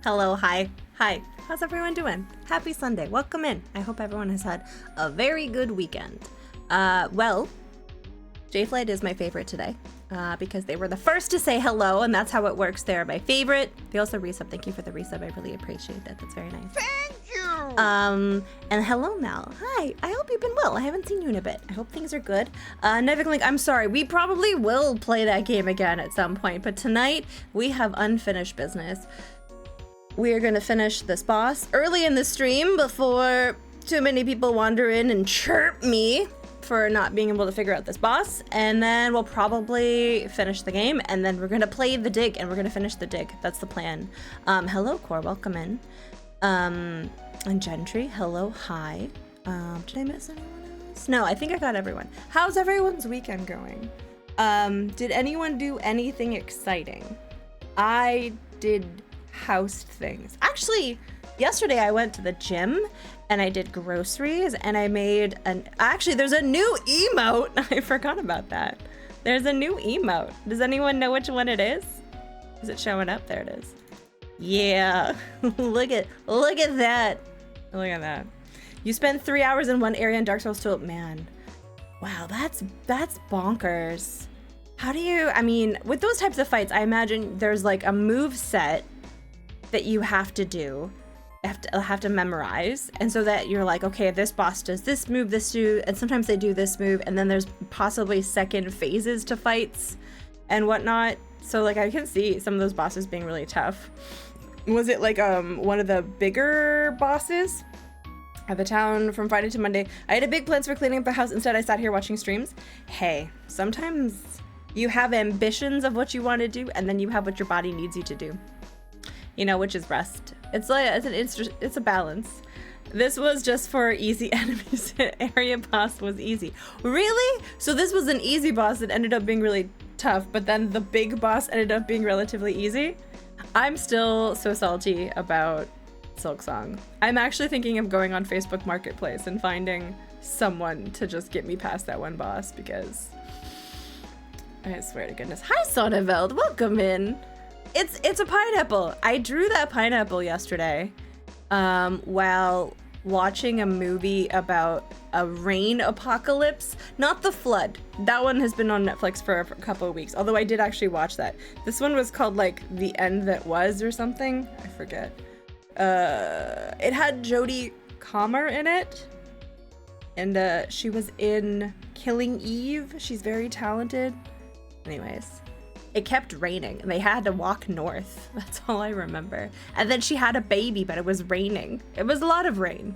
Hello, hi. Hi. How's everyone doing? Happy Sunday. Welcome in. I hope everyone has had a very good weekend. Well, J-Flight is my favorite today because they were the first to say hello, and that's how it works. They're my favorite. They also resub. Thank you for the resub. I really appreciate that. That's very nice. Thank you! And hello, Mal. Hi. I hope you've been well. I haven't seen you in a bit. I hope things are good. Nevik Link, I'm sorry. We probably will play that game again at some point, but tonight we have unfinished business. We are going to finish this boss early in the stream before too many people wander in and chirp me for not being able to figure out this boss. And then we'll probably finish the game, and then we're going to play the dig, and we're going to finish the dig. That's the plan. Hello, Core. Welcome in. And Gentry. Hello. Hi. Did I miss anyone else? No, I think I got everyone. How's everyone's weekend going? Did anyone do anything exciting? I did house things. Actually, yesterday I went to the gym and I did groceries and I made actually there's a new emote. I forgot about that. There's a new emote. Does anyone know which one it is? Is it showing up? There it is. Yeah. look at that. Look at that. You spend 3 hours in one area in Dark Souls 2. Man. Wow, that's bonkers. How do you, I mean, with those types of fights, I imagine there's like a move set that you have to do, have to memorize, and so that you're like, okay, this boss does this move, this do, and sometimes they do this move, and then there's possibly second phases to fights and whatnot. So like I can see some of those bosses being really tough. Was it like one of the bigger bosses at the town from Friday to Monday? I had a big plans for cleaning up the house. Instead, I sat here watching streams. Hey, sometimes you have ambitions of what you want to do, and then you have what your body needs you to do. You know, which is rest. It's a balance. This was just for easy enemies. Area boss was easy. Really? So this was an easy boss that ended up being really tough, but then the big boss ended up being relatively easy? I'm still so salty about Silksong. I'm actually thinking of going on Facebook Marketplace and finding someone to just get me past that one boss, because I swear to goodness. Hi, Sonneveld. Welcome in. It's a pineapple. I drew that pineapple yesterday while watching a movie about a rain apocalypse. Not The Flood. That one has been on Netflix for a couple of weeks, although I did actually watch that. This one was called like The End That Was or something. I forget. It had Jodie Comer in it, and she was in Killing Eve. She's very talented. Anyways. It kept raining and they had to walk north. That's all I remember. And then she had a baby, but it was raining. It was a lot of rain.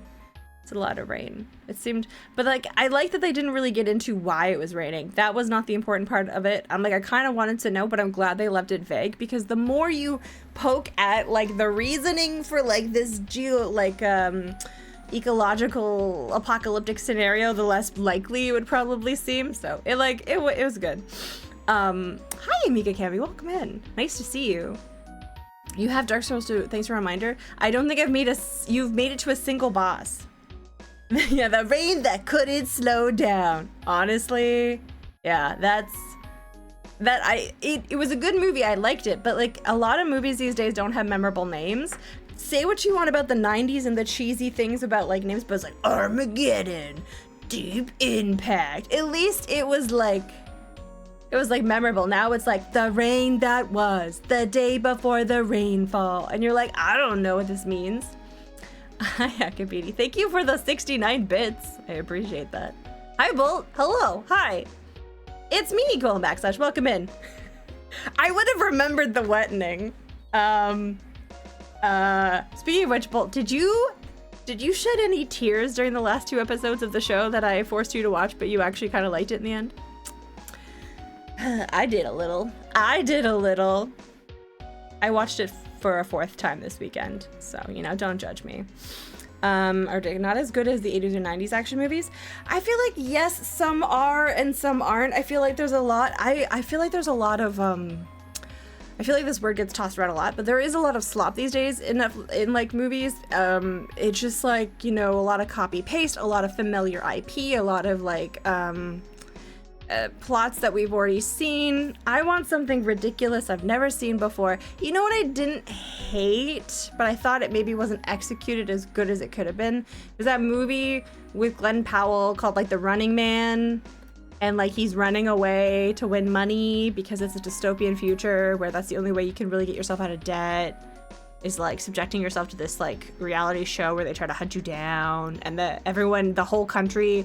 It's a lot of rain. It seemed, but like, I like that they didn't really get into why it was raining. That was not the important part of it. I'm like, I kind of wanted to know, but I'm glad they left it vague, because the more you poke at like the reasoning for like this ecological apocalyptic scenario, the less likely it would probably seem. So it was good. Hi, Amika Cami, welcome in. Nice to see you. You have Dark Souls 2, thanks for a reminder. I don't think you've made it to a single boss. Yeah, the rain that couldn't slow down. Honestly, yeah, it was a good movie, I liked it, but like a lot of movies these days don't have memorable names. Say what you want about the 90s and the cheesy things about like names, but it's like Armageddon, Deep Impact. At least it was like memorable. Now it's like the rain that was, the day before the rainfall. And you're like, I don't know what this means. Hi, Akabidi. Thank you for the 69 bits. I appreciate that. Hi, Bolt. Hello. Hi. It's me, Colin Backslash. Welcome in. I would have remembered the wettening. Speaking of which, Bolt, did you shed any tears during the last 2 episodes of the show that I forced you to watch, but you actually kind of liked it in the end? I did a little. I watched it for a 4th time this weekend, so, you know, don't judge me. Are not as good as the 80s or 90s action movies? I feel like, yes, some are and some aren't. I feel like there's a lot. I feel like there's a lot of, I feel like this word gets tossed around a lot, but there is a lot of slop these days in like movies. It's just like, you know, a lot of copy paste, a lot of familiar IP, a lot of like, plots that we've already seen. I want something ridiculous I've never seen before. You know what I didn't hate, but I thought it maybe wasn't executed as good as it could have been? Was that movie with Glenn Powell called like The Running Man? And like he's running away to win money because it's a dystopian future where that's the only way you can really get yourself out of debt, is like subjecting yourself to this like reality show where they try to hunt you down, and the whole country,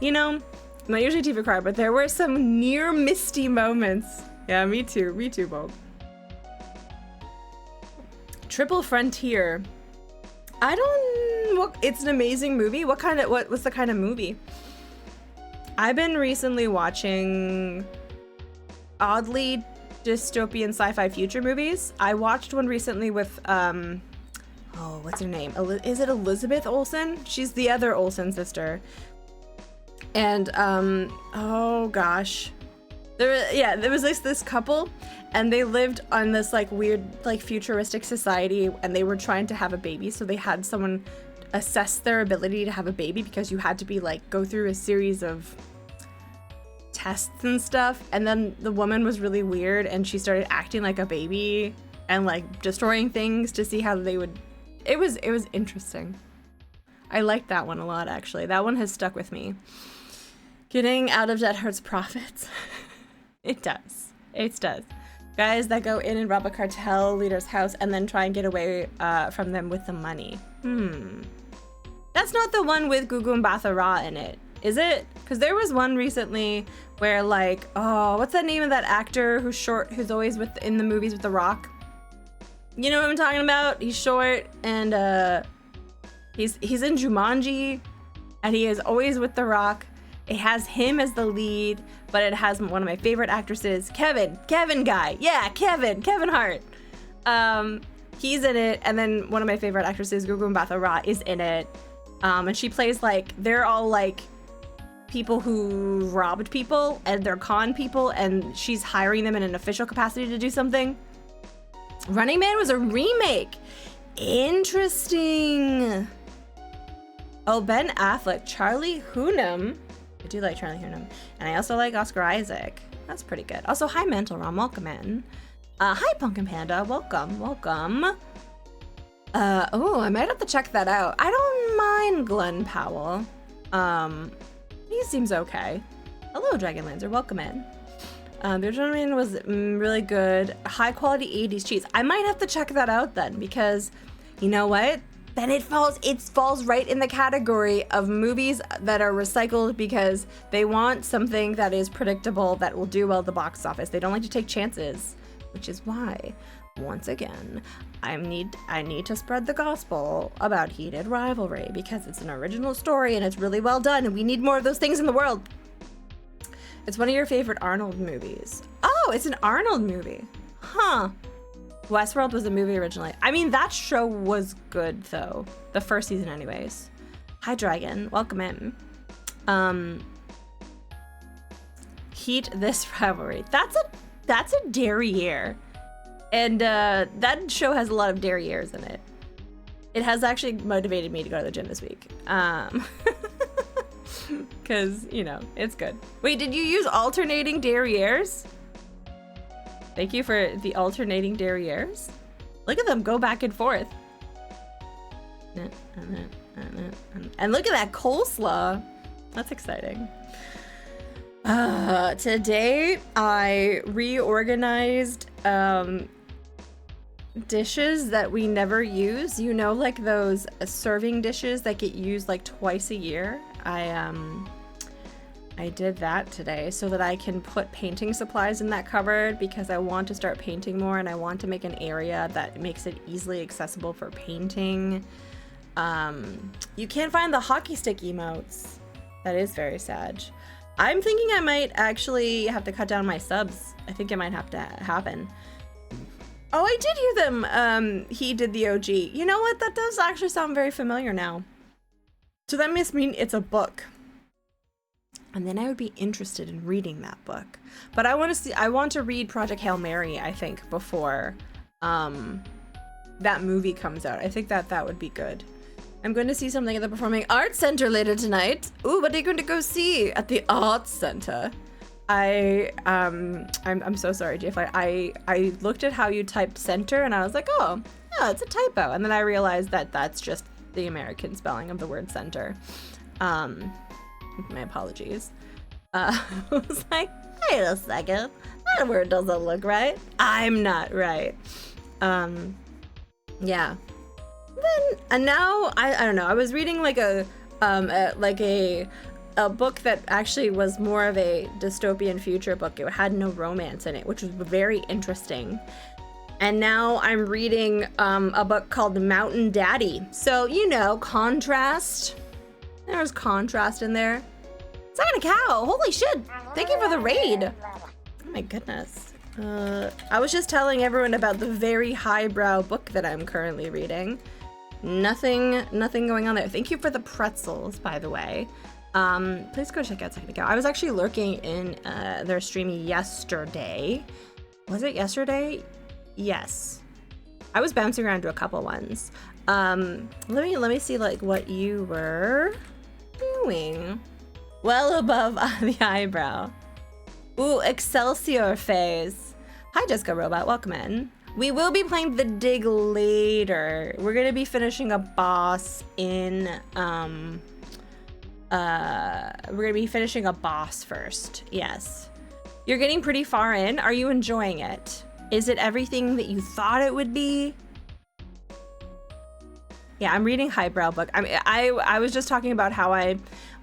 you know, I'm not usually a TV crier, but there were some near misty moments. Yeah, me too, Bo. Triple Frontier. It's an amazing movie. What's the kind of movie? I've been recently watching oddly dystopian sci-fi future movies. I watched one recently with, what's her name? Is it Elizabeth Olsen? She's the other Olsen sister. And, oh gosh. There was this couple, and they lived on this like weird, like futuristic society, and they were trying to have a baby, so they had someone assess their ability to have a baby because you had to be like, go through a series of tests and stuff, and then the woman was really weird and she started acting like a baby and like destroying things to see how they would. It was interesting. I liked that one a lot, actually. That one has stuck with me. Getting out of debt hurts profits. It does. It does. Guys that go in and rob a cartel leader's house and then try and get away from them with the money. That's not the one with Gugu Mbatha Raw in it, is it? Because there was one recently where like, oh, what's the name of that actor who's short, who's always in the movies with The Rock? You know what I'm talking about? He's short and he's in Jumanji, and he is always with The Rock. It has him as the lead, but it has one of my favorite actresses, Kevin guy. Yeah, Kevin Hart. He's in it, and then one of my favorite actresses, Gugu Mbatha Raw, is in it. And she plays like, they're all like people who robbed people, and they're con people, and she's hiring them in an official capacity to do something. Running Man was a remake. Interesting. Oh, Ben Affleck, Charlie Hunnam. I do like Charlie Hunnam. And I also like Oscar Isaac. That's pretty good. Also, hi Mental Rom, welcome in. Hi Pumpkin Panda, welcome. Oh, I might have to check that out. I don't mind Glenn Powell. He seems okay. Hello Dragonlancer, welcome in. The Gentleman was really good. High quality 80s cheese. I might have to check that out then, because you know what? Then it falls right in the category of movies that are recycled because they want something that is predictable, that will do well at the box office. They don't like to take chances, which is why, once again, I need to spread the gospel about Heated Rivalry, because it's an original story and it's really well done, and we need more of those things in the world. It's one of your favorite Arnold movies. Oh, it's an Arnold movie. Huh. Westworld was a movie originally. I mean, that show was good, though. The first season, anyways. Hi, Dragon. Welcome in. Heat This Rivalry. That's a derriere. And that show has a lot of derrieres in it. It has actually motivated me to go to the gym this week. Because, you know, it's good. Wait, did you use alternating derrieres? Thank you for the alternating derrieres. Look at them go back and forth. And look at that coleslaw. That's exciting. Today I reorganized dishes that we never use. You know, like those serving dishes that get used like twice a year. I did that today so that I can put painting supplies in that cupboard, because I want to start painting more and I want to make an area that makes it easily accessible for painting. You can't find the hockey stick emotes. That is very sad. I'm thinking I might actually have to cut down my subs. I think it might have to happen. Oh, I did hear them. He did the OG. You know what? That does actually sound very familiar now. So that must mean it's a book. And then I would be interested in reading that book. But I want to read Project Hail Mary, I think, before that movie comes out. I think that would be good. I'm going to see something at the Performing Arts Center later tonight. Ooh, what are you going to go see at the Arts Center? I'm so sorry, JFly. I looked at how you typed center and I was like, oh, yeah, it's a typo. And then I realized that that's just the American spelling of the word center. My apologies. I was like, wait a second, that word doesn't look right. I'm not right. Yeah. Then and now I don't know. I was reading like a book that actually was more of a dystopian future book. It had no romance in it, which was very interesting. And now I'm reading a book called Mountain Daddy. So, you know, contrast. There's contrast in there. Second a cow. Holy shit. Thank you for the raid. Oh my goodness. I was just telling everyone about the very highbrow book that I'm currently reading. Nothing going on there. Thank you for the pretzels, by the way. Please go check out Second a Cow. I was actually lurking in their stream yesterday. Was it yesterday? Yes. I was bouncing around to a couple ones. Let me see like what you were doing. Well above the eyebrow. Ooh, Excelsior phase. Hi, Jessica Robot. Welcome in. We will be playing the dig later. We're gonna be finishing a boss in we're gonna be finishing a boss first. Yes. You're getting pretty far in. Are you enjoying it? Is it everything that you thought it would be? Yeah, I'm reading highbrow book. I was just talking about how I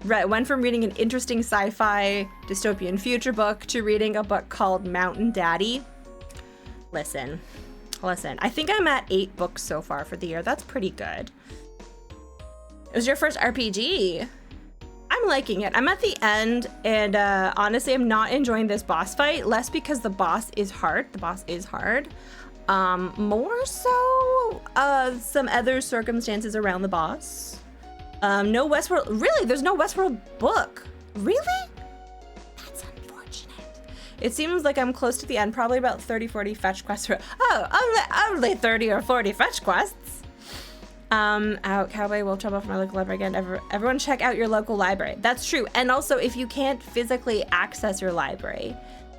went from reading an interesting sci-fi dystopian future book to reading a book called Mountain Daddy. Listen. I think I'm at 8 books so far for the year. That's pretty good. It was your first RPG. I'm liking it. I'm at the end, and honestly, I'm not enjoying this boss fight. Less because the boss is hard. More so some other circumstances around the boss. No Westworld. Really? There's no Westworld book. Really? That's unfortunate. It seems like I'm close to the end. Probably about 30, 40 fetch quests. Only 30 or 40 fetch quests. Cowboy Wolf Trouble from my local library again. Everyone check out your local library. That's true. And also, if you can't physically access your library,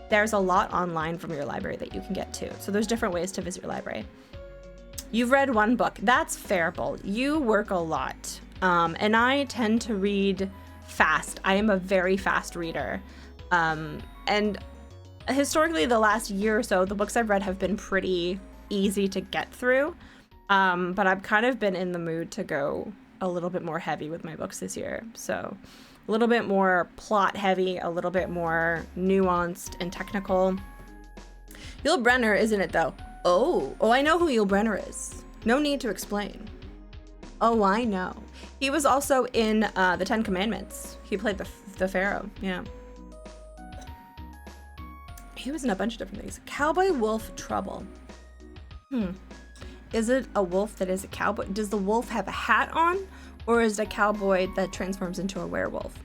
there's a lot online from your library that you can get to. So there's different ways to visit your library. You've read one book. That's fair, Bull. You work a lot. And I tend to read fast. I am a very fast reader. And historically, the last year or so, the books I've read have been pretty easy to get through. But I've kind of been in the mood to go a little bit more heavy with my books this year. So a little bit more plot heavy, a little bit more nuanced and technical. Yul Brynner, isn't it though? Oh, I know who Yul Brynner is. No need to explain. Oh, I know. He was also in the Ten Commandments. He played the Pharaoh, yeah. He was in a bunch of different things. Cowboy Wolf Trouble. Is it a wolf that is a cowboy? Does the wolf have a hat on? Or is it a cowboy that transforms into a werewolf?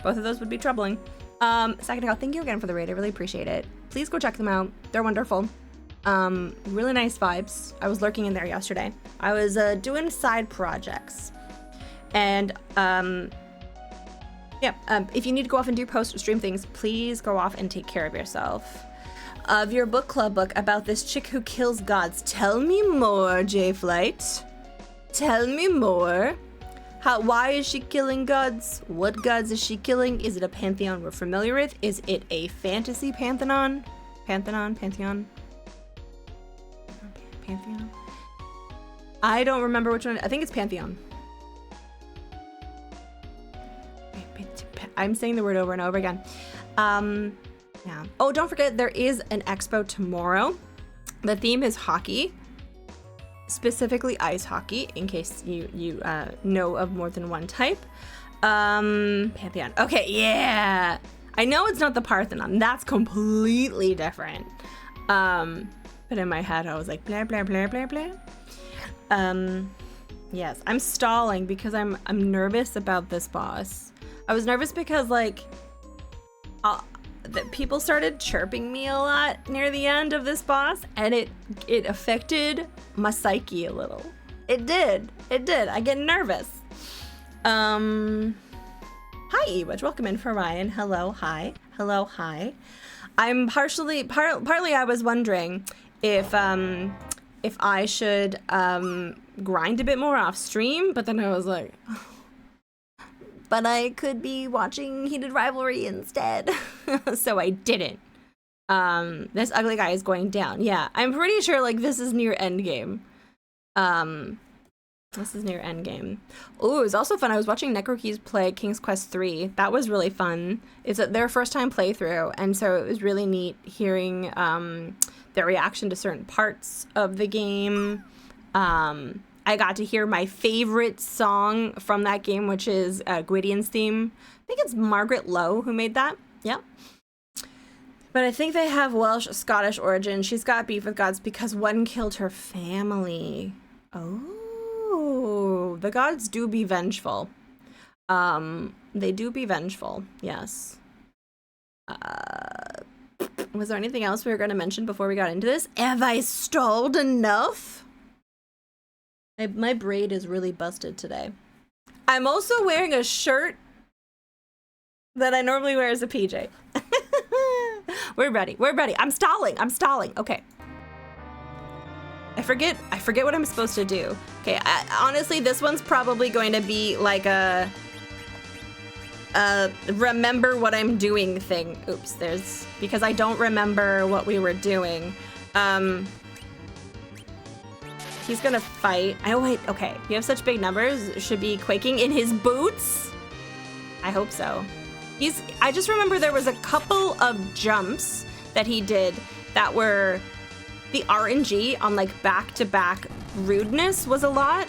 Both of those would be troubling. Second of all, thank you again for the raid. I really appreciate it. Please go check them out. They're wonderful. Really nice vibes. I was lurking in there yesterday. I was doing side projects. And if you need to go off and do post or stream things, please go off and take care of yourself. Of your book club book about this chick who kills gods. Tell me more, J-Flight. Tell me more. Why is she killing gods? What gods is she killing? Is it a pantheon we're familiar with? Is it a fantasy pantheon? Pantheon? I don't remember which one. I think it's Pantheon. I'm saying the word over and over again. Yeah. Oh, don't forget, there is an expo tomorrow. The theme is hockey, specifically ice hockey, in case you know of more than one type. Pantheon. Okay, yeah. I know it's not the Parthenon. That's completely different. But in my head, I was like, blah, blah, blah, blah, blah. Yes, I'm stalling because I'm nervous about this boss. I was nervous because, like, that people started chirping me a lot near the end of this boss, and it affected my psyche a little. It did. I get nervous. Hi, Ewitch. Welcome in for Ryan. Hello, hi. Hello, hi. I'm partly I was wondering if I should grind a bit more off stream, but then I was like, but I could be watching Heated Rivalry instead. So I didn't. This ugly guy is going down. Yeah, I'm pretty sure like this is near endgame. This is near endgame. Oh, it was also fun. I was watching Necrokeys play King's Quest 3. That was really fun. It's their first time playthrough, and so it was really neat hearing their reaction to certain parts of the game. I got to hear my favorite song from that game, which is Gwydion's theme. I think it's Margaret Lowe who made that. Yeah. But I think they have Welsh-Scottish origin. She's got beef with gods because one killed her family. Oh, the gods do be vengeful. They do be vengeful, yes. Was there anything else we were going to mention before we got into this? Have I stalled enough? My braid is really busted today. I'm also wearing a shirt that I normally wear as a PJ. We're ready. We're ready. I'm stalling. Okay. I forget what I'm supposed to do. Okay, honestly, this one's probably going to be like a remember what I'm doing thing. Oops, because I don't remember what we were doing. He's gonna fight. Oh wait, okay. You have such big numbers, should be quaking in his boots? I hope so. I just remember there was a couple of jumps that he did that were the RNG on like back-to-back rudeness was a lot.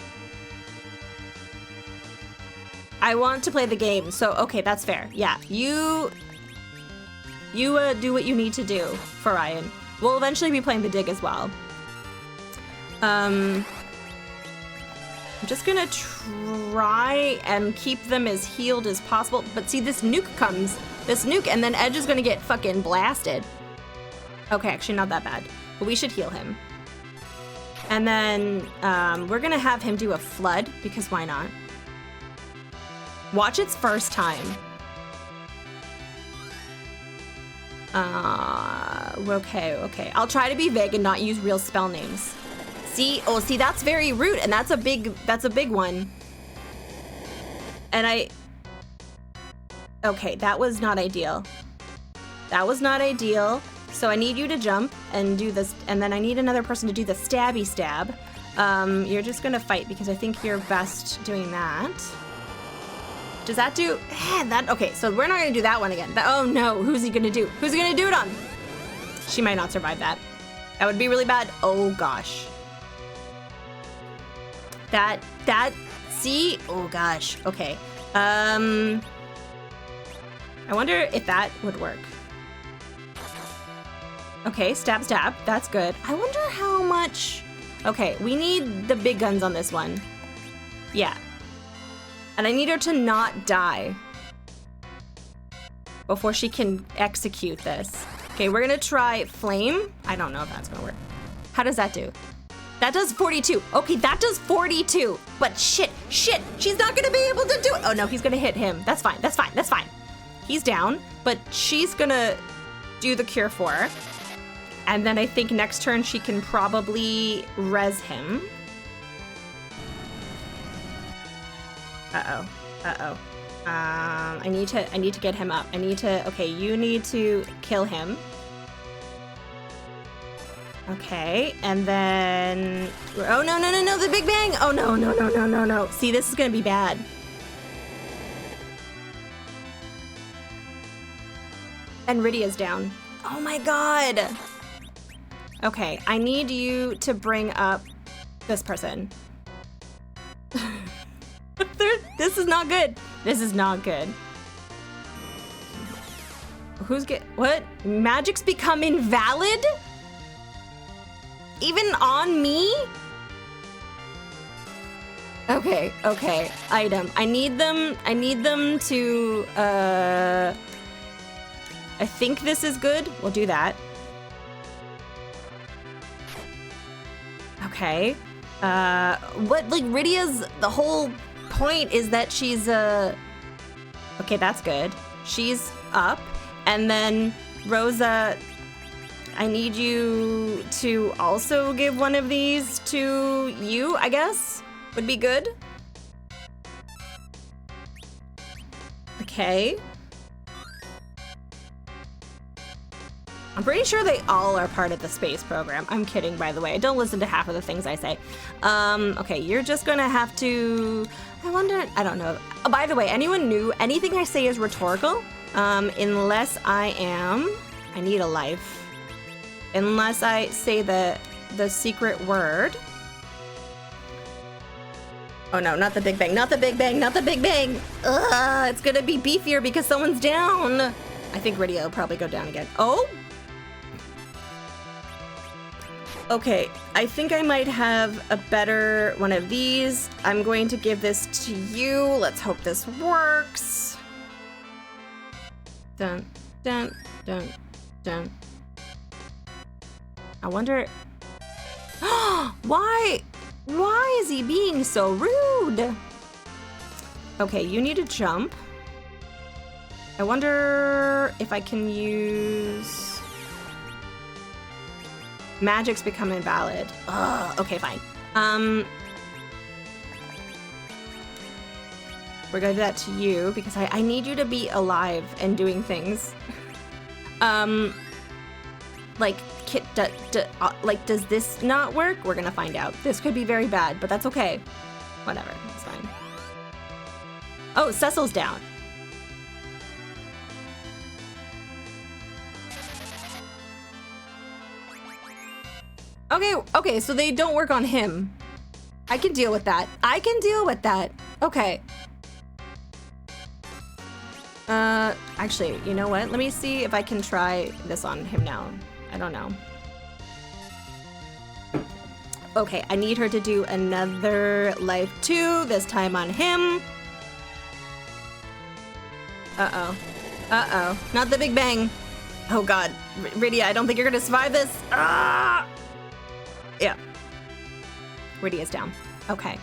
I want to play the game, so okay, that's fair. Yeah, you do what you need to do for Ryan. We'll eventually be playing the dig as well. I'm just gonna try and keep them as healed as possible. But see, this nuke, and then Edge is gonna get fucking blasted. Okay, actually not that bad. But we should heal him. And then we're gonna have him do a flood, because why not? Watch its first time. Okay. I'll try to be vague and not use real spell names. See, that's very rude, and that's a big one. And okay, that was not ideal. So I need you to jump and do this, and then I need another person to do the stabby stab. You're just gonna fight because I think you're best doing that. Does that do that? Okay, so we're not gonna do that one again. Oh no, who's he gonna do? Who's he gonna do it on? She might not survive that. That would be really bad. Oh gosh. See? Oh gosh. Okay. I wonder if that would work. Okay, stab. That's good. I wonder how much. Okay, we need the big guns on this one. Yeah. And I need her to not die before she can execute this. Okay, we're gonna try flame. I don't know if that's gonna work. How does that do? That does 42. Okay, that does 42. But shit, she's not gonna be able to do it. Oh no, he's gonna hit him. That's fine. He's down, but she's gonna do the cure for her. And then I think next turn she can probably res him. Uh-oh. I need to get him up. Okay, you need to kill him. Okay, and then, oh no, the Big Bang. Oh no. See, this is gonna be bad. And Rydia's down. Oh my god. Okay, I need you to bring up this person. This is not good. What? Magic's become invalid? Even on me? Okay. Item. I need them to, I think this is good. We'll do that. Okay. Rydia's, the whole point is that she's Okay, that's good. She's up. And then Rosa, I need you to also give one of these to you, I guess? Would be good. Okay. I'm pretty sure they all are part of the space program. I'm kidding, by the way. Don't listen to half of the things I say. Okay, you're just gonna have to... I don't know. Oh, by the way, anyone new? Anything I say is rhetorical. Unless I need a life. Unless I say the secret word. Oh no, not the Big Bang, not the Big Bang, not the Big Bang! Ugh, it's gonna be beefier because someone's down. I think Rydia will probably go down again. Oh? Okay, I think I might have a better one of these. I'm going to give this to you. Let's hope this works. Dun, dun, dun, dun. I wonder... Why? Why is he being so rude? Okay, you need to jump. I wonder if I can use... Magic's become invalid. Ugh, okay, fine. We're gonna do that to you because I need you to be alive and doing things. Like, does this not work? We're gonna find out. This could be very bad, but that's okay. Whatever, it's fine. Oh, Cecil's down. Okay, so they don't work on him. I can deal with that. I can deal with that. Okay. Actually, you know what? Let me see if I can try this on him now. I don't know. Okay, I need her to do another life 2, this time on him. Uh-oh. Uh-oh. Not the Big Bang. Oh god. Rydia, I don't think you're gonna survive this. Ah! Yeah. Rydia's down. Okay.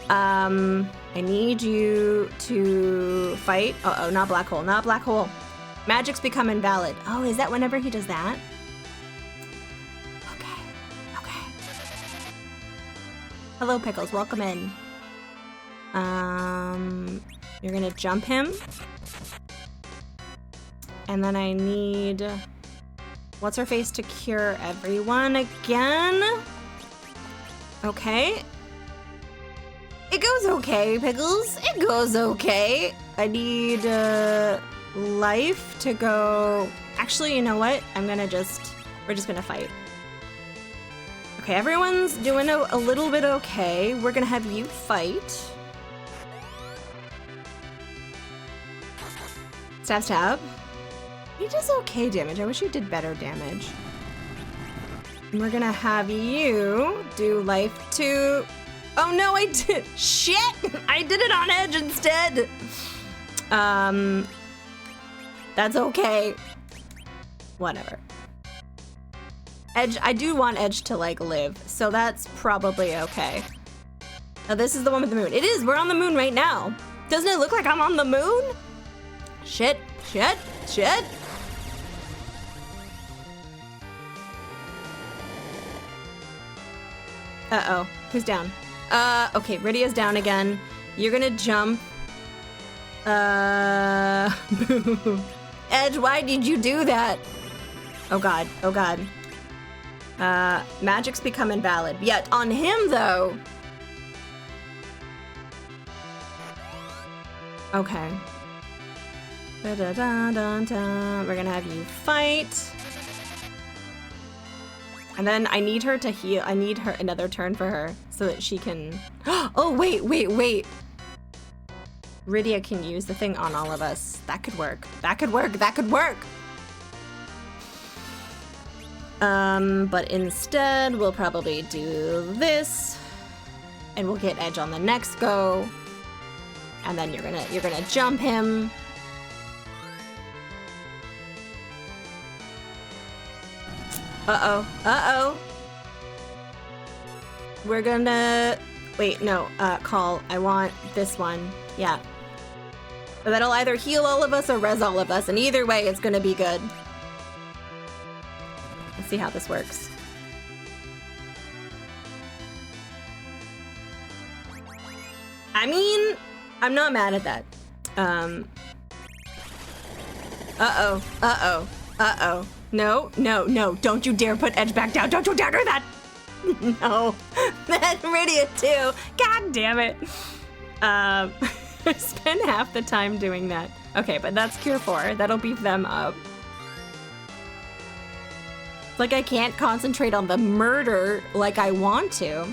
I need you to fight. Uh-oh, not black hole, not black hole. Magic's become invalid. Oh, is that whenever he does that? Okay. Okay. Hello, Pickles. Welcome in. You're gonna jump him. And then I need... What's her face to cure everyone again? Okay. It goes okay, Pickles. It goes okay. I need life to go... Actually, you know what? We're just gonna fight. Okay, everyone's doing a little bit okay. We're gonna have you fight. Stab, stab. He does okay damage. I wish you did better damage. And we're gonna have you do life 2. Oh no, I did. Shit! I did it on Edge instead. That's okay. Whatever. Edge, I do want Edge to like live, so that's probably okay. Now this is the one with the moon. It is, we're on the moon right now. Doesn't it look like I'm on the moon? Shit, shit, shit. Uh-oh, who's down? Okay, Rydia's down again. You're gonna jump. Edge, why did you do that? Oh god, oh god. Magic's become invalid. Yet on him, though. Okay. Da-da-da-da-da. We're gonna have you fight. And then I need her to heal. I need her another turn for her so that she can... Oh, wait. Rydia can use the thing on all of us. That could work. That could work. But instead, we'll probably do this. And we'll get Edge on the next go. And then you're gonna jump him. Uh-oh. We're gonna... Wait, no, call. I want this one. Yeah. That'll either heal all of us or res all of us, and either way, it's gonna be good. Let's see how this works. I mean, I'm not mad at that. Uh-oh, uh-oh, uh-oh. No, no, no, don't you dare put Edge back down. Don't you dare do that! No, that Rydia too. God damn it. I spent half the time doing that. Okay, but that's Cure 4. That'll beef them up. Like I can't concentrate on the murder like I want to.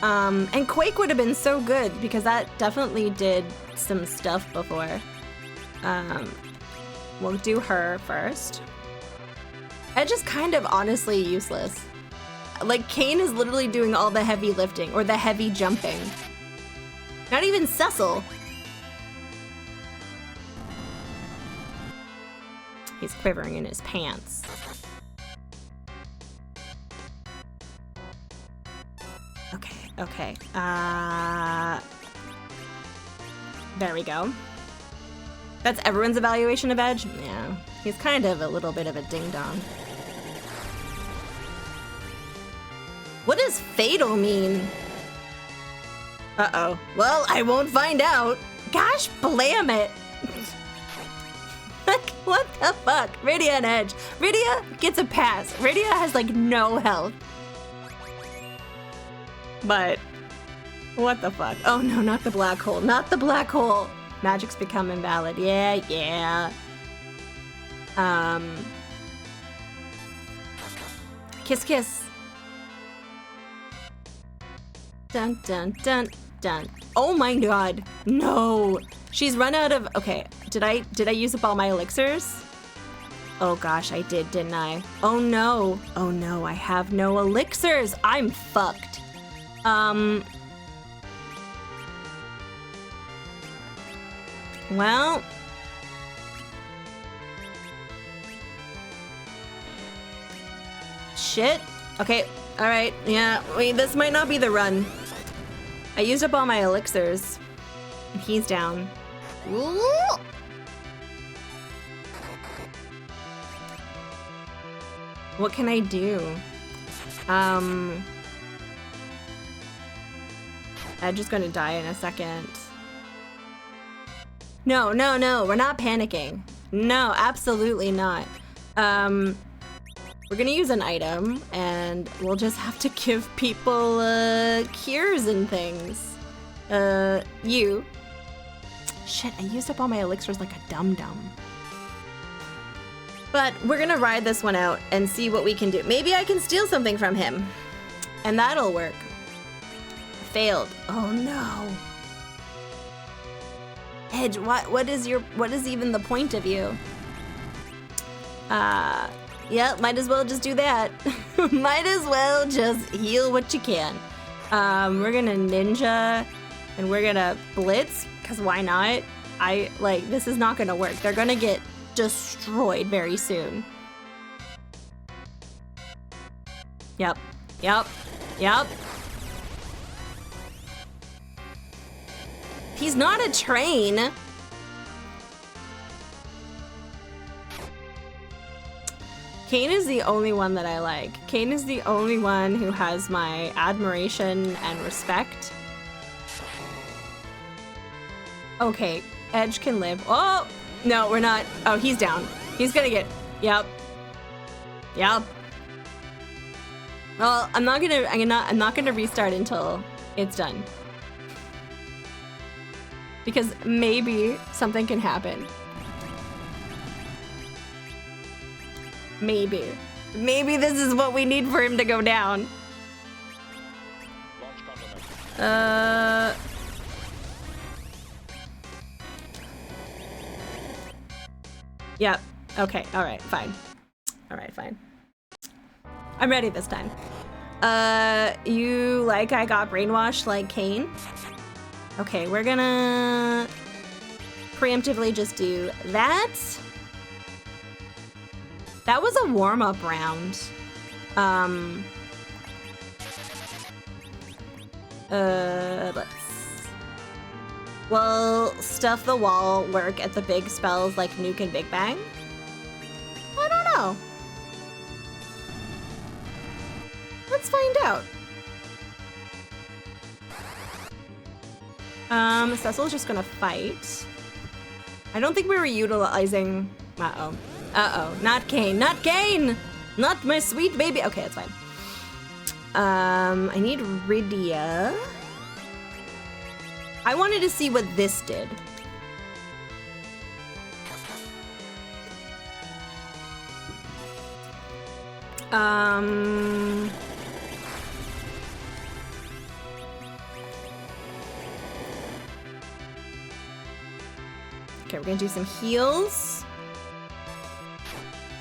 And Quake would have been so good because that definitely did some stuff before. We'll do her first. Edge is kind of honestly useless. Like Kayn is literally doing all the heavy lifting or the heavy jumping. Not even Cecil. He's quivering in his pants. Okay, okay. There we go. That's everyone's evaluation of Edge? Yeah, he's kind of a little bit of a ding-dong. What does fatal mean? Uh-oh. Well, I won't find out. Gosh, blam it. Like, what the fuck? Rydia and Edge. Rydia gets a pass. Rydia has, like, no health. But, what the fuck? Oh no, not the black hole. Not the black hole. Magic's become invalid. Yeah, yeah. Kiss, kiss. Dun, dun, dun, dun. Oh my god. No. She's run out of... Okay, did I use up all my elixirs? Oh gosh, I did, didn't I? Oh no. Oh no, I have no elixirs. I'm fucked. Well... Shit. Okay, alright, yeah, wait, this might not be the run. I used up all my elixirs. And he's down. Ooh. What can I do? I'm just gonna die in a second. No, no, no, we're not panicking. No, absolutely not. We're gonna use an item, and we'll just have to give people, cures and things. You. Shit, I used up all my elixirs like a dum-dum. But we're gonna ride this one out and see what we can do. Maybe I can steal something from him. And that'll work. Failed. Oh no. Edge, what is even the point of you? Yeah, might as well just do that. Might as well just heal what you can. We're gonna ninja and we're gonna blitz, because why not? This is not gonna work. They're gonna get destroyed very soon. Yep, yep, yep. He's not a train. Kayn is the only one that I like. Kayn is the only one who has my admiration and respect. Okay, Edge can live. Oh, no, we're not. Oh, he's down. He's gonna get, yep. Yep. Well, I'm not gonna restart until it's done. Because maybe something can happen. Maybe. Maybe this is what we need for him to go down. Yep. Okay. All right. Fine. All right. Fine. I'm ready this time. You like I got brainwashed like Kayn? Okay, we're gonna preemptively just do that. That was a warm-up round. Let's... Will Stuff the Wall work at the big spells like Nuke and Big Bang? I don't know. Let's find out. Cecil's just gonna fight. I don't think we were utilizing... Uh-oh. Uh-oh. Not Kane. Not Kane! Not my sweet baby. Okay, that's fine. I need Rydia. I wanted to see what this did. Okay, we're gonna do some heals.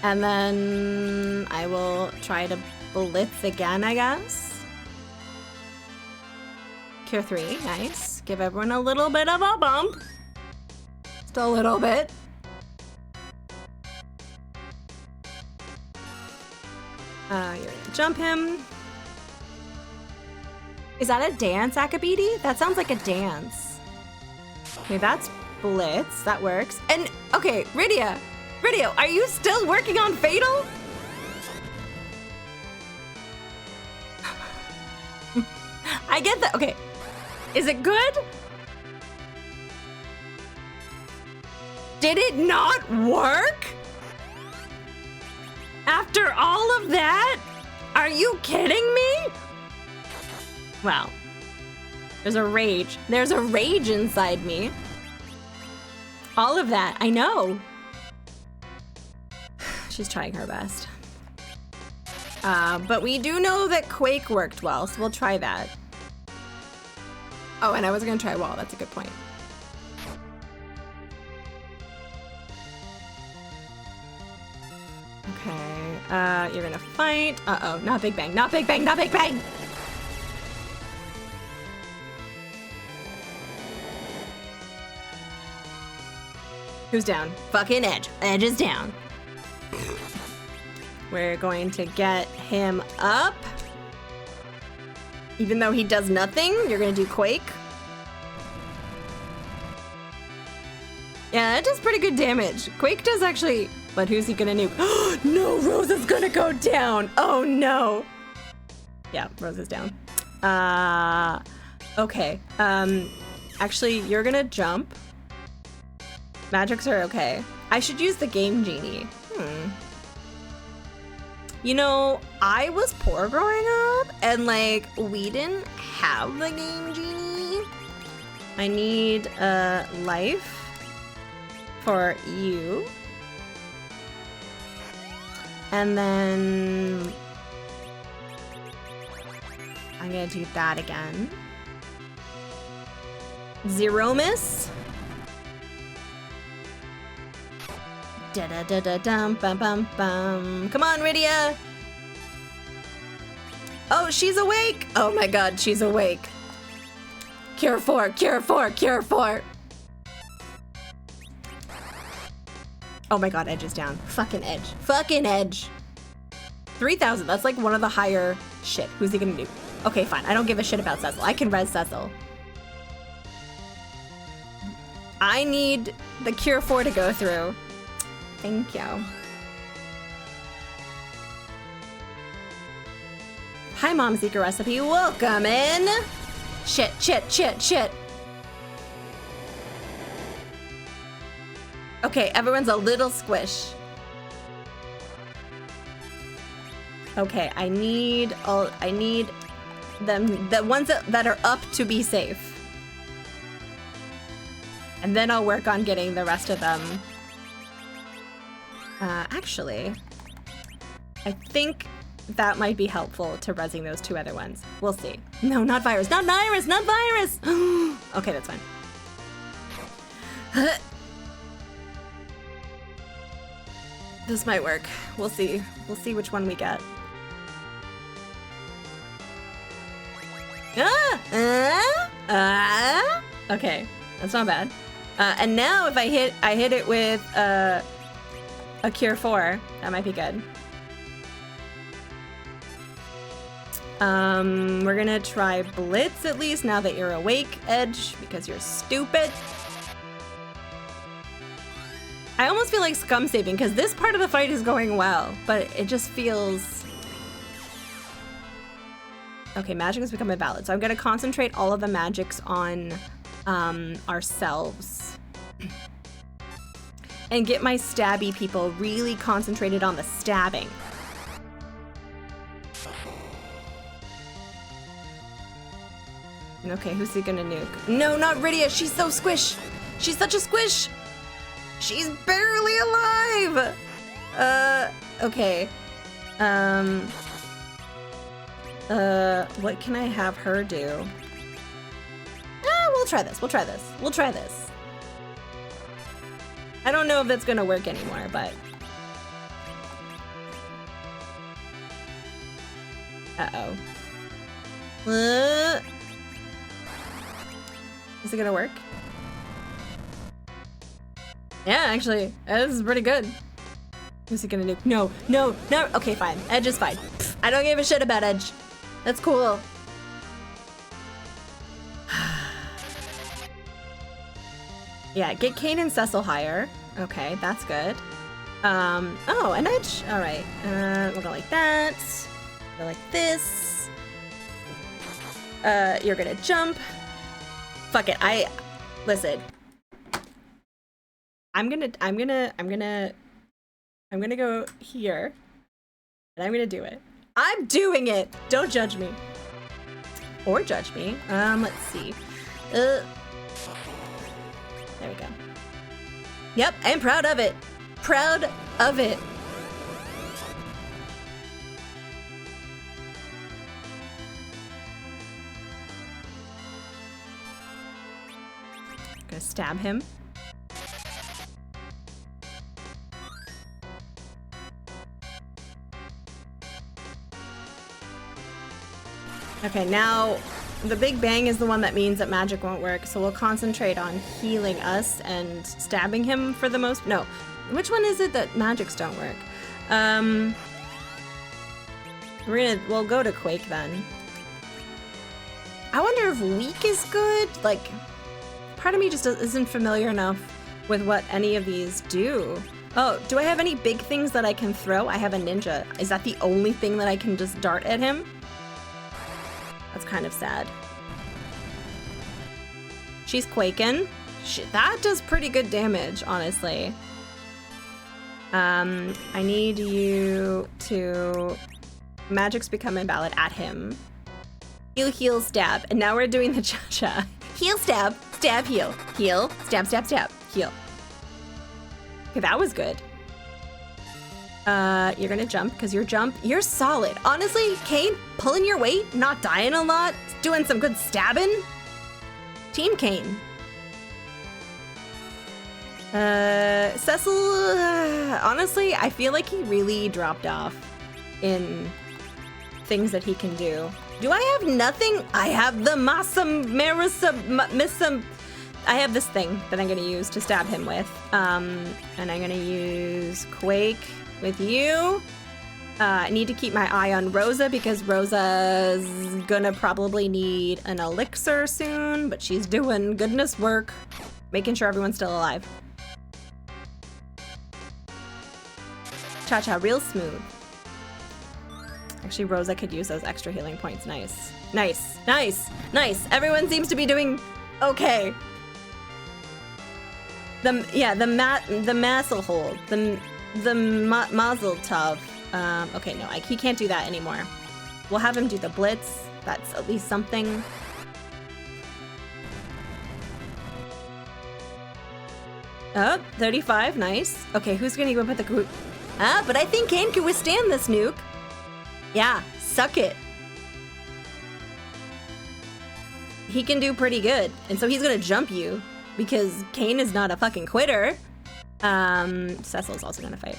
And then I will try to blitz again, I guess. Cure 3, nice. Give everyone a little bit of a bump. Just a little bit. You're gonna jump him. Is that a dance, Akabidi? That sounds like a dance. Okay, that's blitz. That works. And, okay, Rydia, are you still working on Fatal? I get that. Okay. Is it good? Did it not work? After all of that? Are you kidding me? Wow. There's a rage. There's a rage inside me. All of that. I know. She's trying her best. But we do know that Quake worked well, so we'll try that. Oh, and I was gonna try Wall. That's a good point. Okay. You're gonna fight. Uh-oh. Not Big Bang. Not Big Bang. Not Big Bang! Who's down? Fucking Edge. Edge is down. We're going to get him up. Even though he does nothing, you're gonna do Quake. Yeah, that does pretty good damage. Quake does actually, but who's he gonna nuke? No, Rose is gonna go down. Oh no. Yeah, Rose is down. Okay. Actually, you're gonna jump. Magics are okay. I should use the Game Genie. You know, I was poor growing up, and like, we didn't have the Game Genie. I need a life for you. And then I'm gonna do that again. Zero miss. Da da da da dum bum bum bum. Come on, Rydia. Oh, she's awake. Oh my god, she's awake. Cure 4, Cure 4, Cure 4. Oh my god, Edge is down. Fucking Edge. Fucking Edge. 3,000. That's like one of the higher shit. Who's he gonna do? Okay, fine. I don't give a shit about Cecil. I can res Cecil. I need the Cure 4 to go through. Thank you. Hi, Mom Secret Recipe. Welcome in. Shit, shit, shit, shit. Okay, everyone's a little squish. Okay, I need them, the ones that are up to be safe. And then I'll work on getting the rest of them. Actually, I think that might be helpful to rezzing those two other ones. We'll see. No, not virus, not virus, not virus! Okay, that's fine. This might work. We'll see. We'll see which one we get. Okay, that's not bad. And now if I hit it with a Cure 4, that might be good. We're gonna try Blitz at least now that you're awake, Edge, because you're stupid. I almost feel like scum saving because this part of the fight is going well, but it just feels... Okay, magic has become invalid, so I'm gonna concentrate all of the magics on ourselves. And get my stabby people really concentrated on the stabbing. Okay, who's he gonna nuke? No, not Rydia, she's so squish! She's such a squish! She's barely alive! Okay. What can I have her do? We'll try this, we'll try this, we'll try this. I don't know if that's gonna work anymore, but... Uh-oh. Is it gonna work? Yeah, actually, this is pretty good. Who's it gonna do? No, no, no. Okay, fine. Edge is fine. Pfft, I don't give a shit about Edge. That's cool. Yeah, get Kain and Cecil higher. Okay, that's good. Oh, an Edge. All right. We'll go like that. Go like this. You're gonna jump. Fuck it. Listen. I'm gonna go here, and I'm gonna do it. I'm doing it. Don't judge me, or judge me. Let's see. There we go. Yep, I'm proud of it. Proud of it. Gonna stab him. Okay, now the Big Bang is the one that means that magic won't work, so we'll concentrate on healing us and stabbing him for the most... No, which one is it that magics don't work? We'll go to Quake then. I wonder if weak is good? Like, part of me just isn't familiar enough with what any of these do. Oh, do I have any big things that I can throw? I have a ninja. Is that the only thing that I can just dart at him? That's kind of sad. She's quaking. That does pretty good damage, honestly. I need you to... Magic's become invalid at him. Heal, heal, stab. And now we're doing the cha-cha. Heal, stab, stab, heal. Heal, stab, stab, stab, heal. Okay, that was good. You're gonna jump, because you're solid. Honestly, Kain, pulling your weight, not dying a lot, doing some good stabbing. Team Kain. Cecil, honestly, I feel like he really dropped off in things that he can do. Do I have nothing? I have the I have this thing that I'm gonna use to stab him with. And I'm gonna use Quake with you. I need to keep my eye on Rosa because Rosa's gonna probably need an elixir soon, but she's doing goodness work, making sure everyone's still alive. Cha-cha, real smooth. Actually, Rosa could use those extra healing points. Nice. Nice, nice, nice. Everyone seems to be doing okay. The Mazel hold. The Mazel Tov. Okay, no, he can't do that anymore. We'll have him do the Blitz. That's at least something. Oh, 35, nice. Okay, who's gonna go with the group? Ah, but I think Kain can withstand this nuke. Yeah, suck it. He can do pretty good. And so he's gonna jump you because Kain is not a fucking quitter. Cecil's also gonna fight.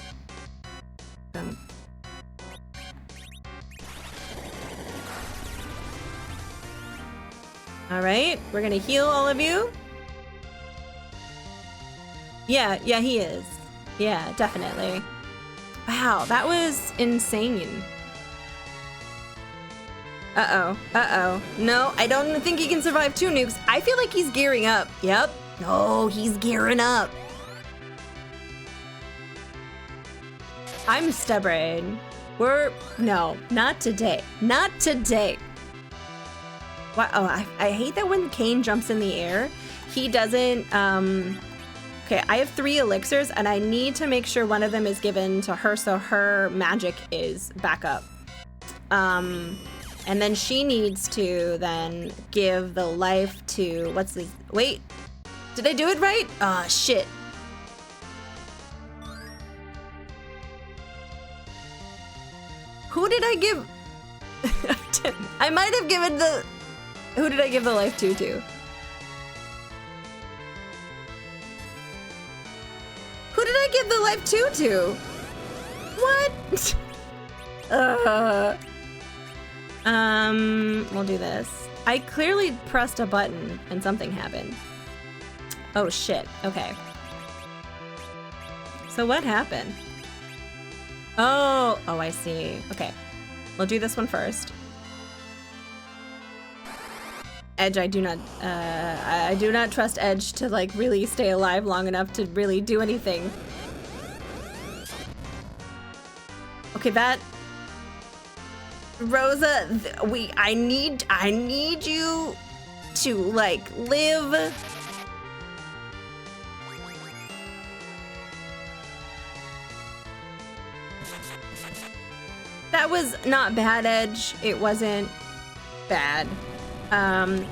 All right, we're gonna heal all of you. Yeah, he is. Yeah, definitely. Wow, that was insane. Uh-oh. Uh-oh. No, I don't think he can survive 2 nukes. I feel like he's gearing up. Yep. Oh, he's gearing up. I'm stubborn. No, not today. Not today. Wow, oh, I hate that when Cain jumps in the air, he doesn't, okay, I have 3 elixirs and I need to make sure one of them is given to her so her magic is back up. And then she needs to then give the life to, what's this? Wait, did I do it right? Ah, shit. Who did I give? I might have given the, who did I give the life to? Who did I give the life to? What? We'll do this. I clearly pressed a button and something happened. Oh shit, okay. So what happened? Oh, I see. Okay, we'll do this one first. Edge, I do not trust Edge to like really stay alive long enough to really do anything. Okay, that Rosa, I need you to like live. That was not bad, Edge. It wasn't bad.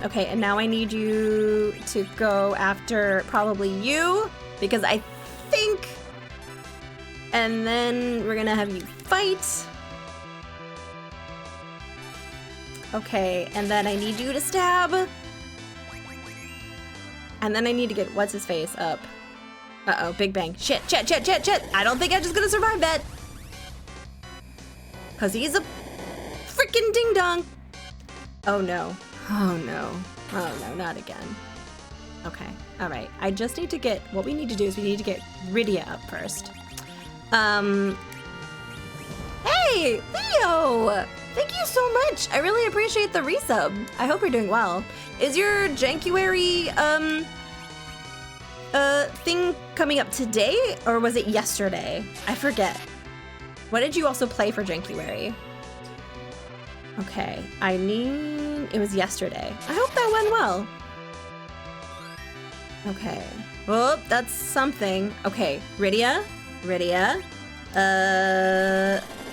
Okay, and now I need you to go after probably you, because I think, and then we're gonna have you fight. Okay, and then I need you to stab. And then I need to get what's-his-face up. Uh-oh, Big Bang. Shit. I don't think I'm just gonna survive that. Because he's a freaking ding-dong. Oh, no. Oh, no. Oh, no, not again. Okay, all right. I just need to get, what we need to do is we need to get Rydia up first. Hey, Leo! Thank you so much. I really appreciate the resub. I hope you're doing well. Is your Jankuary, thing coming up today, or was it yesterday? I forget. What did you also play for Jankuary? Okay, it was yesterday. I hope that went well. Okay. Oh, that's something. Okay, Rydia.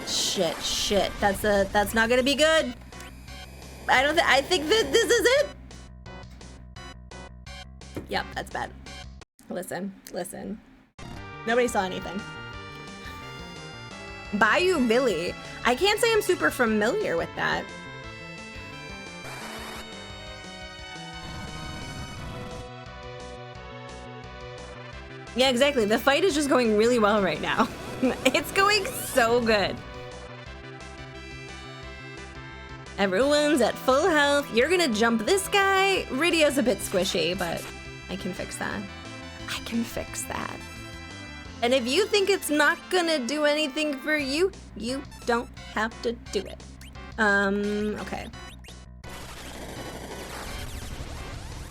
Shit. That's not gonna be good. I think that this is it. Yep, that's bad. Listen. Nobody saw anything. Bayou Billy. I can't say I'm super familiar with that. Yeah, exactly. The fight is just going really well right now. It's going so good. Everyone's at full health. You're gonna jump this guy. Rydia's a bit squishy, but I can fix that. And if you think it's not gonna do anything for you, you don't have to do it. Okay.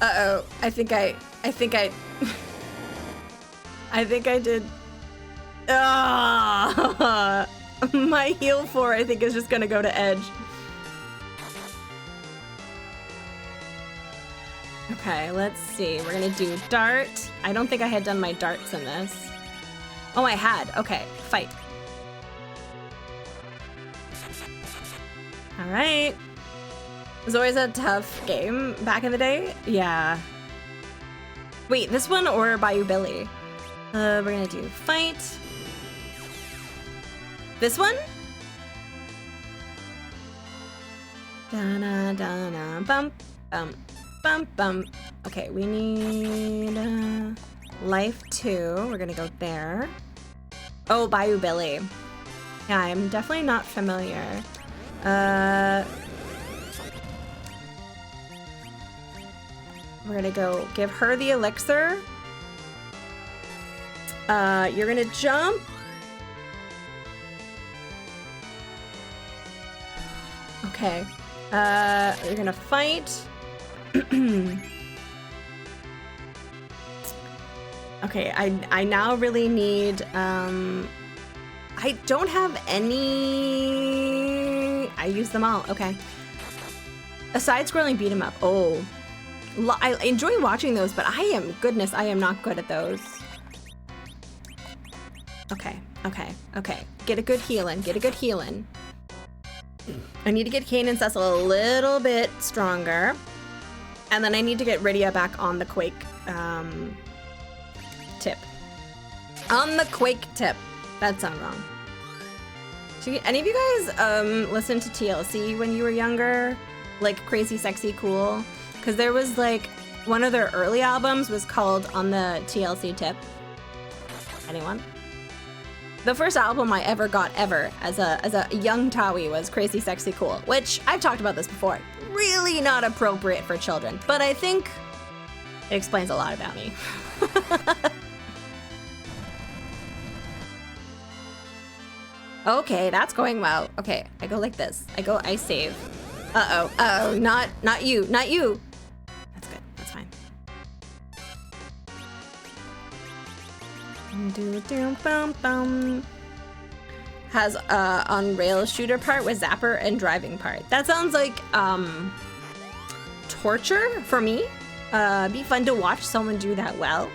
Uh-oh, I think I did. Ah, my heal 4 I think is just gonna go to Edge. Okay, let's see. We're gonna do dart. I don't think I had done my darts in this. Oh, I had. Okay, fight. All right. It was always a tough game back in the day. Yeah. Wait, this one or Bayou Billy? We're gonna do fight. This one? Da-na, bump, bump, bump, bump. Okay, we need life 2. We're gonna go there. Oh, Bayou Billy. Yeah, I'm definitely not familiar. We're gonna go give her the elixir. You're gonna jump. Okay. You're gonna fight. Okay, I now really need, I don't have any, I use them all, okay. A side-scrolling beat 'em up, oh. I enjoy watching those, but I am not good at those. Okay. Get a good healing, I need to get Cain and Cecil a little bit stronger. And then I need to get Rydia back on the Quake, tip. On the Quake tip. That sounded wrong. Any of you guys listen to TLC when you were younger? Like Crazy Sexy Cool? Because there was like, one of their early albums was called On the TLC Tip. Anyone? The first album I ever got as a young Tawi was Crazy Sexy Cool, which I've talked about this before. Really not appropriate for children, but I think it explains a lot about me. Okay, that's going well. Okay, I go like this. I save. Uh-oh, not you. That's good, that's fine. Has on rail shooter part with zapper and driving part. That sounds like torture for me. Be fun to watch someone do that well.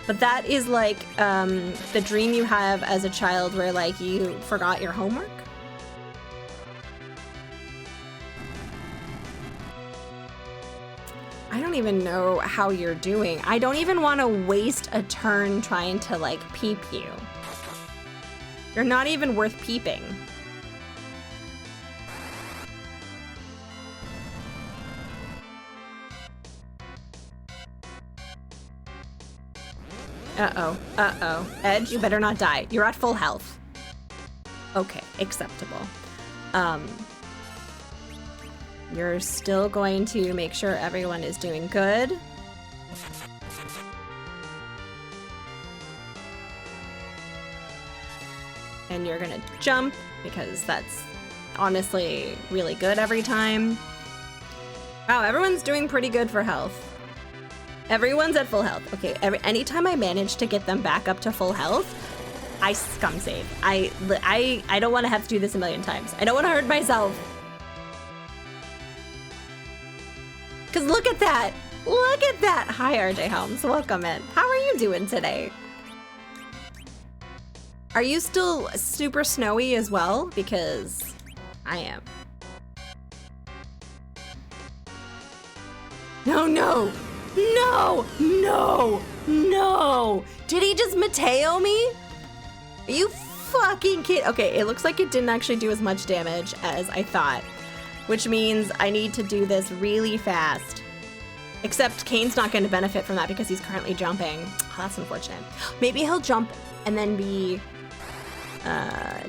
But that is like the dream you have as a child where like you forgot your homework. I don't even know how you're doing. I don't even want to waste a turn trying to like peep you. You're not even worth peeping. Uh-oh. Edge, you better not die. You're at full health. Okay, acceptable. You're still going to make sure everyone is doing good. And you're gonna jump, because that's honestly really good every time. Wow, everyone's doing pretty good for health. Everyone's at full health. Okay, anytime I manage to get them back up to full health, I scum save. I don't want to have to do this a million times. I don't want to hurt myself. Because look at that. Look at that. Hi, RJ Helms. Welcome in. How are you doing today? Are you still super snowy as well? Because I am. No. Did he just Mateo me? Are you fucking kidding? Okay, it looks like it didn't actually do as much damage as I thought, which means I need to do this really fast. Except Cain's not going to benefit from that because he's currently jumping. Oh, that's unfortunate. Maybe he'll jump and then be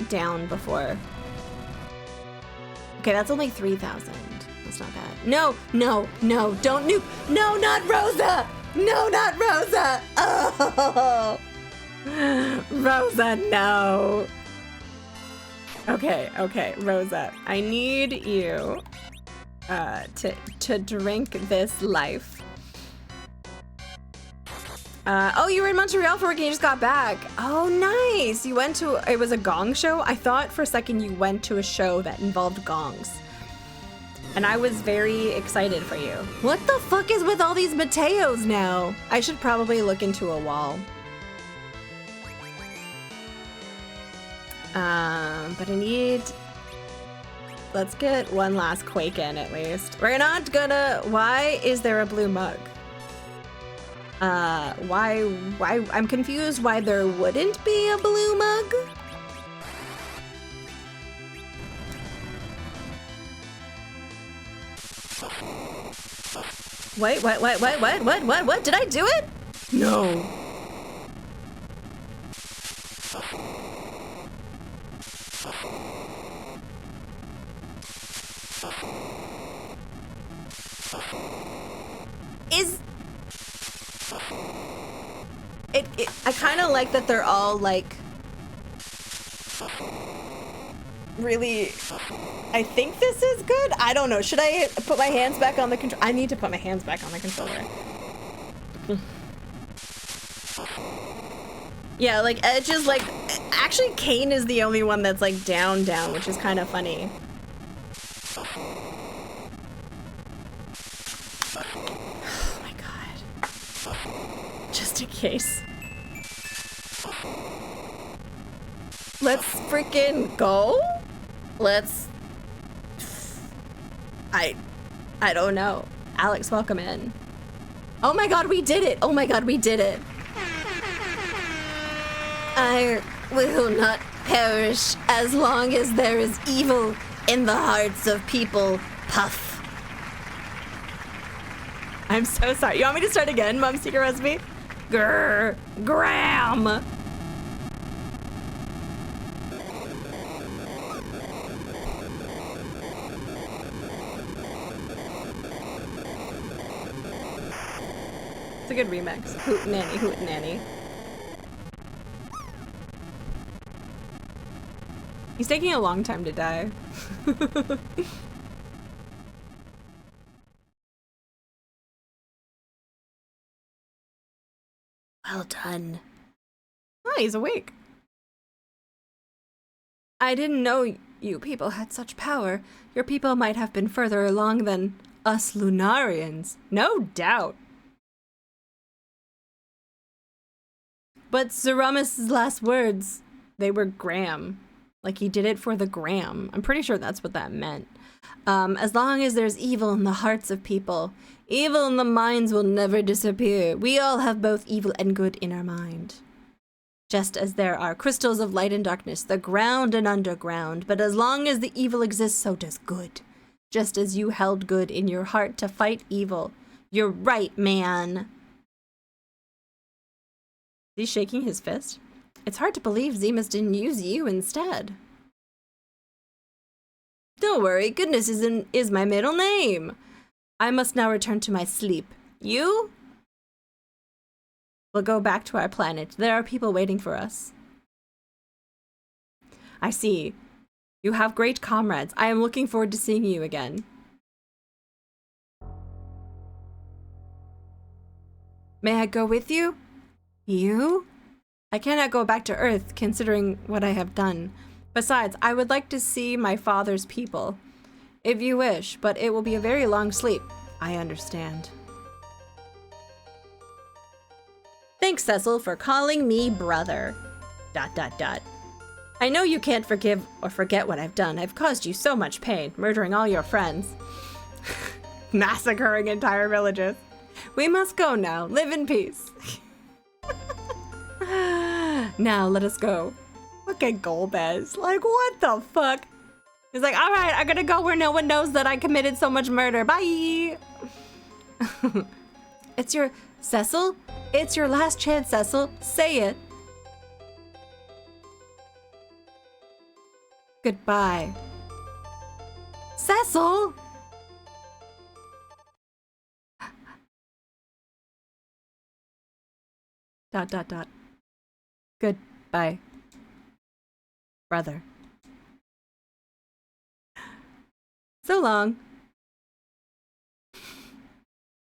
down before. Okay, that's only 3,000. That's not bad. No, don't nuke. No, not Rosa. Oh, Rosa, no. Okay, Rosa. I need you to drink this life. Oh, you were in Montreal for work and you just got back. Oh, nice. You went to, it was a gong show? I thought for a second you went to a show that involved gongs. And I was very excited for you. What the fuck is with all these Mateos now? I should probably look into a wall. But I need... Let's get one last Quake in at least. We're not gonna... Why is there a blue mug? Why... I'm confused why there wouldn't be a blue mug. Wait, what? Did I do it? No. I kind of like that they're all like really... I think this is good? I don't know. Should I put my hands back on the control? I need to put my hands back on the controller. Yeah, like, Edge is like... Actually, Kain is the only one that's like down, which is kind of funny. Oh my god. Just in case. Let's freaking go? Let's... I don't know. Alex, welcome in. Oh my god, we did it! Oh my god, we did it! I will not perish as long as there is evil in the hearts of people, Puff. I'm so sorry. You want me to start again, Mom's Secret Recipe? Grr, Graham! It's a good remix. Hoot nanny, hoot nanny. He's taking a long time to die. Well done. Oh, he's awake. I didn't know you people had such power. Your people might have been further along than us Lunarians. No doubt. But Zeramis' last words, they were Graham. Like, he did it for the Graham. I'm pretty sure that's what that meant. As long as there's evil in the hearts of people, evil in the minds will never disappear. We all have both evil and good in our mind. Just as there are crystals of light and darkness, the ground and underground, but as long as the evil exists, so does good. Just as you held good in your heart to fight evil. You're right, man. He's shaking his fist. It's hard to believe Zemus didn't use you instead. Don't worry, goodness is my middle name. I must now return to my sleep. You? We'll go back to our planet. There are people waiting for us. I see. You have great comrades. I am looking forward to seeing you again. May I go with you? You? I cannot go back to Earth, considering what I have done. Besides, I would like to see my father's people. If you wish, but it will be a very long sleep. I understand. Thanks, Cecil, for calling me brother. ... I know you can't forgive or forget what I've done. I've caused you so much pain, murdering all your friends. Massacring entire villages. We must go now. Live in peace. Now, let us go. Look at Golbez. Like, what the fuck? He's like, all right, I'm gonna go where no one knows that I committed so much murder. Bye. It's your... Cecil? It's your last chance, Cecil. Say it. Goodbye. Cecil! ... Goodbye, brother. So long.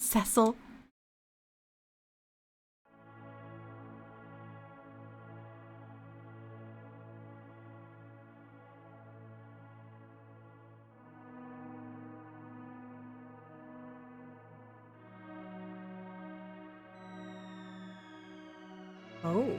Cecil. Oh.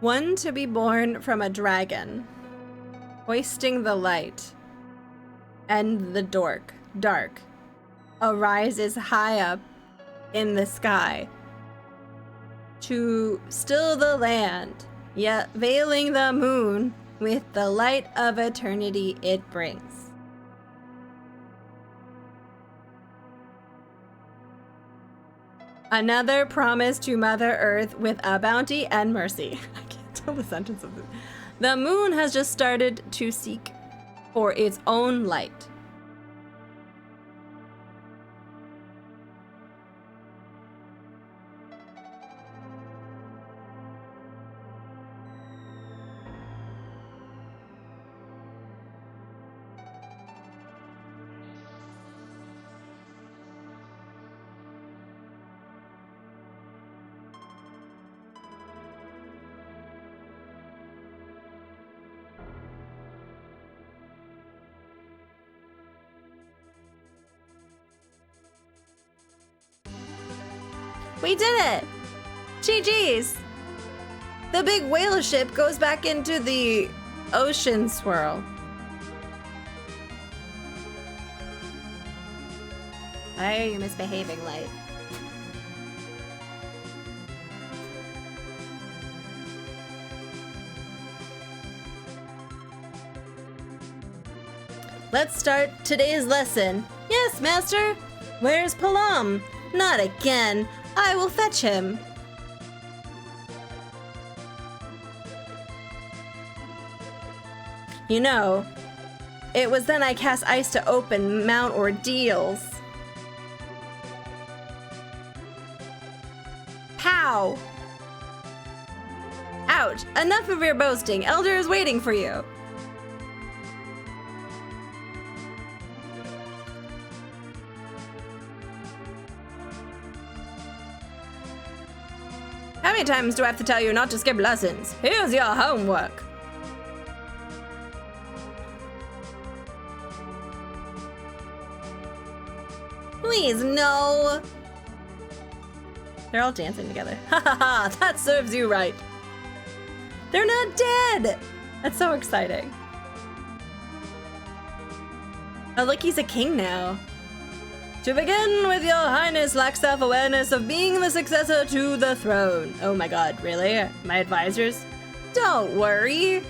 One to be born from a dragon, hoisting the light, and the dark, arises high up in the sky, to still the land, yet veiling the moon with the light of eternity it brings. Another promise to Mother Earth with a bounty and mercy. I can't tell the sentence of this. The moon has just started to seek for its own light. We did it! GG's! The big whale ship goes back into the ocean swirl. Why are you misbehaving, Light? Let's start today's lesson. Yes, Master! Where's Palam? Not again! I will fetch him. You know, it was then I cast ice to open Mount Ordeals. Pow! Ouch! Enough of your boasting. Elder is waiting for you. How many times do I have to tell you not to skip lessons? Here's your homework. Please, no. They're all dancing together. Ha ha ha, that serves you right. They're not dead. That's so exciting. Oh, look, he's a king now. To begin with, your highness lacks self-awareness of being the successor to the throne. Oh my god, really? My advisors? Don't worry.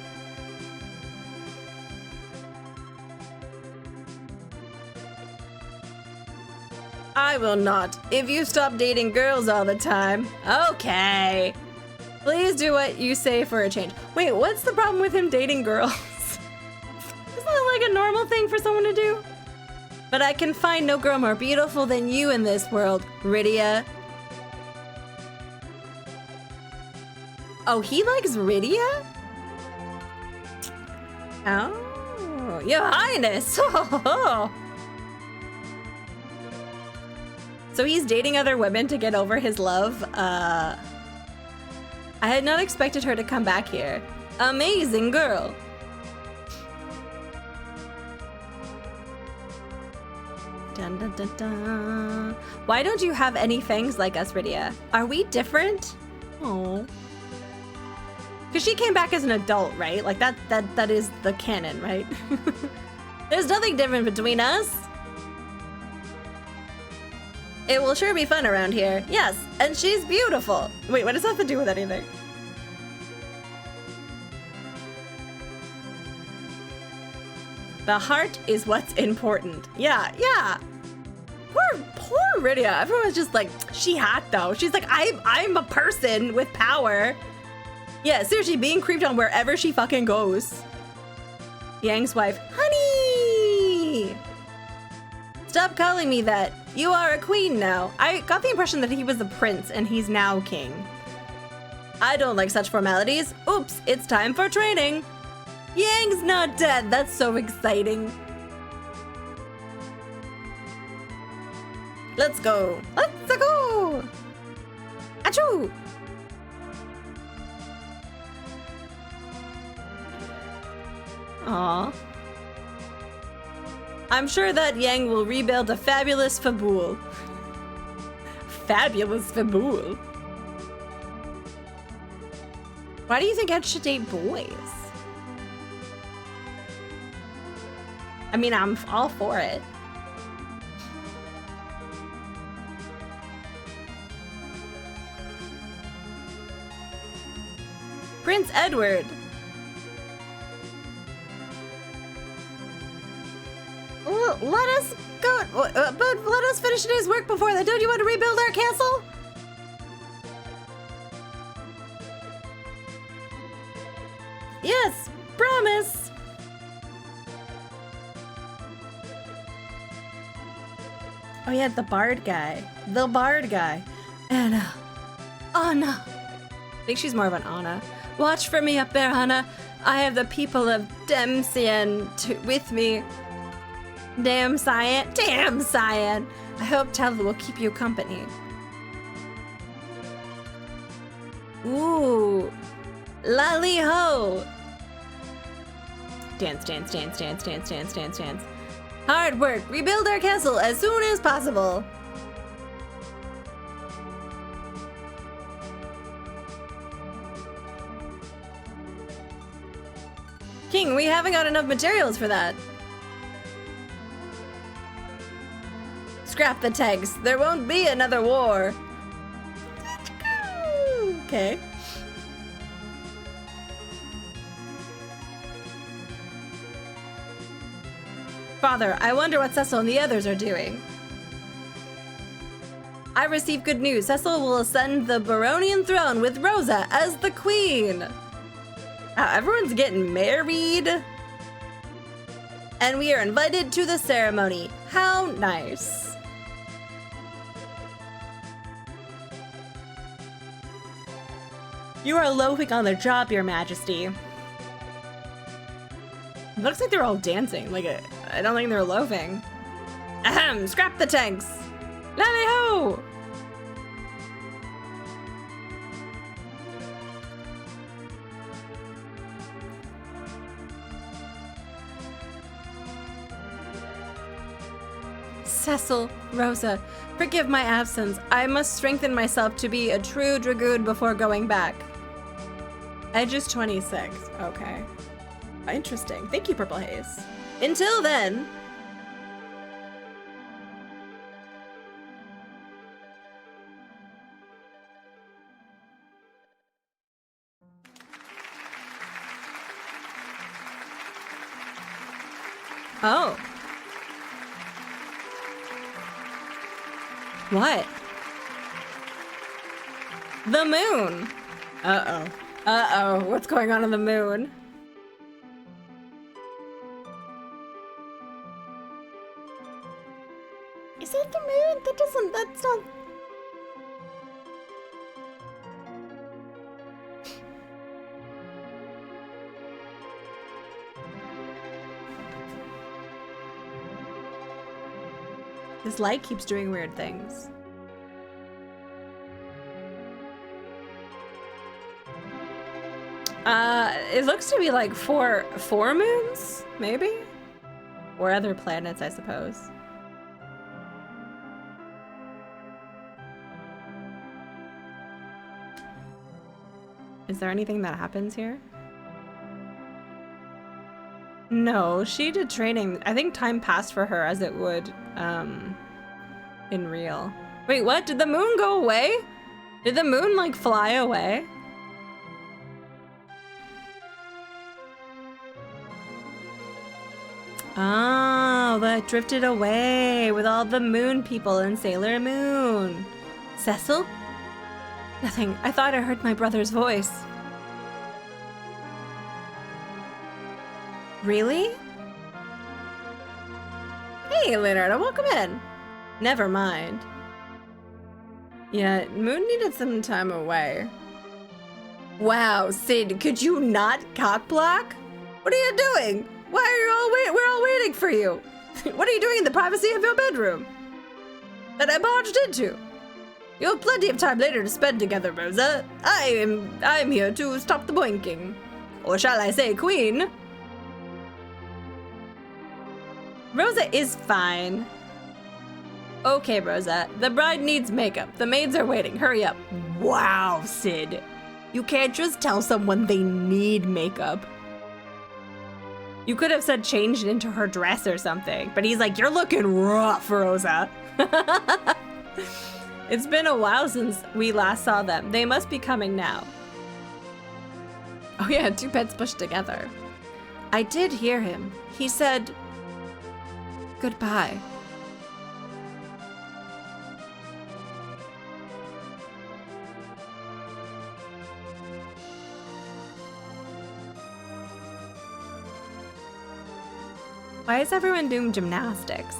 I will not, if you stop dating girls all the time. Okay. Please do what you say for a change. Wait, what's the problem with him dating girls? Isn't that like a normal thing for someone to do? But I can find no girl more beautiful than you in this world, Rydia. Oh, he likes Rydia? Oh, your highness. So he's dating other women to get over his love. I had not expected her to come back here. Amazing girl. Dun, dun, dun, dun. Why don't you have any fangs like us, Rydia? Are we different? Oh. Because she came back as an adult, right? Like that is the canon, right? There's nothing different between us. It will sure be fun around here. Yes, and she's beautiful. Wait, what does that have to do with anything? The heart is what's important. Yeah. Poor Rydia. Everyone's just like, she hot though. She's like, I'm a person with power. Yeah, seriously, being creeped on wherever she fucking goes. Yang's wife, honey! Stop calling me that. You are a queen now. I got the impression that he was a prince and he's now king. I don't like such formalities. Oops, it's time for training. Yang's not dead. That's so exciting. Let's go. Let's go. Achoo. Aw. I'm sure that Yang will rebuild a fabulous Fabul. Fabulous Fabul. Why do you think I should date boys? I mean, I'm all for it. Prince Edward. Let us go, but let us finish today's work before that. Don't you want to rebuild our castle? Oh yeah, the bard guy. The bard guy. Anna. Anna. I think she's more of an Anna. Watch for me up there, Anna. I have the people of Demcian with me. Damn Cyan. Damn Cyan. I hope Tella will keep you company. Ooh. Lally ho. Dance, dance, dance, dance, dance, dance, dance, dance. Hard work. Rebuild our castle as soon as possible. King, we haven't got enough materials for that. Scrap the tanks. There won't be another war. Okay. Father, I wonder what Cecil and the others are doing. I received good news. Cecil will ascend the Baronian throne with Rosa as the queen. Everyone's getting married. And we are invited to the ceremony. How nice. You are loafing on the job, Your Majesty. Looks like they're all dancing. Like, I don't think they're loafing. Ahem, scrap the tanks. Lally-ho! Cecil, Rosa, forgive my absence. I must strengthen myself to be a true dragoon before going back. Edge is 26. Okay. Interesting. Thank you, Purple Haze. Until then. Oh. What? The moon. Uh-oh. Uh-oh. What's going on the moon? Is it the moon? That's not... This light keeps doing weird things. It looks to be like four moons, maybe? Or other planets, I suppose. Is there anything that happens here? No, she did training. I think time passed for her as it would, in real. Wait, what? Did the moon go away? Did the moon, like, fly away? Oh, that drifted away with all the moon people and Sailor Moon. Cecil? Nothing. I thought I heard my brother's voice. Really? Hey, Leonardo, welcome in. Never mind. Yeah, Moon needed some time away. Wow, Sid, could you not cock block? What are you doing? Why are you all we're all waiting for you. What are you doing in the privacy of your bedroom? That I barged into. You have plenty of time later to spend together, Rosa. I'm here to stop the boinking. Or shall I say, Queen? Rosa is fine. Okay, Rosa. The bride needs makeup. The maids are waiting. Hurry up. Wow, Sid. You can't just tell someone they need makeup. You could have said change it into her dress or something, but he's like, you're looking rough, Rosa. It's been a while since we last saw them. They must be coming now. Oh yeah, two pets pushed together. I did hear him. He said, goodbye. Why is everyone doing gymnastics?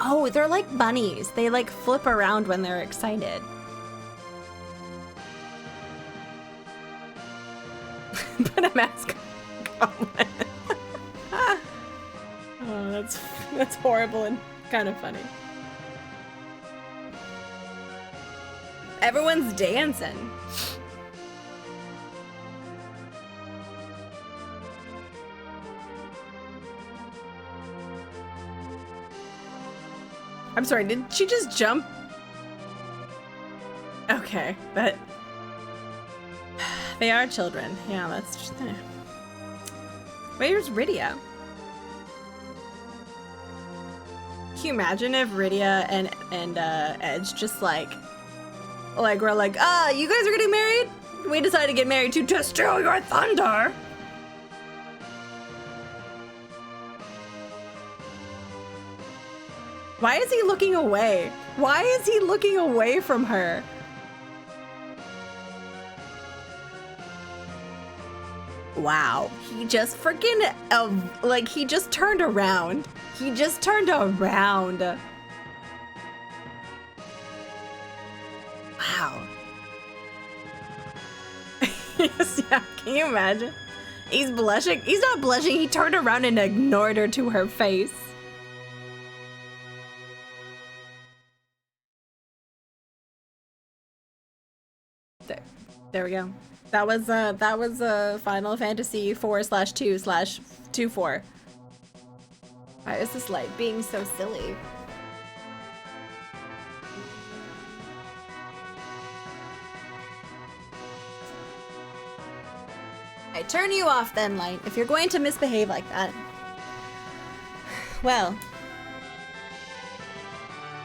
Oh, they're like bunnies. They like flip around when they're excited. Put a mask on. Oh, that's horrible and kind of funny. Everyone's dancing. I'm sorry, did she just jump? Okay, but they are children. Yeah, that's just Where's Rydia? Can you imagine if Rydia and Edge just like we're like, you guys are getting married? We decided to get married to steal your thunder. Why is he looking away? Why is he looking away from her? Wow, he just freaking, he just turned around. He just turned around. Wow. Yes, yeah, can you imagine? He's blushing. He's not blushing. He turned around and ignored her to her face. There we go. That was Final Fantasy 4/2/24. Why is this light being so silly? I turn you off then, Light, if you're going to misbehave like that. Well,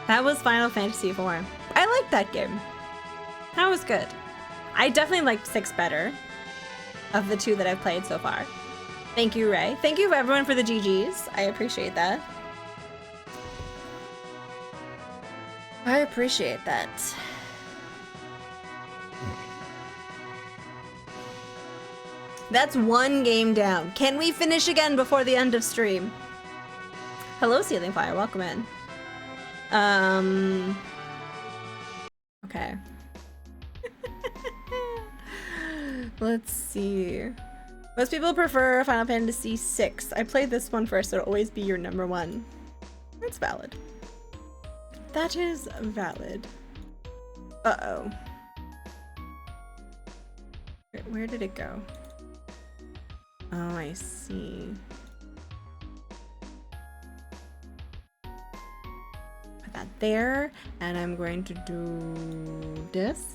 that was Final Fantasy 4. I liked that game. That was good. I definitely liked 6 better of the 2 that I've played so far. Thank you, Ray. Thank you everyone for the GGs. I appreciate that. I appreciate that. That's 1 game down. Can we finish again before the end of stream? Hello, Ceiling Fire. Welcome in. Okay. Let's see. Most people prefer Final Fantasy VI. I played this one first, so it'll always be your number 1. That's valid. That is valid. Uh-oh. Where did it go? Oh, I see. Put that there, and I'm going to do this.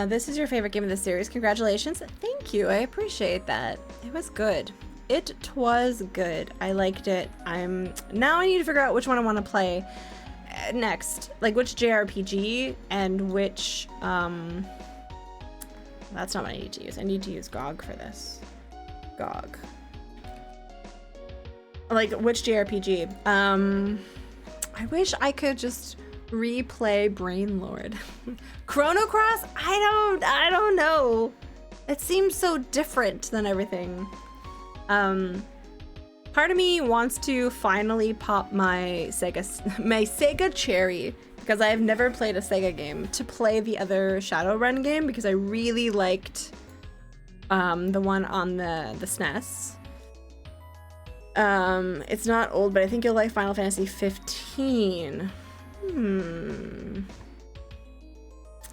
This is your favorite game of the series. Congratulations. Thank you. I appreciate that. It was good. It was good. I liked it. Now I need to figure out which one I want to play next. Like which JRPG and which, that's not what I need to use. I need to use GOG for this. GOG. Like which JRPG? I wish I could just replay Brainlord. Chrono Cross? I don't know. It seems so different than everything. Part of me wants to finally pop my Sega cherry because I have never played a Sega game to play the other Shadowrun game because I really liked the one on the SNES. It's not old, but I think you'll like Final Fantasy 15.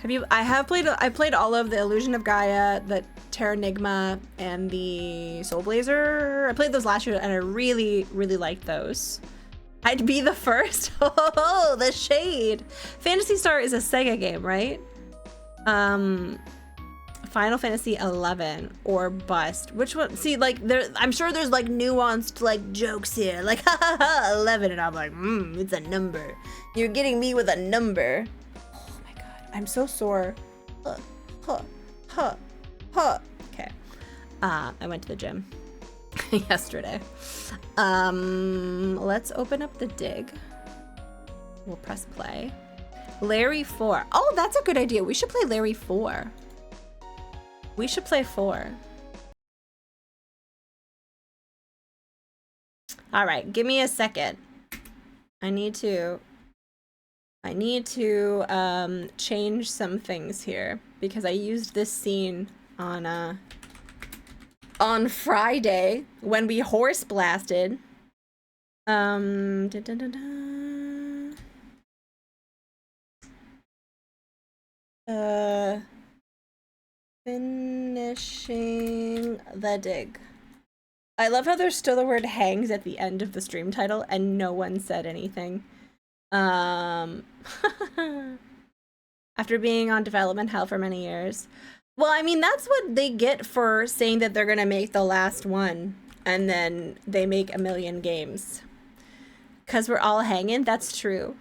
I played all of the Illusion of Gaia, the Terranigma, and the Soul Blazer. I played those last year and I really, really liked those. I'd be the first. Oh, the shade. Phantasy Star is a Sega game, right? Final Fantasy 11 or bust. Which one? See, like, I'm sure there's like nuanced like jokes here, like ha ha ha 11, and I'm like, it's a number. You're getting me with a number. Oh my god, I'm so sore. Okay. I went to the gym yesterday. Let's open up the dig. We'll press play. Larry 4. Oh, that's a good idea. We should play Larry 4. We should play 4. All right, give me a second. I need to change some things here because I used this scene on Friday when we horse blasted. Finishing the dig. I love how there's still the word hangs at the end of the stream title and no one said anything. After being on development hell for many years. Well, I mean, that's what they get for saying that they're gonna make the last one and then they make a million games. Cause we're all hanging, that's true.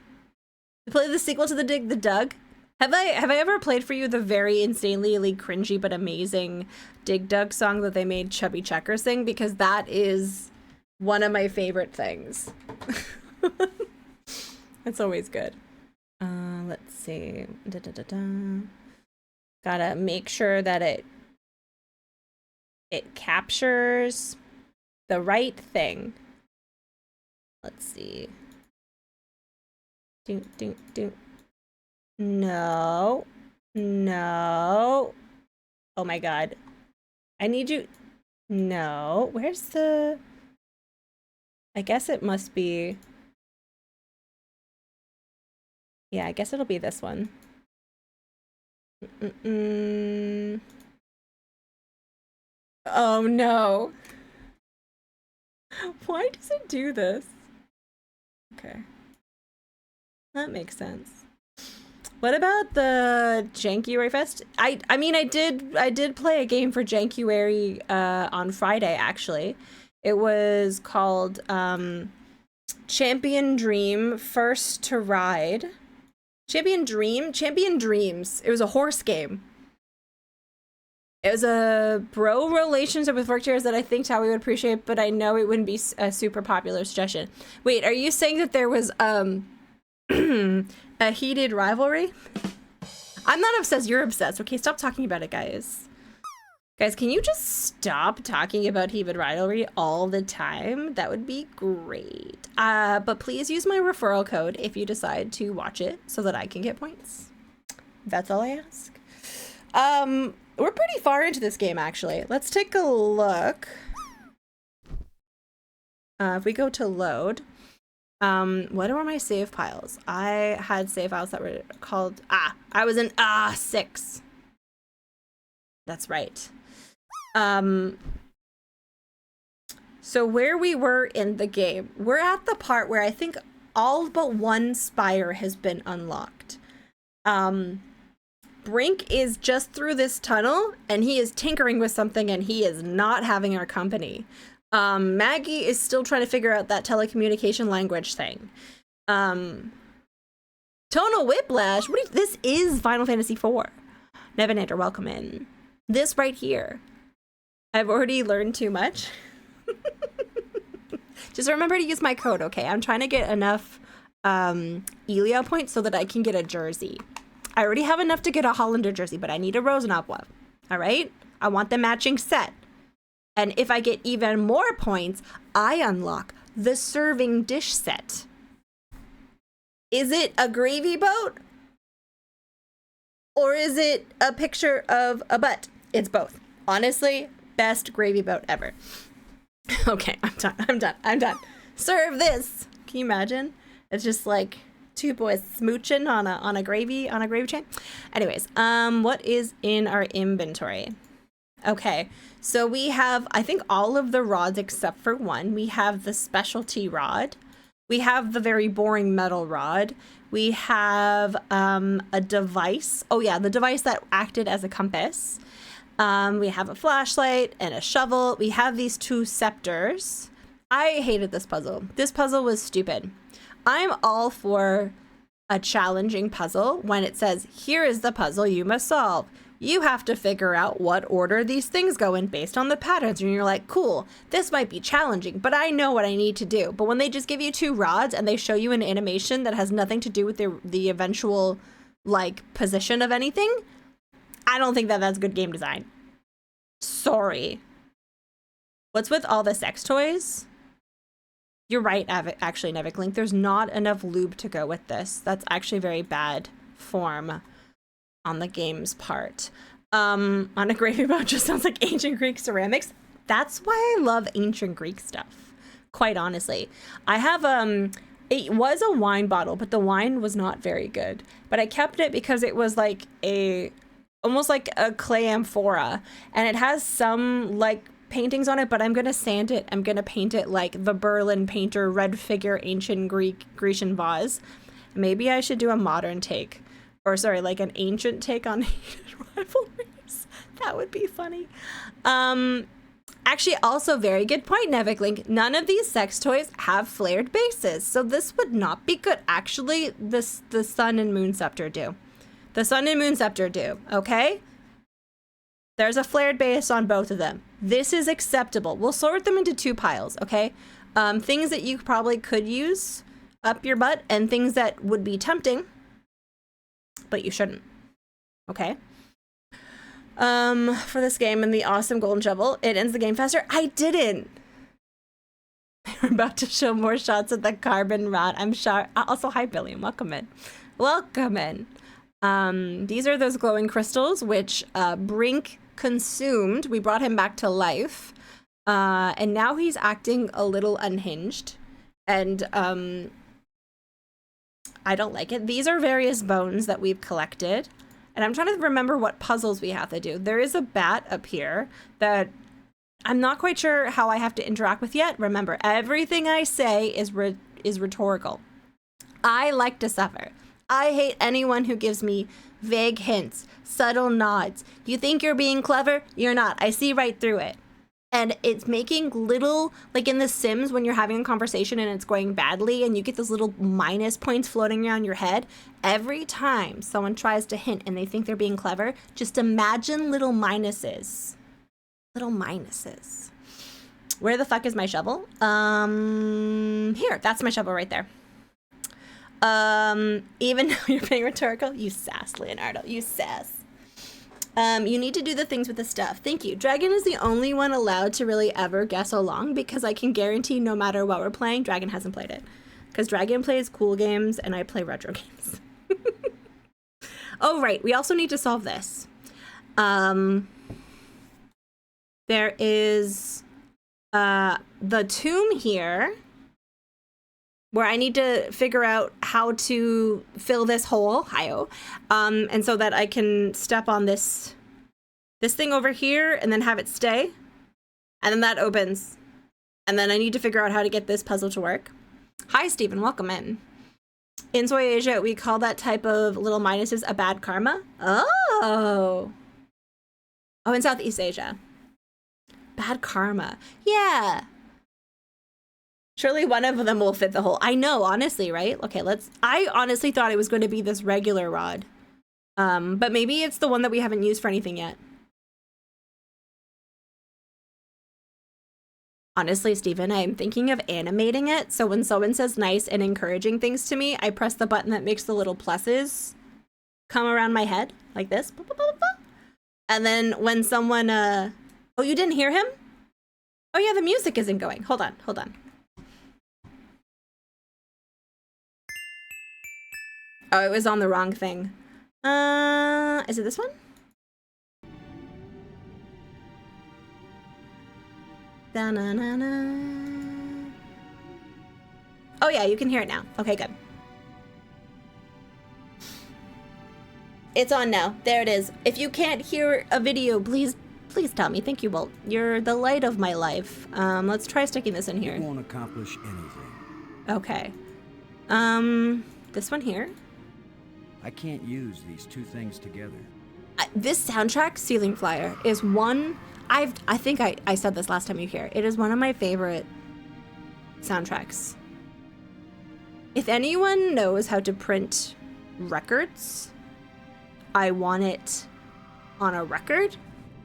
To play the sequel to the Dig the Dug. Have I ever played for you the very insanely cringy but amazing Dig Dug song that they made Chubby Checker sing? Because that is one of my favorite things. It's always good. Let's see. Gotta make sure that it captures the right thing. Let's see. No. No. Oh my god. I need you. No. Where's the... I guess it must be... Yeah, I guess it'll be this one. Oh no. Why does it do this? Okay. That makes sense. What about the Jankuary Fest? I mean, I did play a game for Jankuary on Friday, actually. It was called Champion Dream First to Ride. Champion Dreams. It was a horse game. It was a bro relationship with work chairs that I think Towie would appreciate, but I know it wouldn't be a super popular suggestion. Wait, are you saying that there was a heated rivalry? I'm not obsessed, you're obsessed. Okay, stop talking about it, guys. Guys, can you just stop talking about heated rivalry all the time? That would be great. But please use my referral code if you decide to watch it so that I can get points. That's all I ask. We're pretty far into this game, actually. Let's take a look. If we go to load, what are my save piles? I had save files that were called, I was in 6. That's right. So where we were in the game, we're at the part where I think all but one spire has been unlocked. Brink is just through this tunnel and he is tinkering with something and he is not having our company. Maggie is still trying to figure out that telecommunication language thing. Tonal Whiplash, this is Final Fantasy IV. Nevenator, welcome in. This right here. I've already learned too much. Just remember to use my code, okay? I'm trying to get enough Elia points so that I can get a jersey. I already have enough to get a Hollander jersey, but I need a Rosenop one. All right? I want the matching set. And if I get even more points, I unlock the serving dish set. Is it a gravy boat? Or is it a picture of a butt? It's both. Honestly, best gravy boat ever. Okay, I'm done. Serve this. Can you imagine? It's just like two boys smooching on a gravy chain. Anyways, what is in our inventory? Okay, so we have, I think, all of the rods except for one. We have the specialty rod. We have the very boring metal rod. We have a device. Oh yeah, the device that acted as a compass. We have a flashlight and a shovel. We have these two scepters. I hated this puzzle. This puzzle was stupid. I'm all for a challenging puzzle when it says, here is the puzzle you must solve. You have to figure out what order these things go in based on the patterns. And you're like, cool, this might be challenging, but I know what I need to do. But when they just give you two rods and they show you an animation that has nothing to do with the eventual, like, position of anything, I don't think that that's good game design. Sorry. What's with all the sex toys? You're right, actually, Neviklink. There's not enough lube to go with this. That's actually very bad form on the game's part. On a gravy boat just sounds like ancient Greek ceramics. That's why I love ancient Greek stuff, quite honestly. I have, it was a wine bottle, but the wine was not very good. But I kept it because it was like almost like a clay amphora. And it has some, like, paintings on it, but I'm gonna sand it. I'm gonna paint it like the Berlin painter red figure ancient Grecian vase. Maybe I should do a modern take, or sorry, like an ancient take on rivalries. That would be funny. Actually, also very good point, Neviklink. None of these sex toys have flared bases, so this would not be good. Actually, the Sun and Moon Scepter do. The Sun and Moon Scepter do. Okay. There's a flared base on both of them. This is acceptable. We'll sort them into two piles, okay? Things that you probably could use up your butt and things that would be tempting, but you shouldn't, okay? For this game and the awesome golden shovel, it ends the game faster. I didn't. We're about to show more shots of the carbon rod. I'm sure. Also, hi, Billiam. Welcome in. Welcome in. These are those glowing crystals, which Brink consumed. We brought him back to life, and now he's acting a little unhinged, and I don't like it. These are various bones that we've collected, and I'm trying to remember what puzzles we have to do. There is a bat up here that I'm not quite sure how I have to interact with yet. Remember, everything I say is rhetorical. I like to suffer. I hate anyone who gives me vague hints, subtle nods. You think you're being clever? You're not. I see right through it. And it's making little, like in The Sims when you're having a conversation and it's going badly and you get those little minus points floating around your head. Every time someone tries to hint and they think they're being clever, just imagine little minuses. Little minuses. Where the fuck is my shovel? Here, that's my shovel right there. Even though you're being rhetorical, you sass, Leonardo, you sass. You need to do the things with the stuff. Thank you. Dragon is the only one allowed to really ever guess along because I can guarantee no matter what we're playing, Dragon hasn't played it. Because Dragon plays cool games and I play retro games. Oh, right. We also need to solve this. There is the tomb here where I need to figure out how to fill this hole, and so that I can step on this thing over here and then have it stay. And then that opens. And then I need to figure out how to get this puzzle to work. Hi, Stephen, welcome in. In Soy Asia, we call that type of little minuses a bad karma. Oh, in Southeast Asia. Bad karma. Yeah. Surely one of them will fit the hole. I know, honestly, right? Okay, I honestly thought it was going to be this regular rod. But maybe it's the one that we haven't used for anything yet. Honestly, Stephen, I'm thinking of animating it. So when someone says nice and encouraging things to me, I press the button that makes the little pluses come around my head like this. And then when someone, oh, you didn't hear him? Oh yeah, the music isn't going. Hold on. Oh, it was on the wrong thing. Is it this one? Da-na-na-na. Oh yeah, you can hear it now. Okay, good. It's on now. There it is. If you can't hear a video, please tell me. Thank you, Walt. You're the light of my life. Let's try sticking this in here. It won't accomplish anything. Okay. This one here. I can't use these two things together. This soundtrack, Ceiling Flyer, is one... I think I said this last time you were here. It is one of my favorite soundtracks. If anyone knows how to print records, I want it on a record.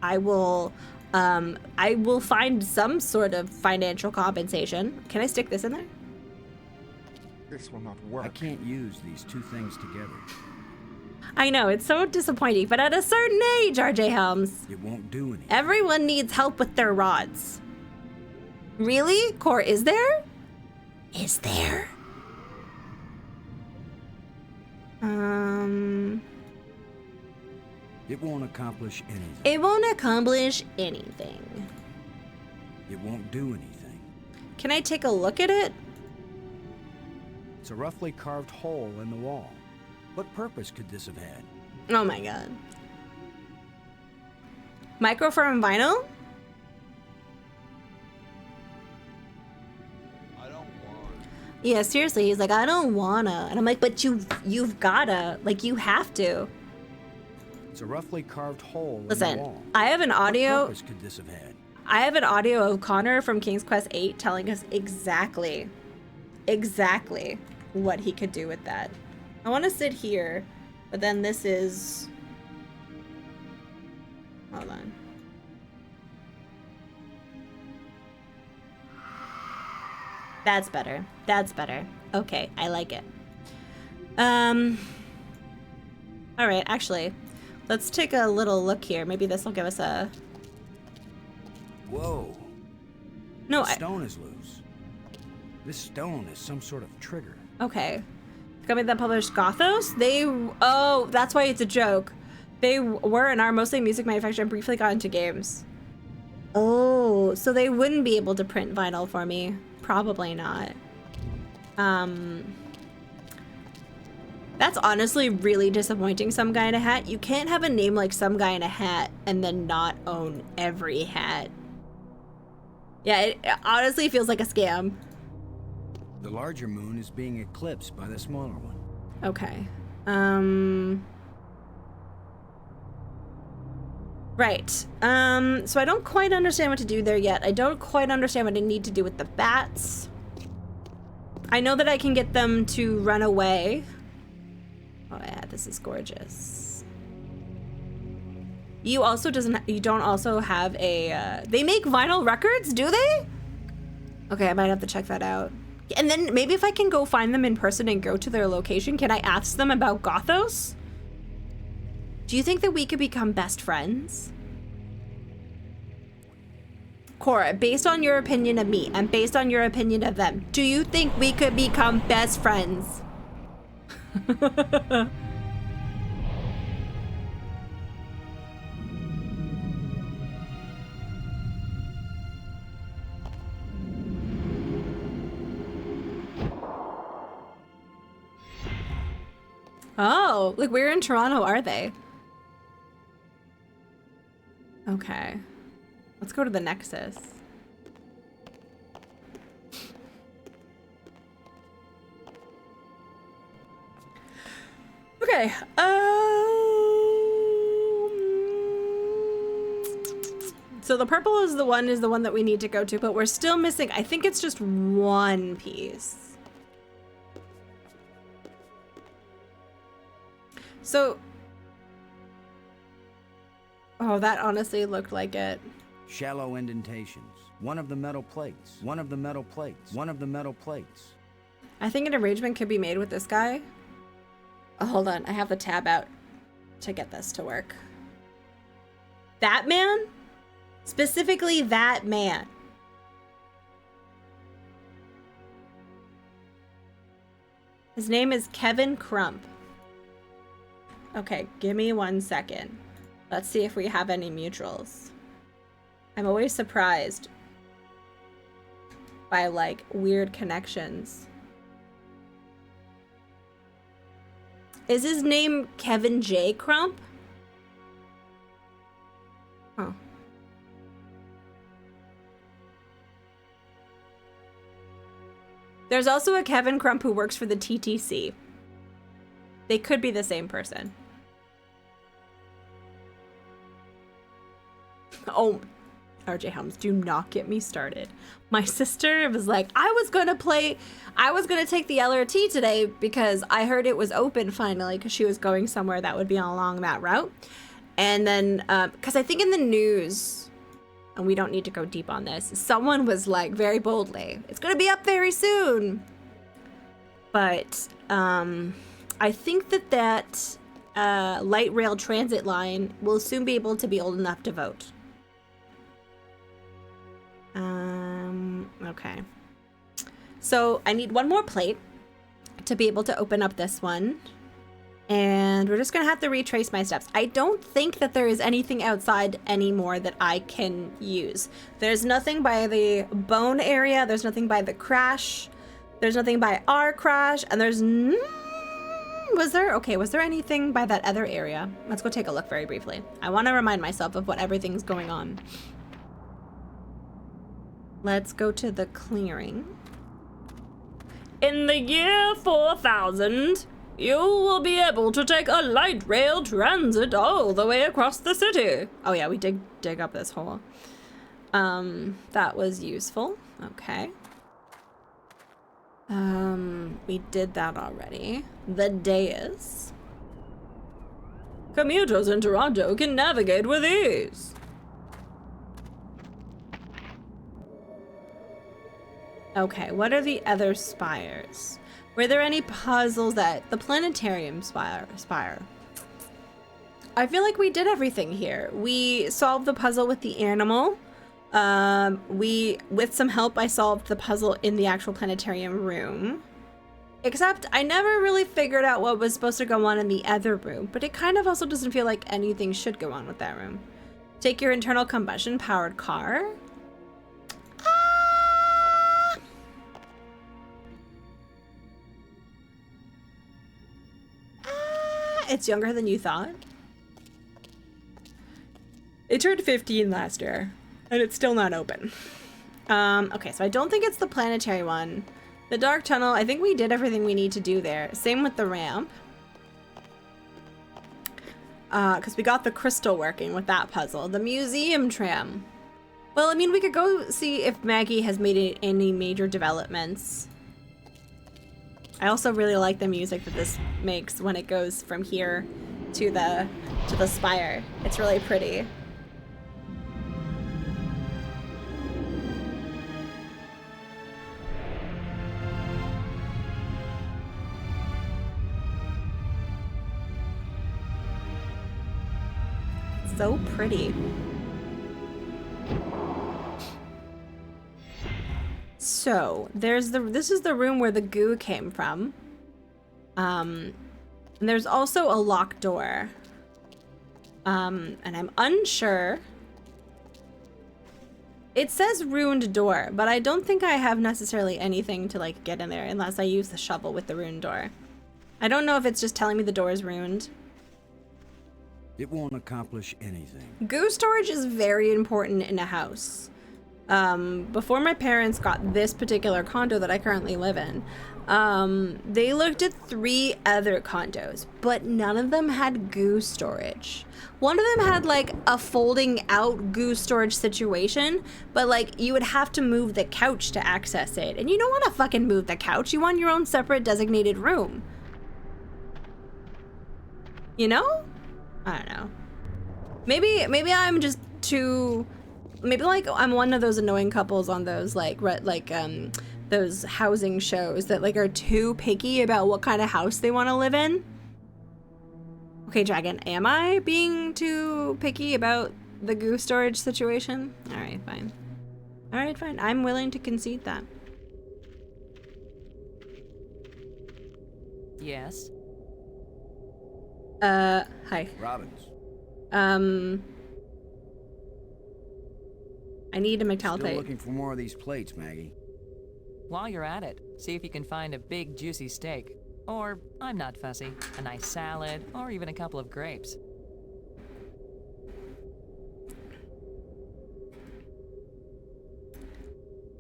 I will find some sort of financial compensation. Can I stick this in there? This will not work. I can't use these two things together. I know, it's so disappointing, but at a certain age, RJ Helms, It won't do anything. everyone needs help with their rods. Really? Core, is there? is there? It won't accomplish anything. It won't accomplish anything. It won't do anything. Can I take a look at it? It's a roughly carved hole in the wall. What purpose could this have had? Oh my god. Microform vinyl? I don't want. Yeah, seriously, he's like, I don't wanna. And I'm like, but you've gotta. Like, you have to. It's a roughly carved hole in the Listen, wall. I have an What audio. purpose could this have had? I have an audio of Connor from King's Quest VIII telling us exactly what he could do with that. I want to sit here, but then this is... Hold on. That's better. That's better. Okay, I like it. All right, actually, let's take a little look here. Maybe this will give us a... Whoa. No, The stone is loose. This stone is some sort of trigger. Okay. The company that published Gothos? Oh, that's why it's a joke. They were and are mostly music manufacturer and briefly got into games. Oh, so they wouldn't be able to print vinyl for me. Probably not. That's honestly really disappointing, Some Guy in a Hat. You can't have a name like Some Guy in a Hat and then not own every hat. Yeah, it honestly feels like a scam. The larger moon is being eclipsed by the smaller one. Okay. Right. So I don't quite understand what to do there yet. I don't quite understand what I need to do with the bats. I know that I can get them to run away. Oh yeah, this is gorgeous. You don't also have a, they make vinyl records, do they? Okay, I might have to check that out. And then maybe if I can go find them in person and go to their location, can I ask them about Gothos? Do you think that we could become best friends? Cora, based on your opinion of me and based on your opinion of them, do you think we could become best friends? Oh, like where in Toronto are they? Okay. Let's go to the Nexus. Okay. So the purple is the one that we need to go to, but we're still missing, I think it's just one piece. So, oh, that honestly looked like it. Shallow indentations. One of the metal plates. One of the metal plates. One of the metal plates. I think an arrangement could be made with this guy. Oh, hold on, I have the tab out to get this to work. That man? Specifically that man. His name is Kevin Crump. Okay, give me 1 second. Let's see if we have any mutuals. I'm always surprised by like weird connections. Is his name Kevin J. Crump? Oh. There's also a Kevin Crump who works for the TTC. They could be the same person. Oh, RJ Helms, do not get me started. My sister was like, I was gonna take the LRT today because I heard it was open finally because she was going somewhere that would be along that route. And then, because I think in the news, and we don't need to go deep on this, someone was like very boldly, it's gonna be up very soon. But I think that light rail transit line will soon be able to be old enough to vote. Okay. So I need one more plate to be able to open up this one. And we're just gonna have to retrace my steps. I don't think that there is anything outside anymore that I can use. There's nothing by the bone area. There's nothing by the crash. There's nothing by our crash. And there's... Was there anything by that other area? Let's go take a look very briefly. I want to remind myself of what everything's going on. Let's go to the clearing. In the year 4000... you will be able to take a light rail transit all the way across the city. Oh yeah, we did dig up this hole. That was useful. Okay. We did that already. The dais. Commuters in Toronto can navigate with ease. Okay, what are the other spires? Were there any puzzles at the planetarium spire? I feel like we did everything here. We solved the puzzle with the animal. With some help, I solved the puzzle in the actual planetarium room. Except I never really figured out what was supposed to go on in the other room, but it kind of also doesn't feel like anything should go on with that room. Take your internal combustion powered car. It's younger than you thought. It turned 15 last year, and it's still not open. Okay, so I don't think it's the planetary one. The dark tunnel, I think we did everything we need to do there. Same with the ramp. Because we got the crystal working with that puzzle. The museum tram. Well, I mean, we could go see if Maggie has made any major developments. I also really like the music that this makes when it goes from here to the spire. It's really pretty. So pretty. So this is the room where the goo came from. And there's also a locked door. And I'm unsure. It says ruined door, but I don't think I have necessarily anything to like get in there unless I use the shovel with the ruined door. I don't know if it's just telling me the door is ruined. It won't accomplish anything. Goo storage is very important in a house. Before my parents got this particular condo that I currently live in, they looked at 3 other condos, but none of them had goo storage. One of them had like a folding out goo storage situation, but like you would have to move the couch to access it. And you don't want to fucking move the couch. You want your own separate designated room. You know? I don't know. Maybe I'm just too... Maybe like I'm one of those annoying couples on those those housing shows that like are too picky about what kind of house they want to live in. Okay, Dragon, am I being too picky about the goo storage situation? All right, fine. All right, fine. I'm willing to concede that. Yes. Hi. Robbins. I need a Still McTaltate. looking for more of these plates, Maggie. While you're at it, see if you can find a big juicy steak. Or, I'm not fussy, a nice salad, or even a couple of grapes.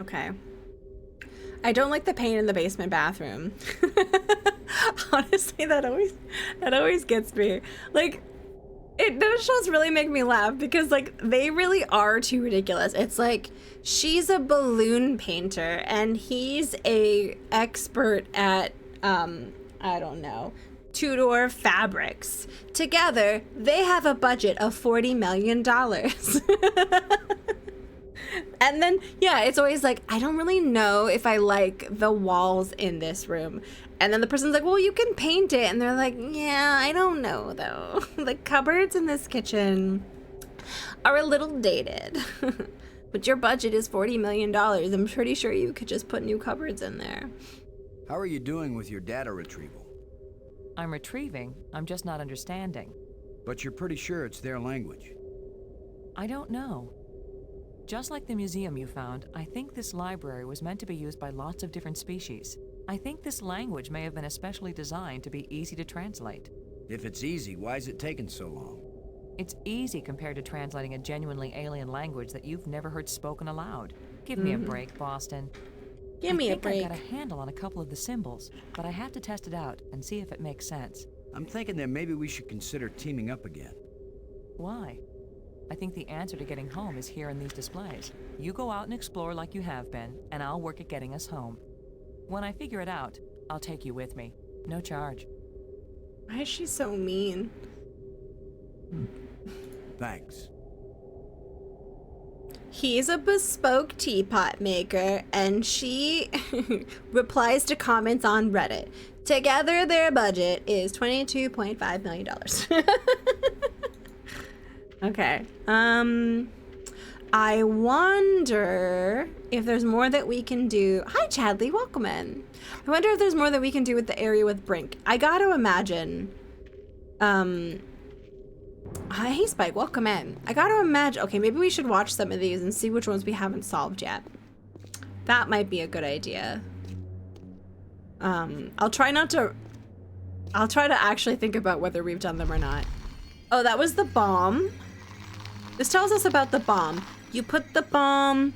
Okay. I don't like the paint in the basement bathroom. Honestly, that always gets me. Like, those shows really make me laugh because like they really are too ridiculous. It's like she's a balloon painter and he's a expert at I don't know, Tudor fabrics. Together, they have a budget of $40 million. And then, yeah, it's always like, I don't really know if I like the walls in this room. And then the person's like, well, you can paint it. And they're like, yeah, I don't know, though. The cupboards in this kitchen are a little dated. But your budget is $40 million. I'm pretty sure you could just put new cupboards in there. How are you doing with your data retrieval? I'm retrieving, I'm just not understanding. But you're pretty sure it's their language. I don't know. Just like the museum you found, I think this library was meant to be used by lots of different species. I think this language may have been especially designed to be easy to translate. If it's easy, why is it taking so long? It's easy compared to translating a genuinely alien language that you've never heard spoken aloud. Give me a break, Boston. Give me a I think break. I got a handle on a couple of the symbols, but I have to test it out and see if it makes sense. I'm thinking that maybe we should consider teaming up again. Why? I think the answer to getting home is here in these displays. You go out and explore like you have been, and I'll work at getting us home. When I figure it out, I'll take you with me. No charge. Why is she so mean? Thanks. He's a bespoke teapot maker, and she replies to comments on Reddit. Together, their budget is $22.5 million. Okay. I wonder if there's more that we can do. Hi, Chadley. Welcome in. I wonder if there's more that we can do with the area with Brink. I gotta imagine. Hey, Spike. Welcome in. I gotta imagine. Okay, maybe we should watch some of these and see which ones we haven't solved yet. That might be a good idea. I'll try to actually think about whether we've done them or not. Oh, that was the bomb. This tells us about the bomb. You put the bomb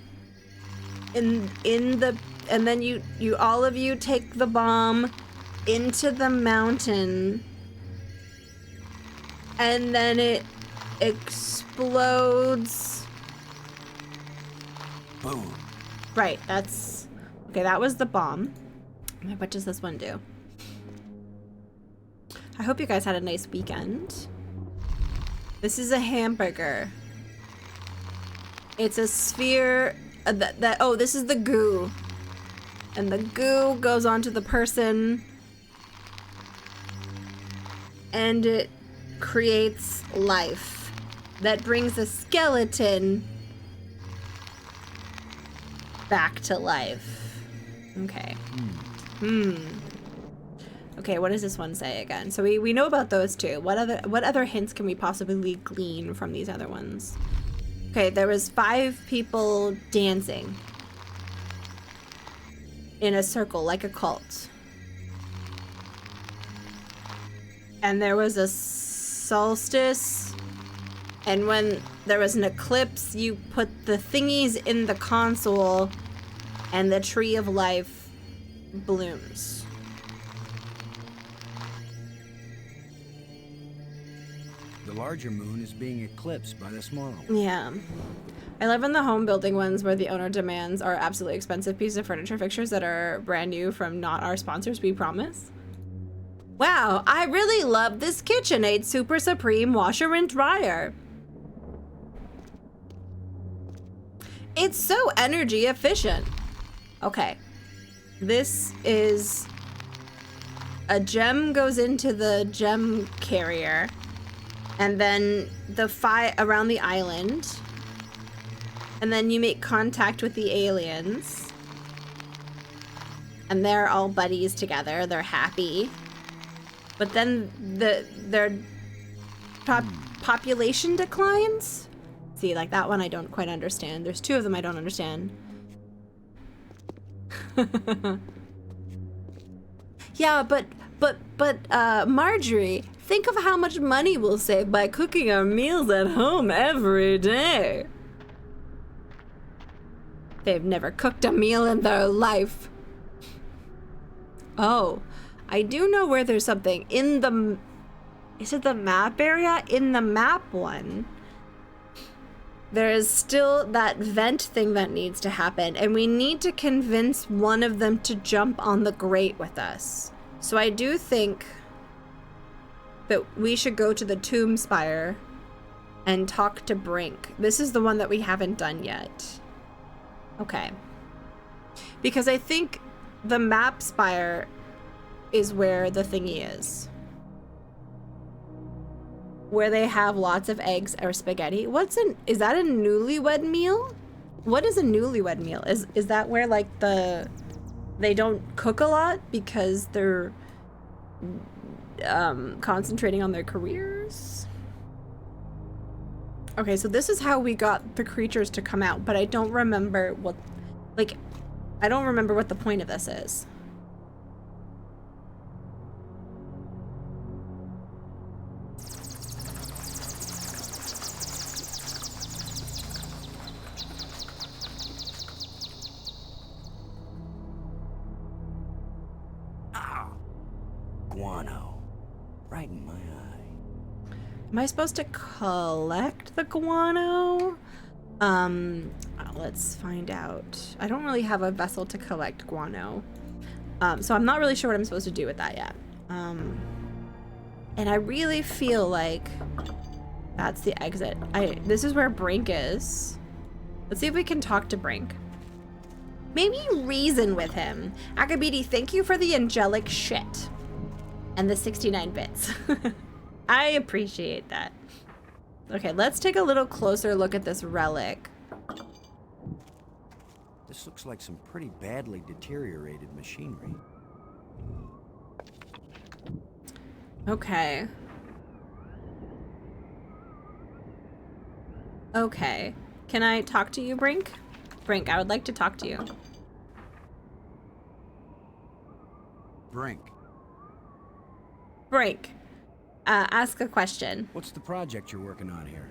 in the, and then you all of you take the bomb into the mountain, and then it explodes. Boom. Right, okay, that was the bomb. What does this one do? I hope you guys had a nice weekend. This is a hamburger. It's a sphere oh, this is the goo. And the goo goes onto the person. And it creates life. That brings a skeleton back to life. Okay. Okay, what does this one say again? So we know about those two. What other hints can we possibly glean from these other ones? Okay, there was 5 people dancing in a circle like a cult. And there was a solstice, and when there was an eclipse, you put the thingies in the console and the tree of life blooms. The larger moon is being eclipsed by the smaller one. Yeah. I love in the home building ones where the owner demands our absolutely expensive piece of furniture fixtures that are brand new from not our sponsors, we promise. Wow, I really love this KitchenAid Super Supreme washer and dryer. It's so energy efficient. Okay. This is a gem goes into the gem carrier. And then the fire around the island. And then you make contact with the aliens. And they're all buddies together. They're happy. But then their population declines. See, like that one I don't quite understand. There's 2 of them I don't understand. Yeah, but Marjorie, think of how much money we'll save by cooking our meals at home every day. They've never cooked a meal in their life. Oh, I do know where there's something in the... Is it the map area? In the map one, there is still that vent thing that needs to happen, and we need to convince one of them to jump on the grate with us. So I do think that we should go to the tomb spire and talk to Brink. This is the one that we haven't done yet. Okay. Because I think the map spire is where the thingy is. Where they have lots of eggs or spaghetti. Is that a newlywed meal? What is a newlywed meal? Is that where like they don't cook a lot because they're concentrating on their careers? Okay, so this is how we got the creatures to come out, but I don't remember what, like, I don't remember what the point of this is. Guano. Right in my eye. Am I supposed to collect the guano? Let's find out. I don't really have a vessel to collect guano. So I'm not really sure what I'm supposed to do with that yet. And I really feel like that's the exit. This is where Brink is. Let's see if we can talk to Brink. Maybe reason with him. Akabidi, thank you for the angelic shit. And the 69 bits. I appreciate that. Okay, let's take a little closer look at this relic. This looks like some pretty badly deteriorated machinery. Okay. Okay. Can I talk to you, Brink? Brink, I would like to talk to you. Brink, Brink, ask a question. what's the project you're working on here?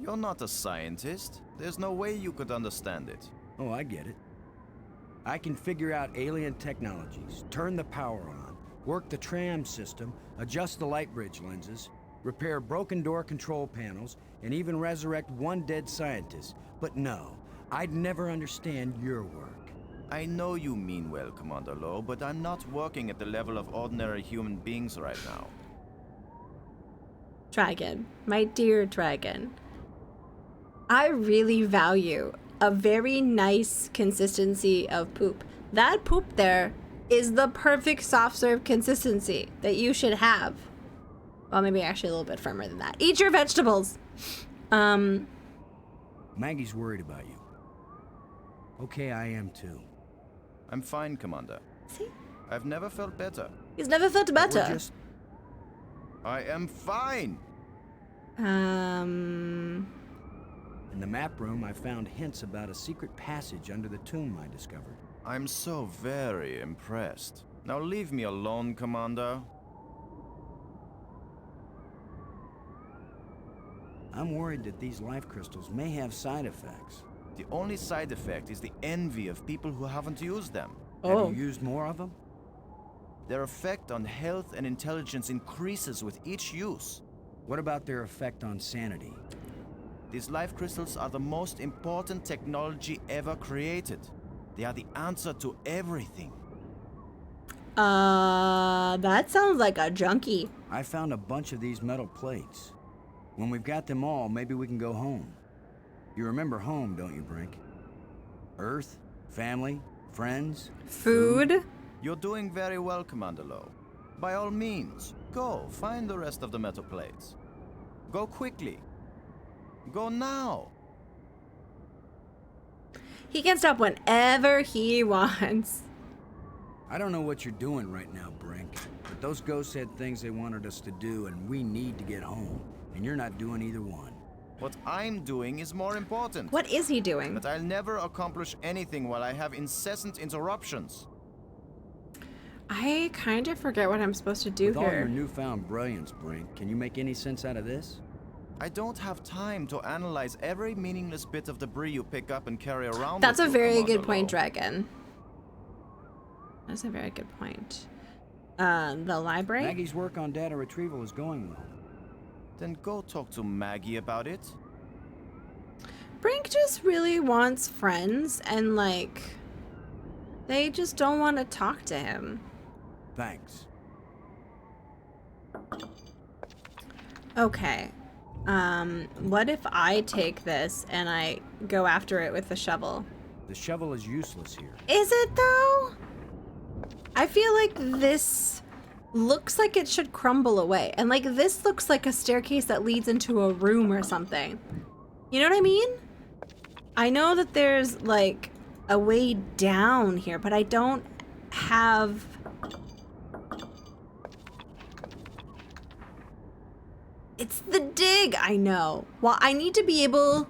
You're not a scientist. There's no way you could understand it. Oh, I get it. I can figure out alien technologies, turn the power on, work the tram system, adjust the light bridge lenses, repair broken door control panels, and even resurrect one dead scientist. But no, I'd never understand your work. I know you mean well, Commander Lowe, but I'm not working at the level of ordinary human beings right now. Dragon, my dear dragon. I really value a very nice consistency of poop. That poop there is the perfect soft serve consistency that you should have. Well, maybe actually a little bit firmer than that. Eat your vegetables. Maggie's worried about you. Okay, I am too. I'm fine, Commander. See? I've never felt better. He's never felt We're better. just I am fine! in the map room. I found hints about a secret passage under the tomb I discovered. I'm so very impressed. Now leave me alone, Commander. I'm worried that these life crystals may have side effects. The only side effect is the envy of people who haven't used them. Oh. Have you used more of them? Their effect on health and intelligence increases with each use. What about their effect on sanity? These life crystals are the most important technology ever created. They are the answer to everything. That sounds like a junkie. I found a bunch of these metal plates. When we've got them all, maybe we can go home. You remember home, don't you, Brink? Earth, family, friends. Food? You're doing very well, Commander Lowe. By all means, go find the rest of the metal plates. Go quickly. Go now. He can stop whenever he wants. I don't know what you're doing right now, Brink, but those ghosts had things they wanted us to do, and we need to get home. And you're not doing either one. What I'm doing is more important. What is he doing? But I'll never accomplish anything while I have incessant interruptions. I kind of forget what I'm supposed to do With all your here. newfound brilliance, Brink, can you make any sense out of this? I don't have time to analyze every meaningless bit of debris you pick up and carry around. That's a with you, very Commander good point, Lowe. Dragon. That's a very good point. The library? Maggie's work on data retrieval is going well. Then go talk to Maggie about it. Brink just really wants friends, and like, they just don't want to talk to him. Thanks. Okay. What if I take this and I go after it with the shovel? The shovel is useless here. Is it though? I feel like this looks like it should crumble away. And like this looks like a staircase that leads into a room or something. You know what I mean? I know that there's like a way down here, but I don't have... It's the dig, I know. Well, I need to be able...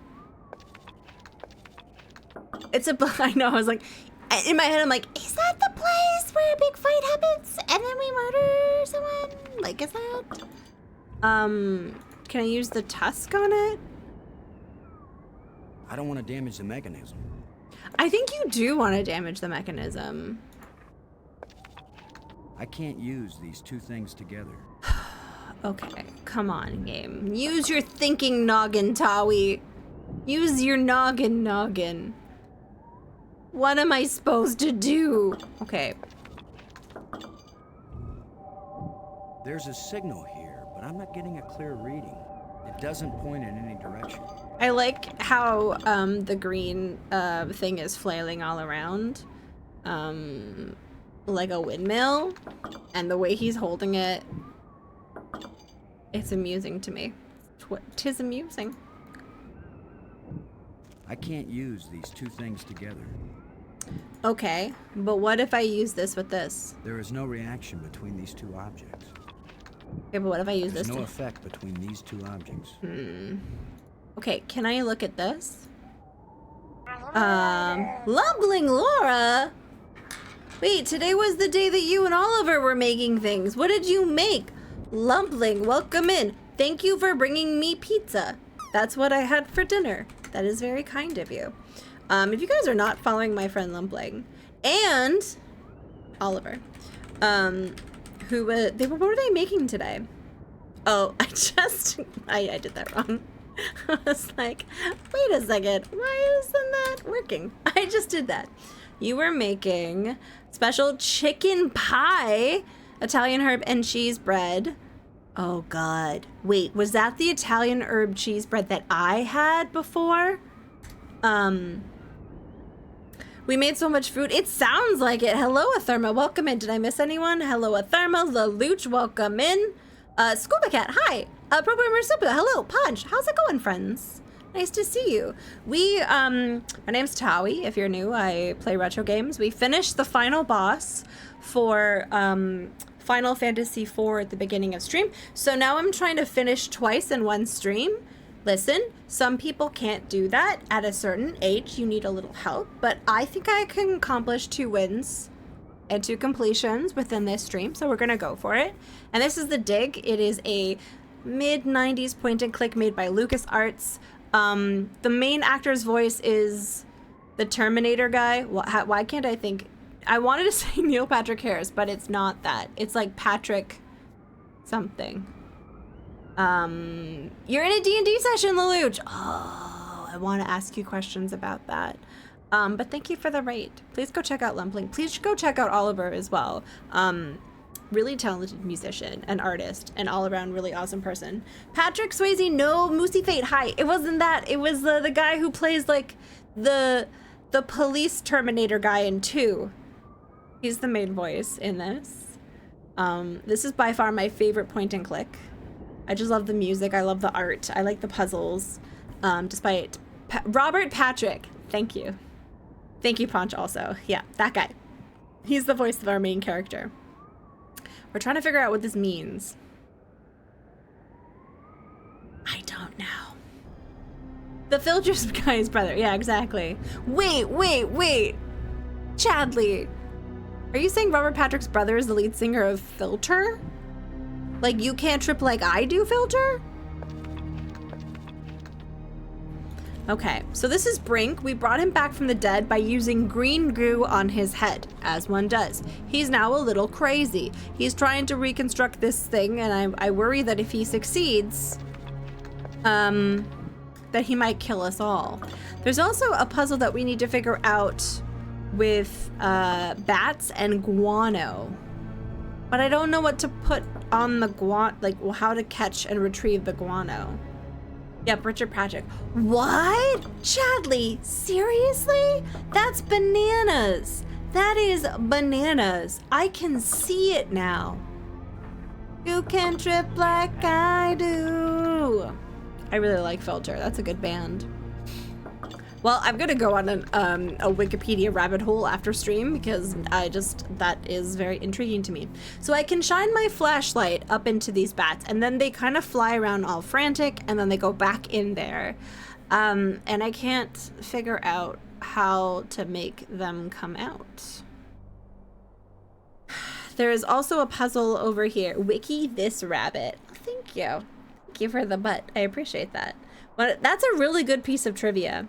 It's a... I know, I was like... In my head, I'm like, is that the place where a big fight happens and then we murder someone? Like, is that... Can I use the tusk on it? I don't want to damage the mechanism. I think you do want to damage the mechanism. I can't use these two things together. Okay, come on, game. Use your thinking noggin, Tawi. Use your noggin. What am I supposed to do? Okay. There's a signal here, but I'm not getting a clear reading. It doesn't point in any direction. I like how the green thing is flailing all around. Like a windmill. And the way he's holding it, it's amusing to me. 'Tis amusing. I can't use these two things together. Okay, but what if I use this with this? There is no reaction between these two objects. Okay, but what if I use There's this? no effect between these two objects. Okay, can I look at this? Lumbling Laura? Wait, today was the day that you and Oliver were making things. What did you make? Lumbling, welcome in. Thank you for bringing me pizza. That's what I had for dinner. That is very kind of you. If you guys are not following my friend Lumbling and Oliver, what were they making today? Oh, I did that wrong. I was like, wait a second, why isn't that working? I just did that. You were making special chicken pie, Italian herb and cheese bread. Oh God. Wait, was that the Italian herb cheese bread that I had before? We made so much food. It sounds like it. Hello, Atherma. Welcome in. Did I miss anyone? Hello, Atherma. Lelouch, welcome in. Scuba Cat, hi. Programmer Super, hello. Punch, how's it going, friends? Nice to see you. My name's Tawi. If you're new, I play retro games. We finished the final boss for Final Fantasy IV at the beginning of stream. So now I'm trying to finish twice in one stream. Listen, some people can't do that. At a certain age, you need a little help. But I think I can accomplish 2 wins and 2 completions within this stream. So we're going to go for it. And this is The Dig. It is a mid-90s point-and-click made by LucasArts. The main actor's voice is the Terminator guy. Why can't I think? I wanted to say Neil Patrick Harris, but it's not that. It's like Patrick something. You're in a D&D session, Lelouch. Oh, I want to ask you questions about that. But thank you for the rate. Please go check out Lumbling. Please go check out Oliver as well. Really talented musician and artist and all around really awesome person. Patrick Swayze, no, Moosey Fate, hi. It wasn't that. It was the guy who plays like the police Terminator guy in 2. He's the main voice in this. This is by far my favorite point and click. I just love the music. I love the art. I like the puzzles. Despite Robert Patrick, thank you. Thank you, Punch, also. Yeah, that guy. He's the voice of our main character. We're trying to figure out what this means. I don't know. The Filter's guy's brother. Yeah, exactly. Wait. Chadley. Are you saying Robert Patrick's brother is the lead singer of Filter? Like, you can't trip like I do, Filter? Okay, so this is Brink. We brought him back from the dead by using green goo on his head, as one does. He's now a little crazy. He's trying to reconstruct this thing, and I worry that if he succeeds, that he might kill us all. There's also a puzzle that we need to figure out with bats and guano. But I don't know what to put on the guano, like how to catch and retrieve the guano. Yep, Richard Patrick. What? Chadley, seriously? That's bananas. That is bananas. I can see it now. You can trip like I do. I really like Filter. That's a good band. Well, I'm gonna go on a Wikipedia rabbit hole after stream because that is very intriguing to me. So I can shine my flashlight up into these bats and then they kind of fly around all frantic and then they go back in there. And I can't figure out how to make them come out. There is also a puzzle over here. Wiki this rabbit. Thank you. Thank you for the butt. I appreciate that. But that's a really good piece of trivia.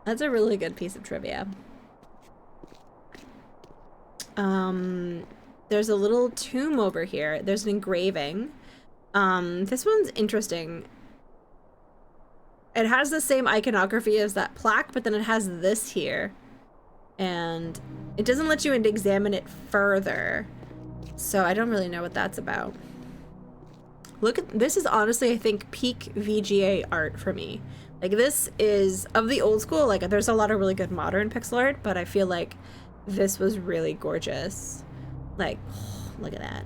That's a really good piece of trivia. There's a little tomb over here. There's an engraving. This one's interesting. It has the same iconography as that plaque, but then it has this here. And it doesn't let you examine it further. So I don't really know what that's about. Look at this is honestly, I think, peak VGA art for me. Like this is of the old school, like there's a lot of really good modern pixel art, but I feel like this was really gorgeous. Like, oh, look at that.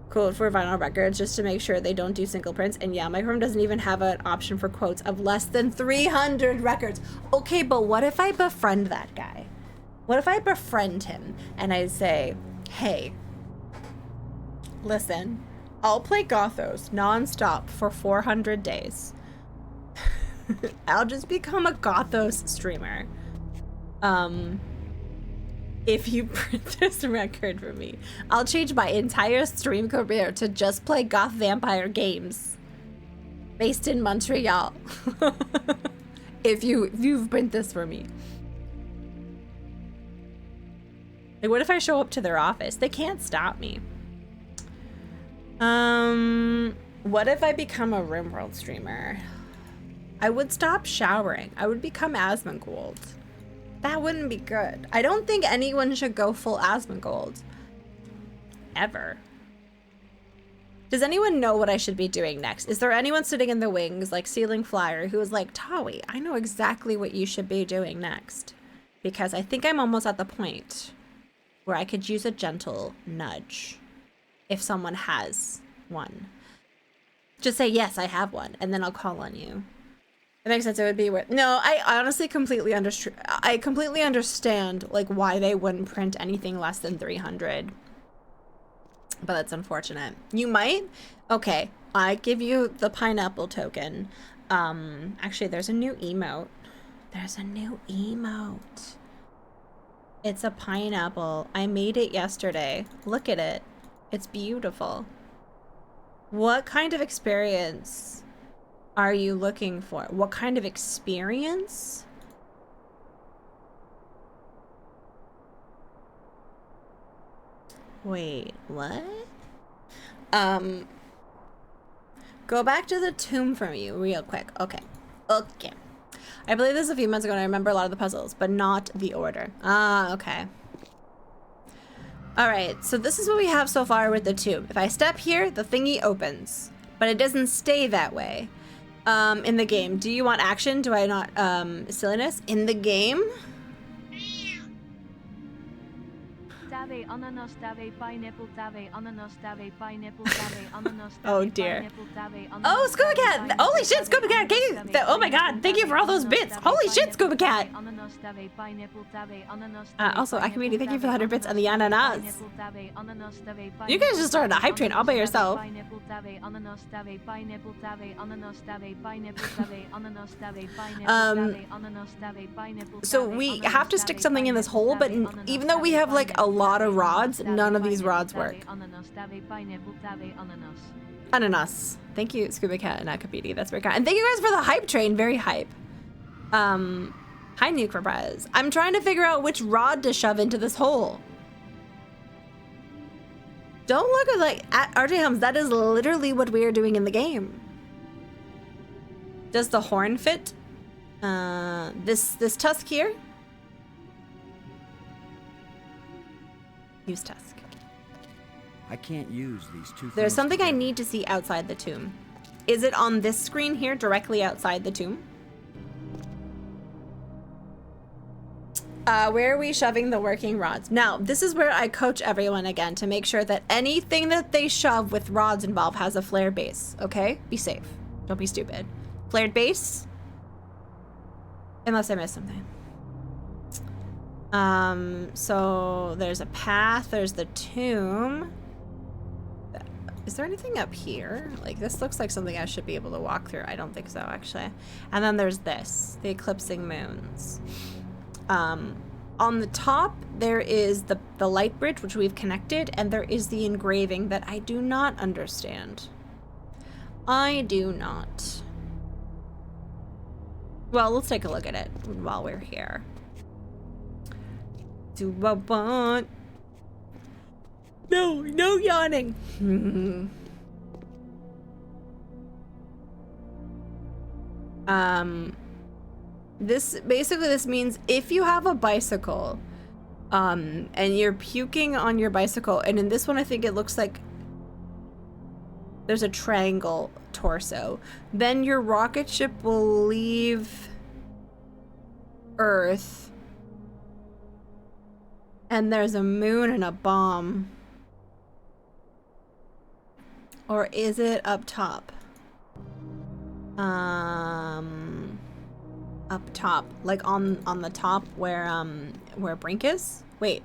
Quote for vinyl records just to make sure they don't do single prints. And yeah, Microform doesn't even have an option for quotes of less than 300 records. Okay, but what if I befriend that guy? What if I befriend him and I say, hey, listen, I'll play Gothos nonstop for 400 days. I'll just become a Gothos streamer. If you print this record for me, I'll change my entire stream career to just play Goth Vampire games based in Montreal. if you print this for me. Like, what if I show up to their office? They can't stop me. What if I become a RimWorld streamer? I would stop showering. I would become Asmongold. That wouldn't be good. I don't think anyone should go full Asmongold. Ever. Does anyone know what I should be doing next? Is there anyone sitting in the wings, like Ceiling Flyer, who is like, Tawi, I know exactly what you should be doing next. Because I think I'm almost at the point where I could use a gentle nudge. If someone has one. Just say, yes, I have one, and then I'll call on you. It makes sense. It would be worth. No, I honestly completely understand like why they wouldn't print anything less than 300. But that's unfortunate. You might. Okay, I give you the pineapple token. Actually, there's a new emote. There's a new emote. It's a pineapple. I made it yesterday. Look at it. It's beautiful. What kind of experience are you looking for? What kind of experience? Wait, what? Go back to the tomb for me real quick. Okay. Okay. I believe this a few months ago and I remember a lot of the puzzles, but not the order. Ah, okay. Alright, so this is what we have so far with the tomb. If I step here, the thingy opens. But it doesn't stay that way. In the game. Do you want action? Do I not, silliness? In the game? Oh dear. Oh, Scuba Cat! Holy shit, Scuba Cat! Oh my god, thank you for all those bits! Holy shit, Scuba Cat! Also, Akimedi, thank you for the 100 bits on the ananas. You guys just started a hype train all by yourself. So we have to stick something in this hole, but even though we have like a lot of rods, none of these rods work. Ananas. Thank you, Scuba Cat and Akapedi. That's very kind. And thank you guys for the hype train. Very hype. Hi, Nuclebrez. I'm trying to figure out which rod to shove into this hole. Don't look at like at RJ Helms. That is literally what we are doing in the game. Does the horn fit? This tusk here? Use tusk. I can't use these two things. There's something I need to see outside the tomb. Is it on this screen here, directly outside the tomb? Where are we shoving the working rods? Now, this is where I coach everyone again to make sure that anything that they shove with rods involved has a flared base, okay? Be safe. Don't be stupid. Flared base. Unless I missed something. So there's a path, there's the tomb. Is there anything up here? Like, this looks like something I should be able to walk through. I don't think so, actually. And then there's this, the eclipsing moons. On the top, there is the light bridge, which we've connected, and there is the engraving that I do not understand. I do not. Well, let's take a look at it while we're here. Do I want... No yawning. This means if you have a bicycle, and you're puking on your bicycle, and in this one I think it looks like there's a triangle torso, then your rocket ship will leave Earth, and there's a moon and a bomb. Or is it up top? Up top, like on the top where Brink is? Wait.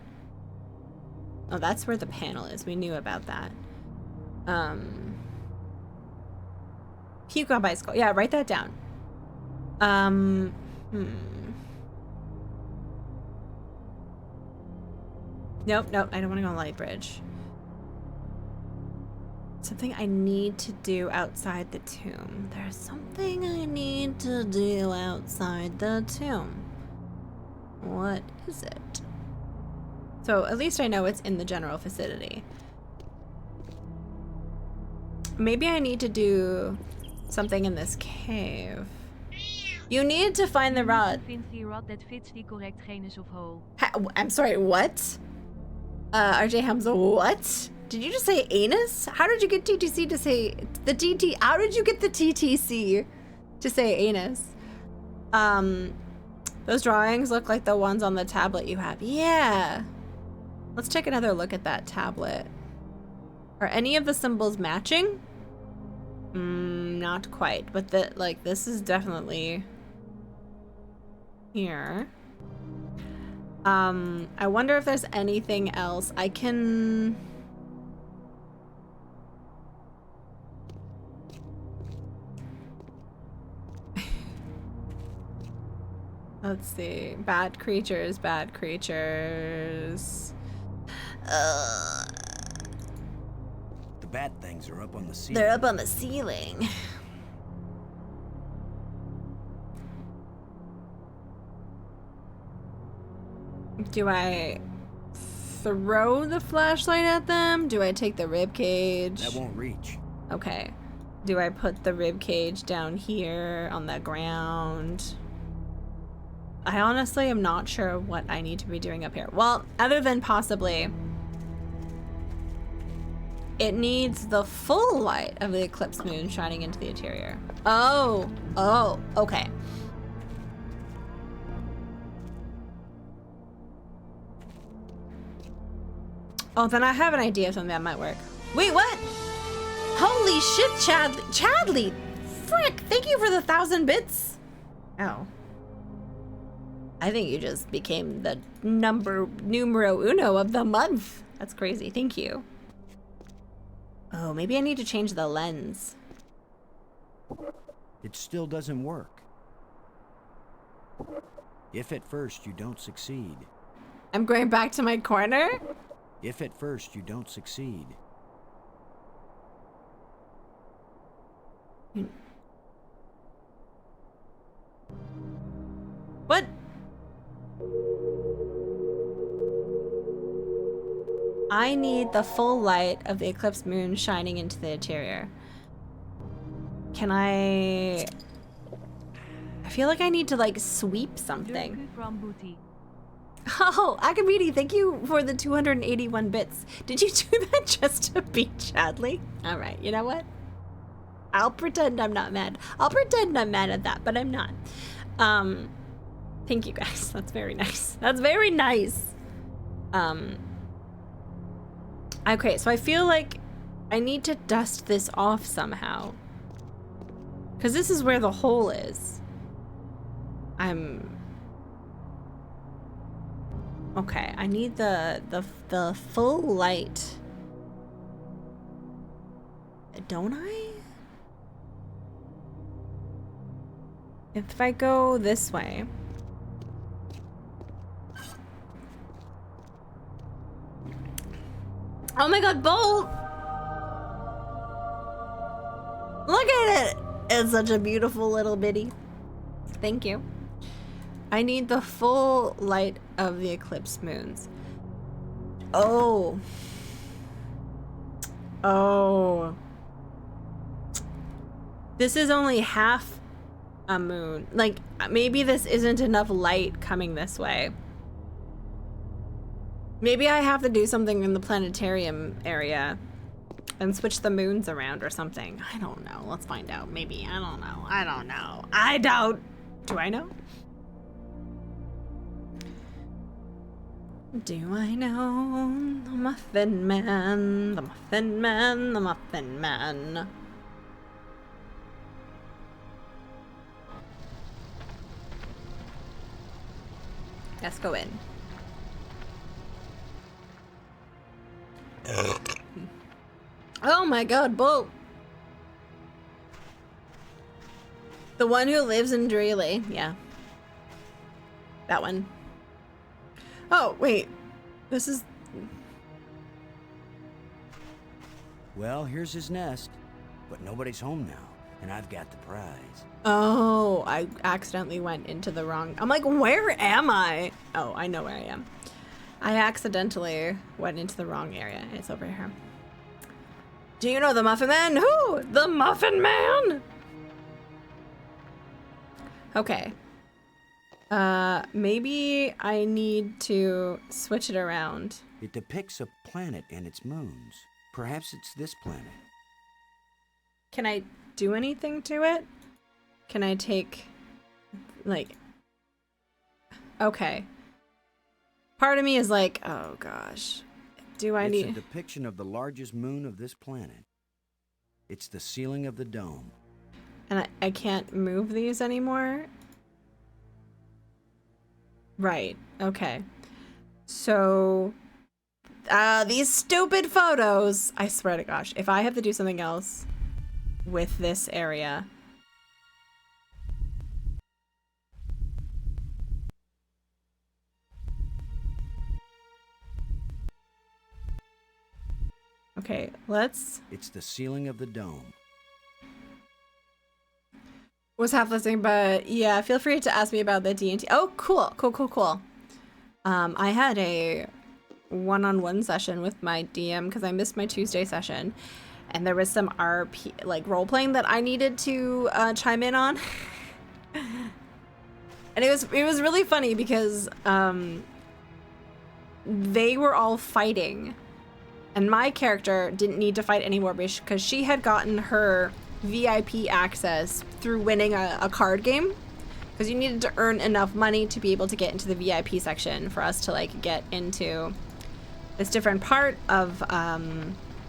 Oh, that's where the panel is. We knew about that. Puke on bicycle. Yeah, write that down. Nope, I don't want to go on Light Bridge. Something I need to do outside the tomb. There's something I need to do outside the tomb. What is it? So at least I know it's in the general vicinity. Maybe I need to do something in this cave. You need to find the rod. Vindt die rod that fits die correct genus of hole. I'm sorry, what? RJ Hamza, what? Did you just say anus? How did you get TTC to say the TT? How did you get the TTC to say anus? Those drawings look like the ones on the tablet you have. Yeah. Let's take another look at that tablet. Are any of the symbols matching? Not quite, but this is definitely here. I wonder if there's anything else I can... Let's see. Bad creatures, bad creatures. The bat things are up on the ceiling. They're up on the ceiling. Do I throw the flashlight at them? Do I take the rib cage? That won't reach. Okay. Do I put the rib cage down here on the ground? I honestly am not sure what I need to be doing up here. Well, other than possibly it needs the full light of the eclipse moon shining into the interior. Oh, okay. Oh, then I have an idea of something that might work. Wait, what? Holy shit, Chadley! Frick, thank you for the 1,000 bits. Oh. I think you just became the numero uno of the month. That's crazy. Thank you. Oh, maybe I need to change the lens. It still doesn't work. If at first you don't succeed. I'm going back to my corner? If at first you don't succeed. What? I need the full light of the eclipse moon shining into the interior. Can I feel like I need to like sweep something. Oh, Akamedi, thank you for the 281 bits. Did you do that just to beat Chadley? All right, you know what? I'll pretend I'm not mad. I'll pretend I'm mad at that, but I'm not. Thank you guys. That's very nice. That's very nice. Okay, so I feel like I need to dust this off somehow. Because this is where the hole is. Okay, I need the full light. Don't I? If I go this way. Oh my god, Bolt! Look at it! It's such a beautiful little bitty. Thank you. I need the full light of the eclipse moons. Oh. Oh. This is only half a moon. Like, maybe this isn't enough light coming this way. Maybe I have to do something in the planetarium area and switch the moons around or something. I don't know. Let's find out. Maybe. I don't know. I don't know. I don't. Do I know? Do I know? The Muffin Man. The Muffin Man. The Muffin Man. Let's go in. Oh my god, Bolt! The one who lives in Dreely. Yeah. That one. Oh, wait. This is... Well, here's his nest. But nobody's home now, and I've got the prize. Oh, I accidentally went into the wrong... I'm like, where am I? Oh, I know where I am. I accidentally went into the wrong area. It's over here. Do you know the Muffin Man? Who? The Muffin Man! Okay. Maybe I need to switch it around. It depicts a planet and its moons. Perhaps it's this planet. Can I do anything to it? Can I take, like... Okay. Part of me is like, oh gosh. Do I need... It's a depiction of the largest moon of this planet. It's the ceiling of the dome. And I can't move these anymore? Right, okay. So... these stupid photos! I swear to gosh, if I have to do something else with this area... Okay, let's... It's the ceiling of the dome. Was half listening, but yeah, feel free to ask me about the D&T. Oh, cool, cool, cool, cool. I had a one-on-one session with my DM because I missed my Tuesday session, and there was some RP, like, role-playing that I needed to chime in on. And it was really funny because they were all fighting. And my character didn't need to fight anymore because she had gotten her VIP access through winning a card game. Because you needed to earn enough money to be able to get into the VIP section for us to, like, get into this different part of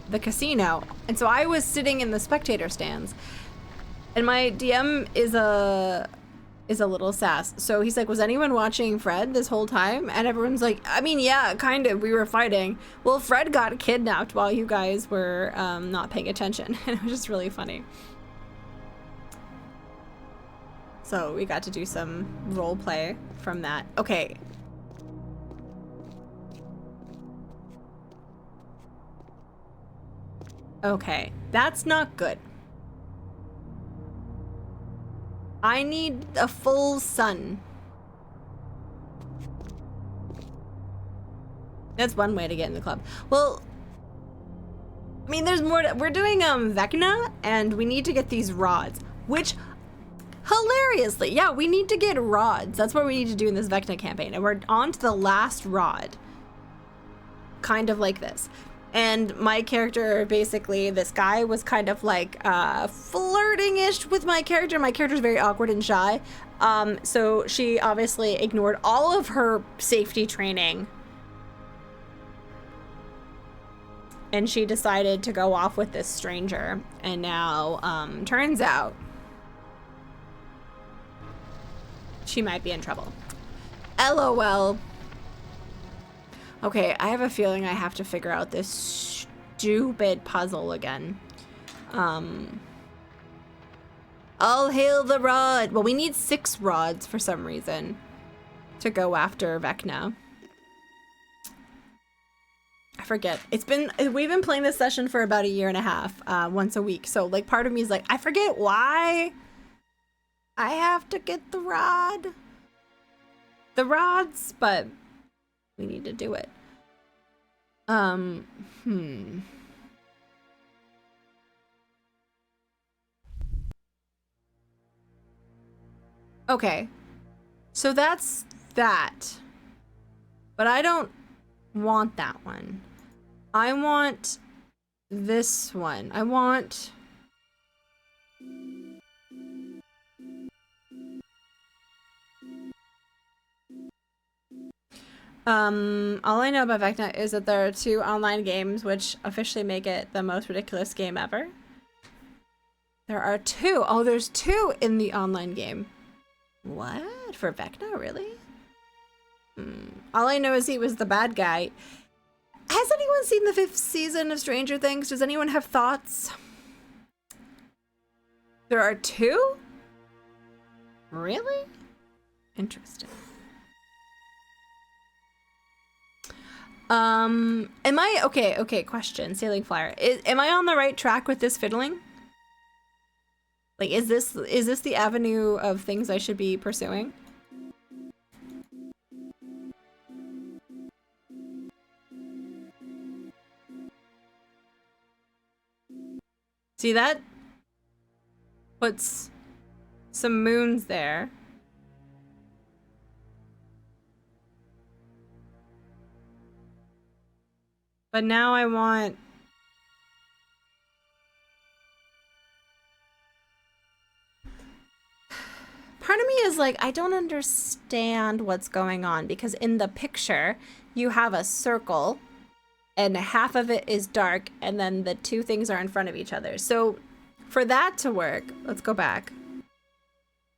the casino. And so I was sitting in the spectator stands. And my DM is a little sass. So he's like, was anyone watching Fred this whole time? And everyone's like, I mean, yeah, kind of. We were fighting. Well, Fred got kidnapped while you guys were not paying attention. And it was just really funny. So we got to do some role play from that. Okay. Okay, that's not good. I need a full sun. That's one way to get in the club. Well, I mean, there's more. We're doing Vecna, and we need to get these rods, which, hilariously, yeah, we need to get rods. That's what we need to do in this Vecna campaign, and we're on to the last rod. Kind of like this. And my character, basically, this guy was kind of like flirting-ish with my character. My character's very awkward and shy. So she obviously ignored all of her safety training. And she decided to go off with this stranger. And now, turns out, She might be in trouble. LOL. Okay, I have a feeling I have to figure out this stupid puzzle again. All hail the rod. Well, we need 6 rods for some reason to go after Vecna. I forget. We've been playing this session for about 1.5 years, once a week. So like part of me is like, I forget why I have to get the rods, but we need to do it. Okay. So that's that. But I don't want that one. I want this one. I want... all I know about Vecna is that there are 2 online games which officially make it the most ridiculous game ever. There are 2. Oh, there's 2 in the online game. What? For Vecna, really? All I know is he was the bad guy. Has anyone seen the 5th season of Stranger Things? Does anyone have thoughts? There are 2? Really? Interesting. Okay, question, Sailing Flyer. Am I on the right track with this fiddling? Like, is this the avenue of things I should be pursuing? See, that puts some moons there. But now I want... Part of me is like, I don't understand what's going on, because in the picture, you have a circle, and half of it is dark, and then the 2 things are in front of each other. So for that to work, let's go back.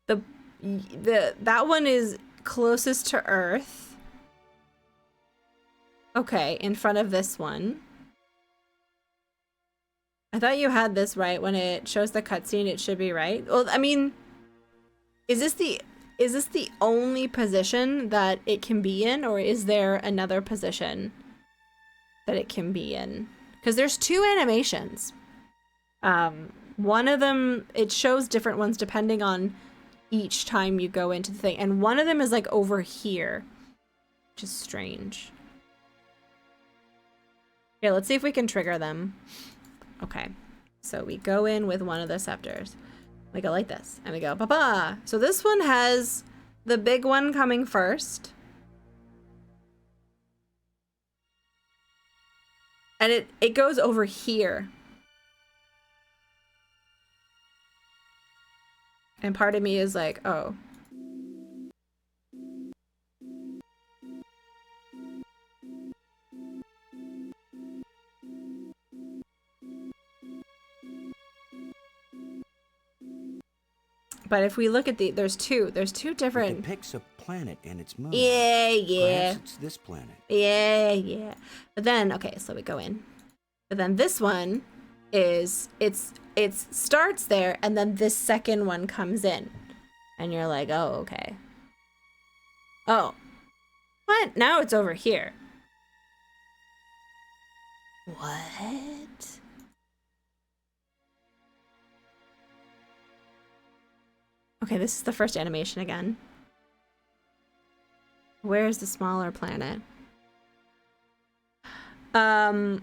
That one is closest to Earth. Okay, in front of this one. I thought you had this right. When it shows the cutscene, it should be right. Well, I mean, is this the only position that it can be in, or is there another position that it can be in? Because there's 2 animations. One of them, it shows different ones depending on each time you go into the thing, and one of them is like over here, which is strange. Okay, let's see if we can trigger them. Okay, so we go in with one of the scepters. We go like this, and we go, ba-ba! So this one has the big one coming first. And it goes over here. And part of me is like, oh. But if we look at there's two different. It depicts a planet and its moon. Yeah. Perhaps it's this planet. Yeah. But then, okay, so we go in. But then this one is, it starts there, and then this second one comes in. And you're like, oh, okay. Oh. What? Now it's over here. What? Okay, this is the first animation again. Where's the smaller planet? I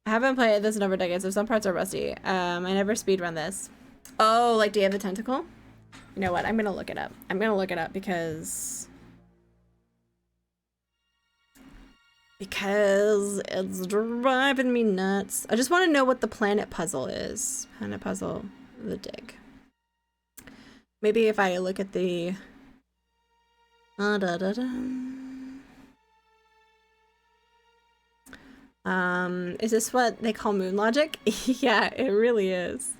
haven't played this in over decades, so some parts are rusty. I never speedrun this. Oh, like Day of the Tentacle? You know what? I'm gonna look it up. Because it's driving me nuts. I just want to know what the planet puzzle is. Planet puzzle, the dig. Maybe if I look at the... is this what they call moon logic? Yeah, it really is.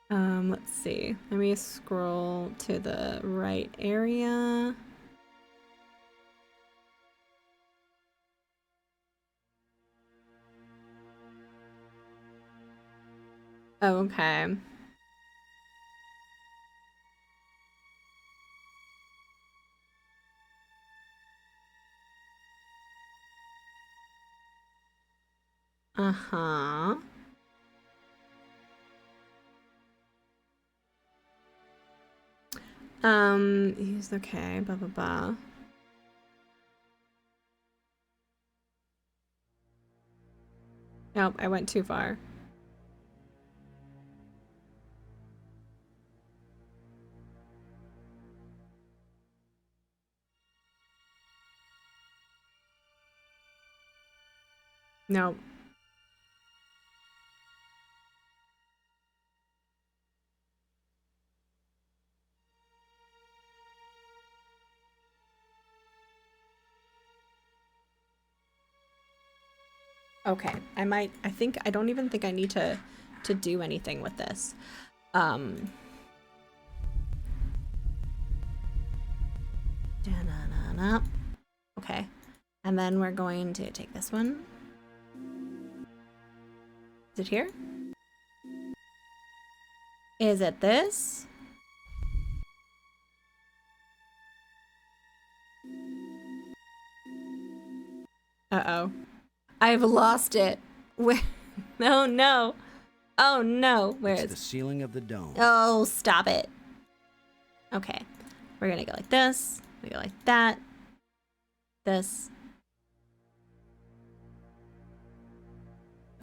Let's see. Let me scroll to the right area. Okay. Uh-huh. He's okay, blah blah blah. Nope, I went too far. Nope. Okay, I don't even think I need to do anything with this. Da-na-na-na. Okay, and then we're going to take this one. Is it here? Is it this? Uh-oh. I've lost it. Where? Oh no. Oh no. Where It's is the ceiling of the dome. Oh, stop it. Okay. We're gonna go like this. We go like that. This.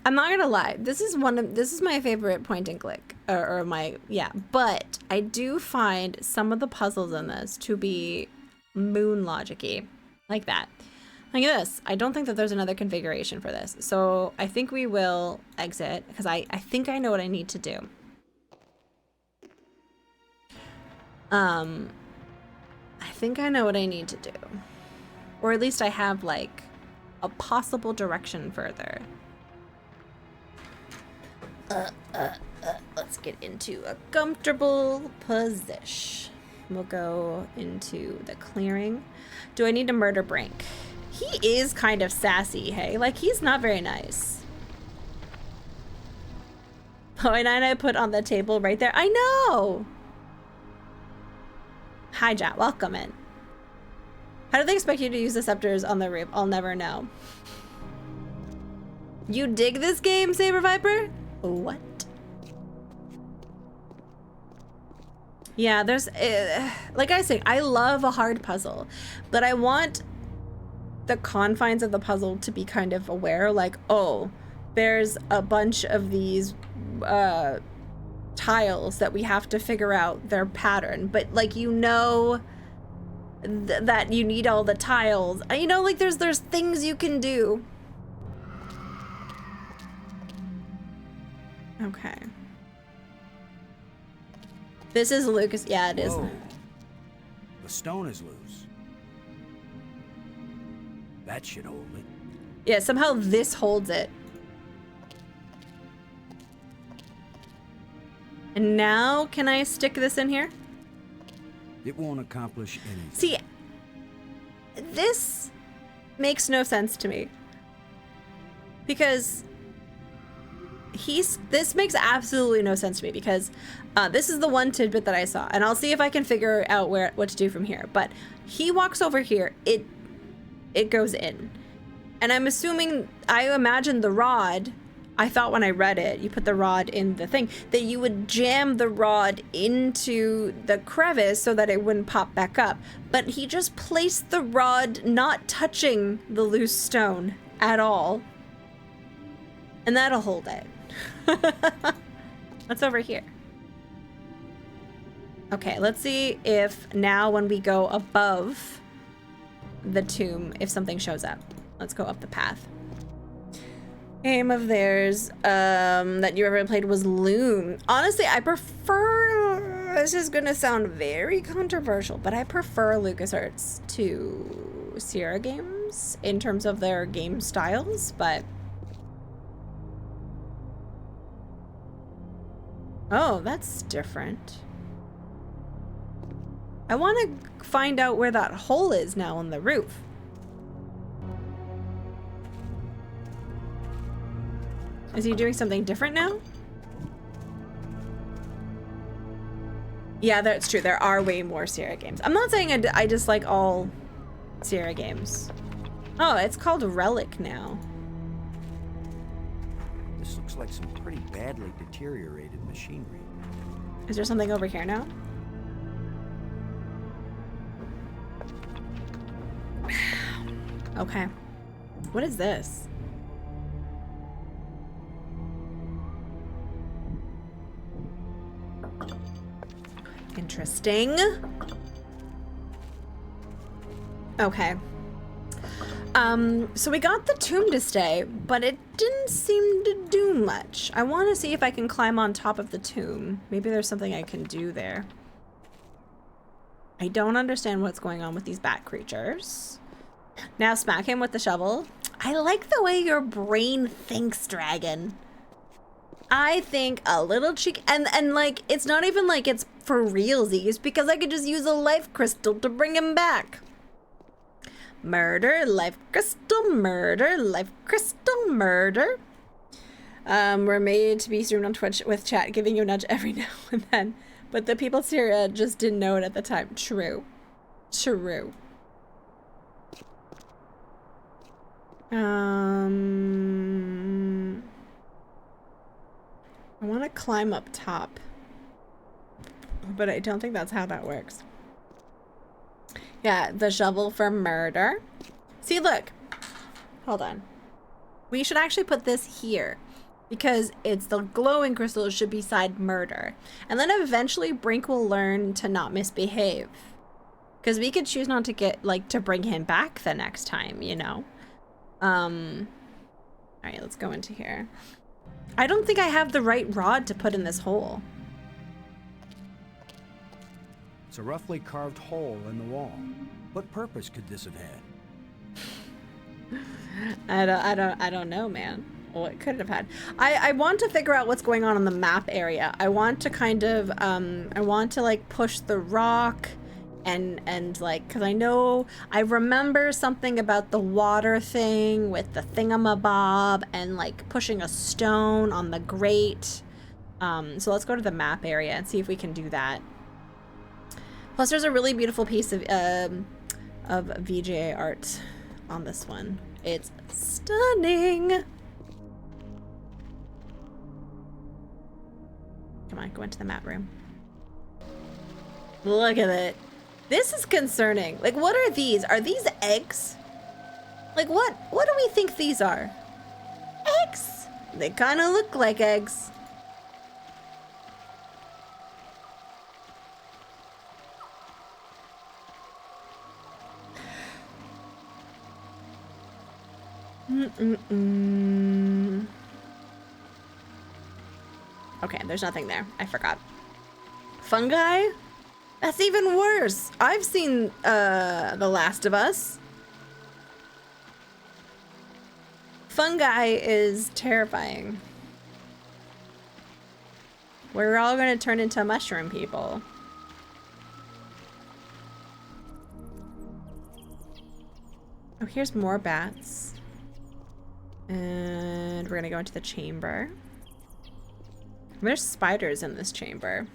I'm not gonna lie. This is my favorite point and click. Or my, yeah. But I do find some of the puzzles in this to be moon logic-y. Like that. Look at this. I don't think that there's another configuration for this. So I think we will exit because I think I know what I need to do. I think I know what I need to do. Or at least I have like a possible direction further. Let's get into a comfortable position. We'll go into the clearing. Do I need to murder Brink? He is kind of sassy, hey? Like, he's not very nice. Oh, and I put on the table right there. I know! Hi, Jack. Welcome in. How do they expect you to use the scepters on the roof? I'll never know. You dig this game, Saber Viper? What? Yeah, there's... like I say, I love a hard puzzle. But I want the confines of the puzzle to be kind of aware, like, oh, there's a bunch of these tiles that we have to figure out their pattern, but like, you know, that you need all the tiles, you know, like there's things you can do. Okay, this is Lucas. Yeah, it is. Whoa. The stone is loose. That should hold it. Yeah, somehow this holds it. And now, can I stick this in here? It won't accomplish anything. See, this makes no sense to me. Because this makes absolutely no sense to me, because this is the one tidbit that I saw, and I'll see if I can figure out what to do from here. But he walks over here, it goes in. And I'm assuming, I imagine the rod, I thought when I read it, you put the rod in the thing, that you would jam the rod into the crevice so that it wouldn't pop back up. But he just placed the rod not touching the loose stone at all. And that'll hold it. What's over here? Okay, let's see if now when we go above the tomb, if something shows up. Let's go up the path. Game of theirs that you ever played was Loom. Honestly, I prefer, this is gonna sound very controversial, but I prefer LucasArts to Sierra games in terms of their game styles, but Oh, that's different. I want to find out where that hole is now on the roof. Is he doing something different now? Yeah, that's true. There are way more Sierra games. I'm not saying I dislike all Sierra games. Oh, it's called Relic now. This looks like some pretty badly deteriorated machinery. Is there something over here now? Okay. What is this? Interesting. Okay. So we got the tomb to stay, but it didn't seem to do much. I want to see if I can climb on top of the tomb. Maybe there's something I can do there. I don't understand what's going on with these bat creatures. Now smack him with the shovel. I like the way your brain thinks, dragon. I think a little cheek, and like, it's not even like it's for realsies, because I could just use a life crystal to bring him back. Murder, life crystal, murder, life crystal, murder. We're made to be streamed on Twitch with chat giving you a nudge every now and then. But the people here just didn't know it at the time. True. True. I want to climb up top. But I don't think that's how that works. Yeah, the shovel for murder. See, look. Hold on. We should actually put this here. Because it's the glowing crystal, it should be beside murder. And then eventually Brink will learn to not misbehave. Because we could choose not to get, like, to bring him back the next time, you know? Alright, let's go into here. I don't think I have the right rod to put in this hole. It's a roughly carved hole in the wall. What purpose could this have had? I don't know, man. What could it have had? I want to figure out what's going on the map area. I want to kind of, I want to like push the rock and like, cause I remember something about the water thing with the thingamabob and like pushing a stone on the grate. So let's go to the map area and see if we can do that. Plus there's a really beautiful piece of VGA art on this one. It's stunning. Come on, go into the map room. Look at it. This is concerning. Like, what are these? Are these eggs? Like, what do we think these are? Eggs! They kind of look like eggs. Okay, there's nothing there. I forgot. Fungi? That's even worse. I've seen The Last of Us. Fungi is terrifying. We're all gonna turn into mushroom people. Oh, here's more bats. And we're gonna go into the chamber. There's spiders in this chamber.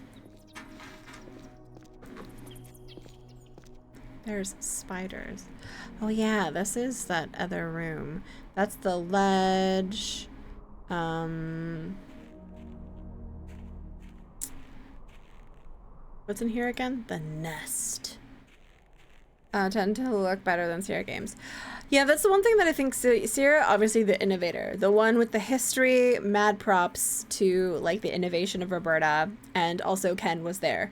There's spiders. Oh yeah, this is that other room. That's the ledge. What's in here again? The nest. Tend to look better than Sierra games. Yeah, that's the one thing that I think Sierra, obviously the innovator, the one with the history, mad props to like the innovation of Roberta, and also Ken was there.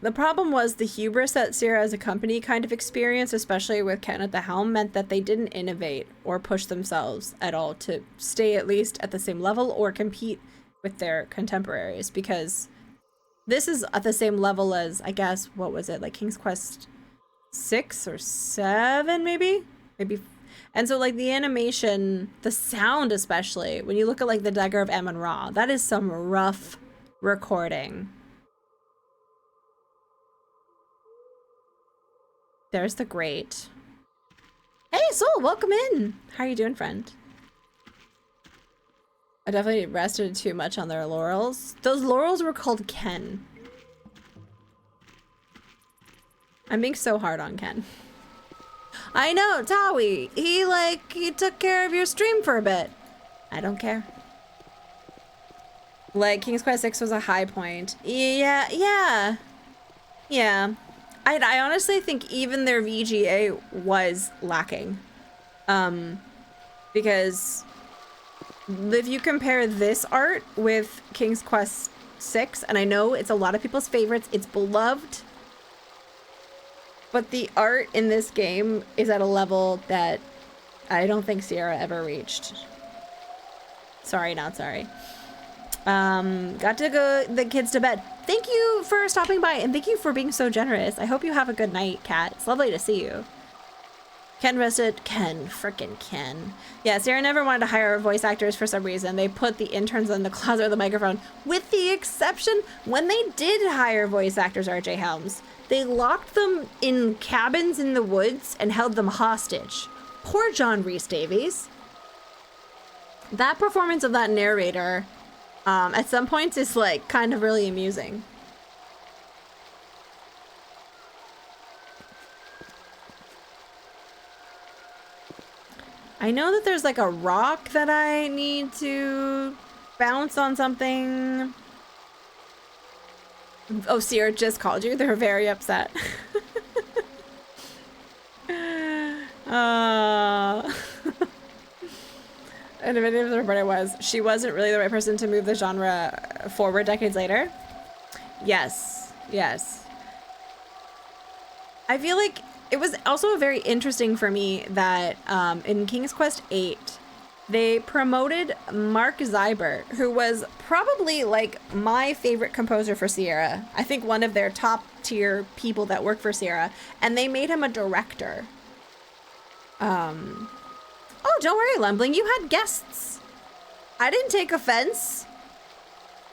The problem was the hubris that Sierra as a company kind of experienced, especially with Ken at the helm, meant that they didn't innovate or push themselves at all to stay at least at the same level or compete with their contemporaries, because this is at the same level as, I guess, what was it, like King's Quest 6 or 7 maybe? And so like the animation, the sound especially, when you look at like the Dagger of Amun-Ra, that is some rough recording. There's the grate. Hey Soul, welcome in. How are you doing, friend? I definitely rested too much on their laurels. Those laurels were called Ken. I'm being so hard on Ken. I know, Tawi. He took care of your stream for a bit. I don't care. Like, King's Quest 6 was a high point. Yeah. I honestly think even their VGA was lacking. Because if you compare this art with King's Quest 6, and I know it's a lot of people's favorites, it's beloved, but the art in this game is at a level that I don't think Sierra ever reached. Sorry, not sorry. Got to go the kids to bed. Thank you for stopping by, and thank you for being so generous. I hope you have a good night, Kat. It's lovely to see you. Ken rested. Ken. Frickin' Ken. Yeah, Sierra never wanted to hire voice actors for some reason. They put the interns in the closet with the microphone. With the exception, when they did hire voice actors, RJ Helms, they locked them in cabins in the woods and held them hostage. Poor John Rhys Davies. That performance of that narrator, at some points, is like kind of really amusing. I know that there's like a rock that I need to bounce on something. Oh, Sierra just called you. They're very upset. And if any of the reporter was, she wasn't really the right person to move the genre forward decades later. Yes. I feel like it was also very interesting for me that in King's Quest 8, they promoted Mark Zybert, who was probably like my favorite composer for Sierra. I think one of their top tier people that work for Sierra, and they made him a director. Oh, don't worry, Lumbling, you had guests. I didn't take offense.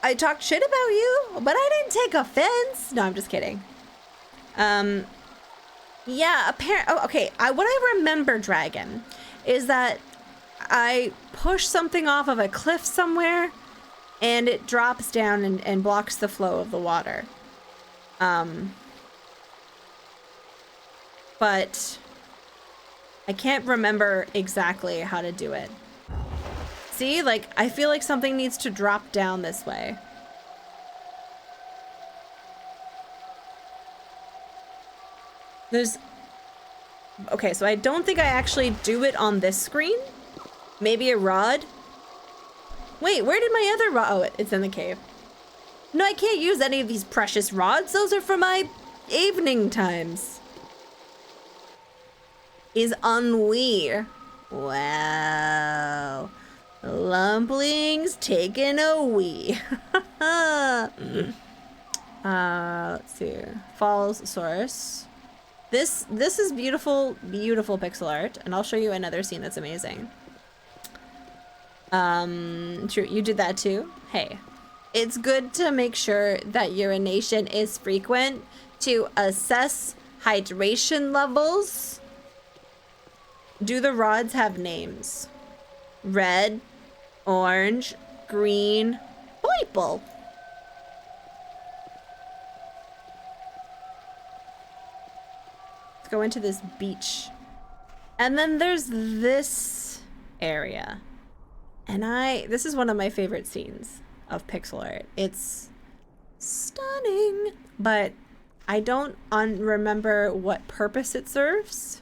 I talked shit about you, but I didn't take offense. No, I'm just kidding. Yeah, okay, what I remember, Dragon, is that I push something off of a cliff somewhere, and it drops down and blocks the flow of the water. But I can't remember exactly how to do it. See, like, I feel like something needs to drop down this way. Okay, so I don't think I actually do it on this screen. Maybe a rod. Wait, where did my other rod? Oh, it's in the cave. No, I can't use any of these precious rods. Those are for my evening times. Is ennui. Wow. Lumplings taking a wee. Let's see. Falls source. This is beautiful, beautiful pixel art, and I'll show you another scene that's amazing. True, you did that too? Hey. It's good to make sure that urination is frequent to assess hydration levels. Do the rods have names? Red, orange, green, purple. Let's go into this beach. And then there's this area. And this is one of my favorite scenes of pixel art. It's stunning, but I don't remember what purpose it serves.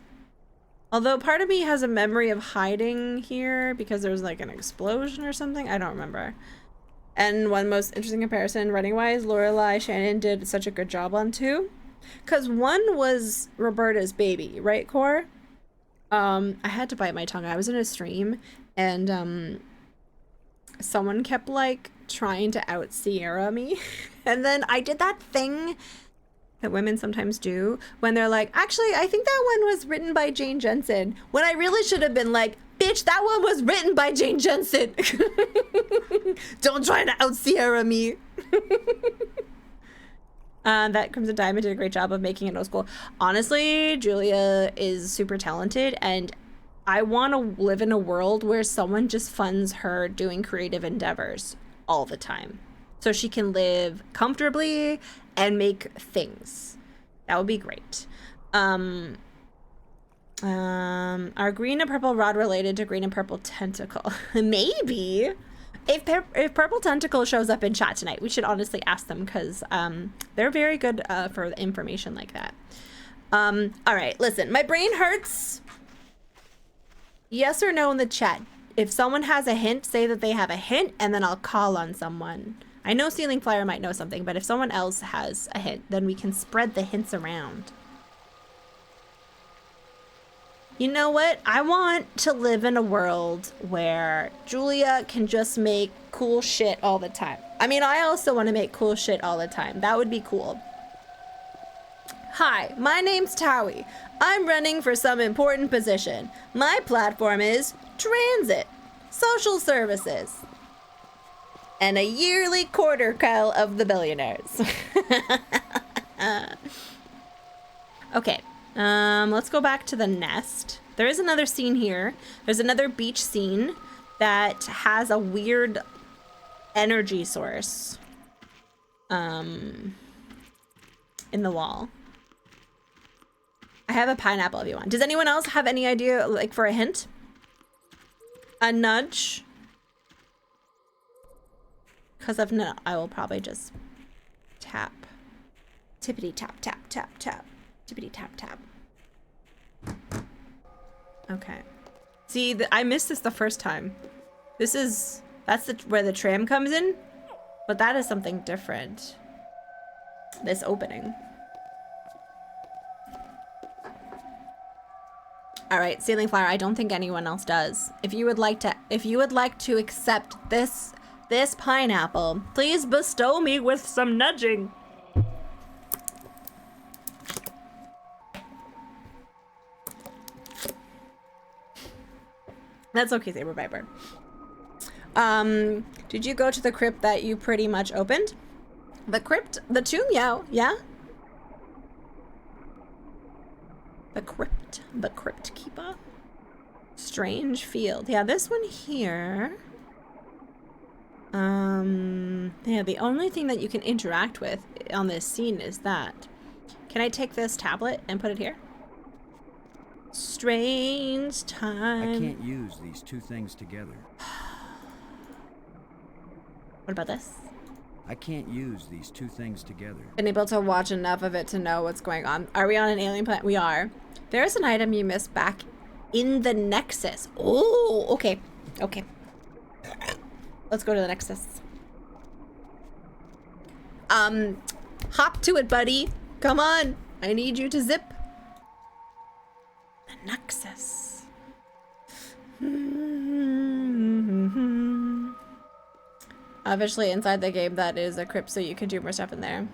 Although part of me has a memory of hiding here because there was like an explosion or something. I don't remember. And one most interesting comparison, running-wise, Lorelei Shannon did such a good job on two. Because one was Roberta's baby, right, Core? I had to bite my tongue. I was in a stream, and someone kept like trying to out Sierra me. And then I did that thing that women sometimes do when they're like, actually, I think that one was written by Jane Jensen. When I really should have been like, bitch, that one was written by Jane Jensen. Don't try to out-Sierra me. That Crimson Diamond did a great job of making it old school. Honestly, Julia is super talented, and I want to live in a world where someone just funds her doing creative endeavors all the time, so she can live comfortably and make things. That would be great. Are green and purple rod related to green and purple tentacle? Maybe. If Purple Tentacle shows up in chat tonight, we should honestly ask them, because they're very good for information like that. All right, listen, my brain hurts. Yes or no in the chat. If someone has a hint, say that they have a hint, and then I'll call on someone. I know Ceiling Flyer might know something, but if someone else has a hint, then we can spread the hints around. You know what? I want to live in a world where Julia can just make cool shit all the time. I mean, I also want to make cool shit all the time. That would be cool. Hi, my name's Towie. I'm running for some important position. My platform is transit, social services, and a yearly quartercule of the billionaires. Okay. Let's go back to the nest. There is another scene here. There's another beach scene that has a weird energy source in the wall. I have a pineapple if you want. Does anyone else have any idea, like, for a hint? A nudge? Because if not, I will probably just tap. Tippity tap, tap, tap, tap. Tippity tap tap. Okay. See, I missed this the first time. That's where the tram comes in, but that is something different. This opening. All right, Ceiling Flyer. I don't think anyone else does. If you would like to accept this pineapple, please bestow me with some nudging. That's okay, Saber Viper. Did you go to the crypt that you pretty much opened? The crypt? The tomb? Yeah. The crypt keeper. Strange field. Yeah, this one here. Yeah, the only thing that you can interact with on this scene is that. Can I take this tablet and put it here? Strange time. I can't use these two things together. What about this? I can't use these two things together. Been able to watch enough of it to know what's going on. Are we on an alien planet? We are. There's an item you missed back in the Nexus. Oh, okay. Okay. Let's go to the Nexus. Hop to it, buddy. Come on. I need you to zip. The Nexus. Obviously, inside the game, that is a crypt, so you can do more stuff in there.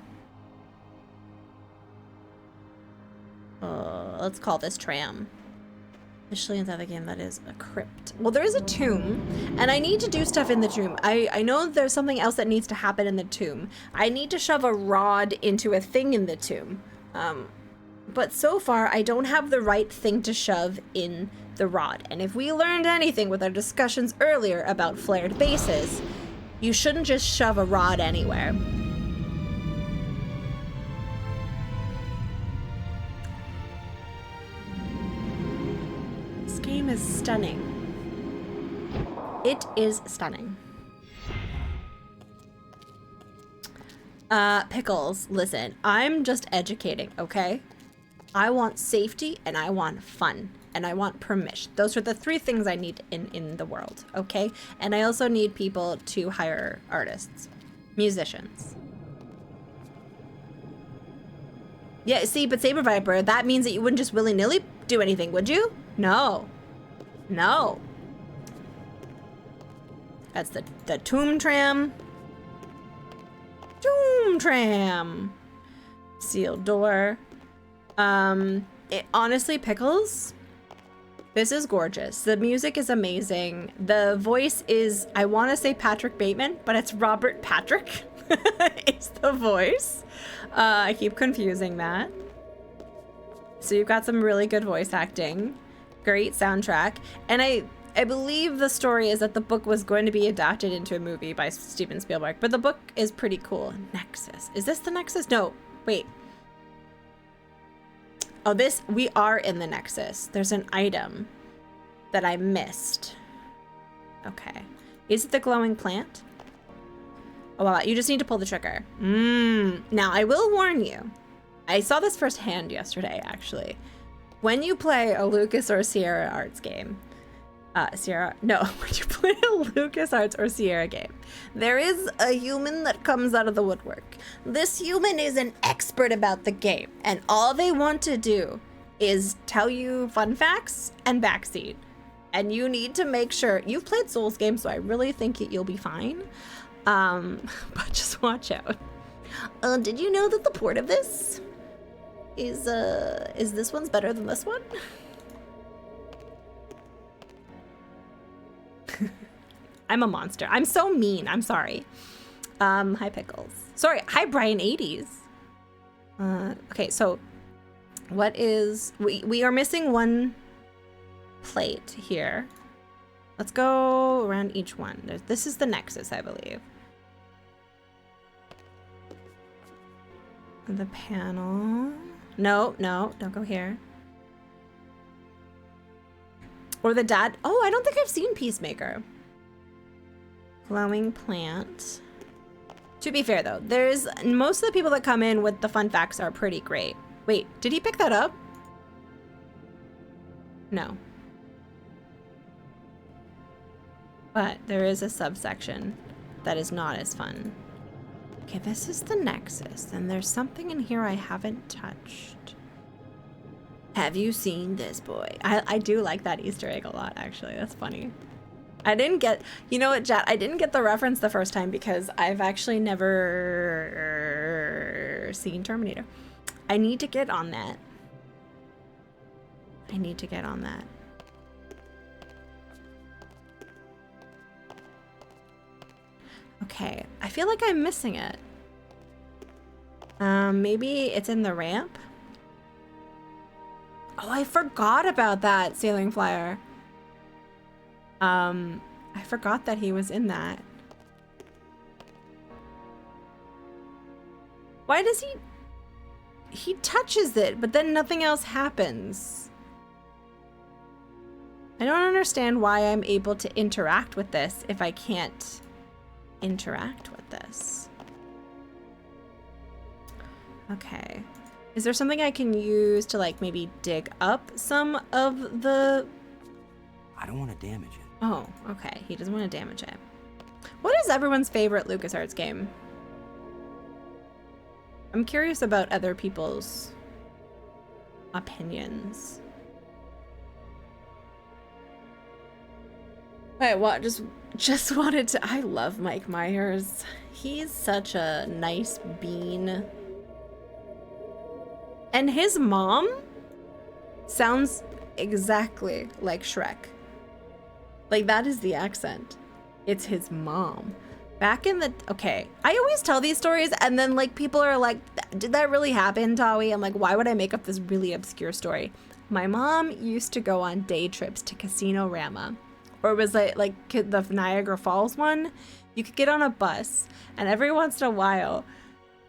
Let's call this tram. Officially inside the game, that is a crypt. Well, there is a tomb, and I need to do stuff in the tomb. I know there's something else that needs to happen in the tomb. I need to shove a rod into a thing in the tomb. But so far, I don't have the right thing to shove in the rod. And if we learned anything with our discussions earlier about flared bases, you shouldn't just shove a rod anywhere. This game is stunning. It is stunning. Pickles, listen, I'm just educating, okay? I want safety, and I want fun, and I want permission. Those are the three things I need in the world, okay? And I also need people to hire artists, musicians. Yeah, see, but Saber Viper, that means that you wouldn't just willy-nilly do anything, would you? No. No. That's the Tomb Tram. Tomb Tram. Sealed door. Honestly, Pickles, this is gorgeous. The music is amazing. The voice is, I want to say Patrick Bateman, but it's Robert Patrick. It's the voice. I keep confusing that. So you've got some really good voice acting. Great soundtrack. And I believe the story is that the book was going to be adapted into a movie by Steven Spielberg, but the book is pretty cool. Nexus. Is this the Nexus? No, wait. Oh, we are in the Nexus. There's an item that I missed. Okay. Is it the glowing plant? Oh, wow. You just need to pull the trigger. Now, I will warn you. I saw this firsthand yesterday, actually. When you play a Lucas or Sierra Arts game, when you play a Lucas Arts or Sierra game, there is a human that comes out of the woodwork. This human is an expert about the game, and all they want to do is tell you fun facts and backseat. And you need to make sure you've played Souls games, so I really think you'll be fine. But just watch out. Did you know that the port of this is this one's better than this one? I'm a monster. I'm so mean. I'm sorry. Hi, Pickles. Sorry. Hi, Brian 80s. Okay, so what is... We are missing one plate here. Let's go around each one. This is the Nexus, I believe. The panel... No, don't go here. Or the dad... Oh, I don't think I've seen Peacemaker. Glowing plant. To be fair, though, most of the people that come in with the fun facts are pretty great. Wait, did he pick that up? No. But there is a subsection that is not as fun. Okay, this is the Nexus, and there's something in here I haven't touched. Have you seen this boy? I do like that Easter egg a lot, actually. That's funny. I didn't get... You know what, chat? I didn't get the reference the first time because I've actually never seen Terminator. I need to get on that. Okay, I feel like I'm missing it. Maybe it's in the ramp? Oh, I forgot about that sailing flyer. I forgot that he was in that. Why does he touches it, but then nothing else happens? I don't understand why I'm able to interact with this if I can't interact with this. Okay. Is there something I can use to like maybe dig up some of the... I don't want to damage it. Oh, okay. He doesn't want to damage it. What is everyone's favorite LucasArts game? I'm curious about other people's opinions. Wait, what? Just wanted to... I love Mike Myers. He's such a nice bean. And his mom sounds exactly like Shrek. Like, that is the accent. It's his mom. Back in the... Okay. I always tell these stories, and then, like, people are like, did that really happen, Tawi? I'm like, why would I make up this really obscure story? My mom used to go on day trips to Casino-Rama. Or was it, like, the Niagara Falls one? You could get on a bus, and every once in a while,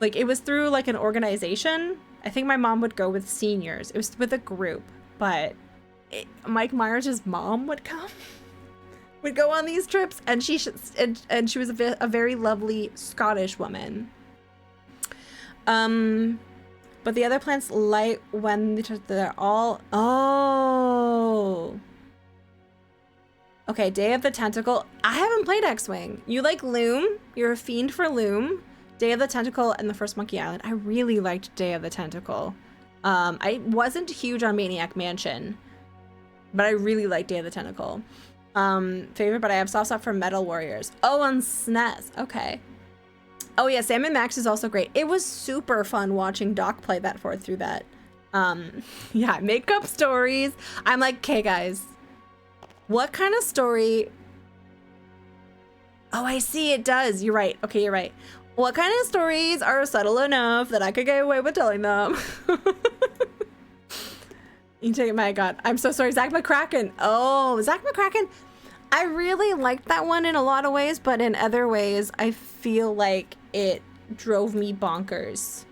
like, it was through, like, an organization. I think my mom would go with seniors. It was with a group, but Mike Myers' mom would come. Would go on these trips, and she was a very lovely Scottish woman. But the other plants light when they're all... Oh. Okay, Day of the Tentacle. I haven't played X-Wing. You like Loom? You're a fiend for Loom. Day of the Tentacle and the first Monkey Island. I really liked Day of the Tentacle. I wasn't huge on Maniac Mansion, but I really liked Day of the Tentacle. Favorite, but I have soft spot for Metal Warriors. Oh, on SNES. Okay. Oh yeah, Sam and Max is also great. It was super fun watching Doc play that through that. Yeah, make up stories. I'm like, okay guys, what kind of story? Oh, I see, it does. You're right. Okay, you're right. What kind of stories are subtle enough that I could get away with telling them? You take it, my God. I'm so sorry, Zach McCracken. Oh, Zach McCracken. I really liked that one in a lot of ways, but in other ways, I feel like it drove me bonkers.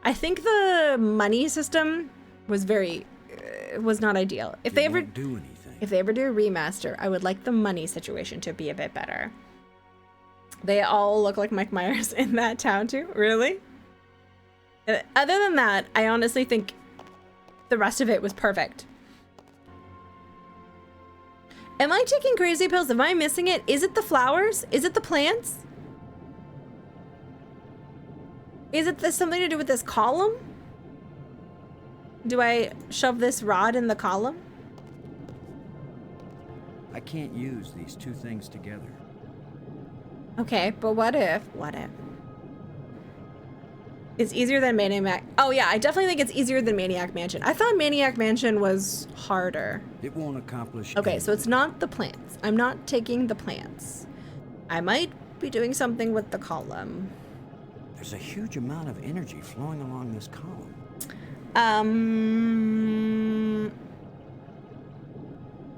I think the money system was was not ideal. If they ever do anything. If they ever do a remaster, I would like the money situation to be a bit better. They all look like Mike Myers in that town too. Really? Other than that, I honestly think the rest of it was perfect. Am I taking crazy pills? Am I missing it? Is it the flowers? Is it the plants? Is it something to do with this column? Do I shove this rod in the column? I can't use these two things together. Okay, but what if? It's easier than Maniac. Oh yeah, I definitely think it's easier than Maniac Mansion. I thought Maniac Mansion was harder. It won't accomplish Okay, so anything. it's not the plants. I'm not taking the plants. I might be doing something with the column. There's a huge amount of energy flowing along this column.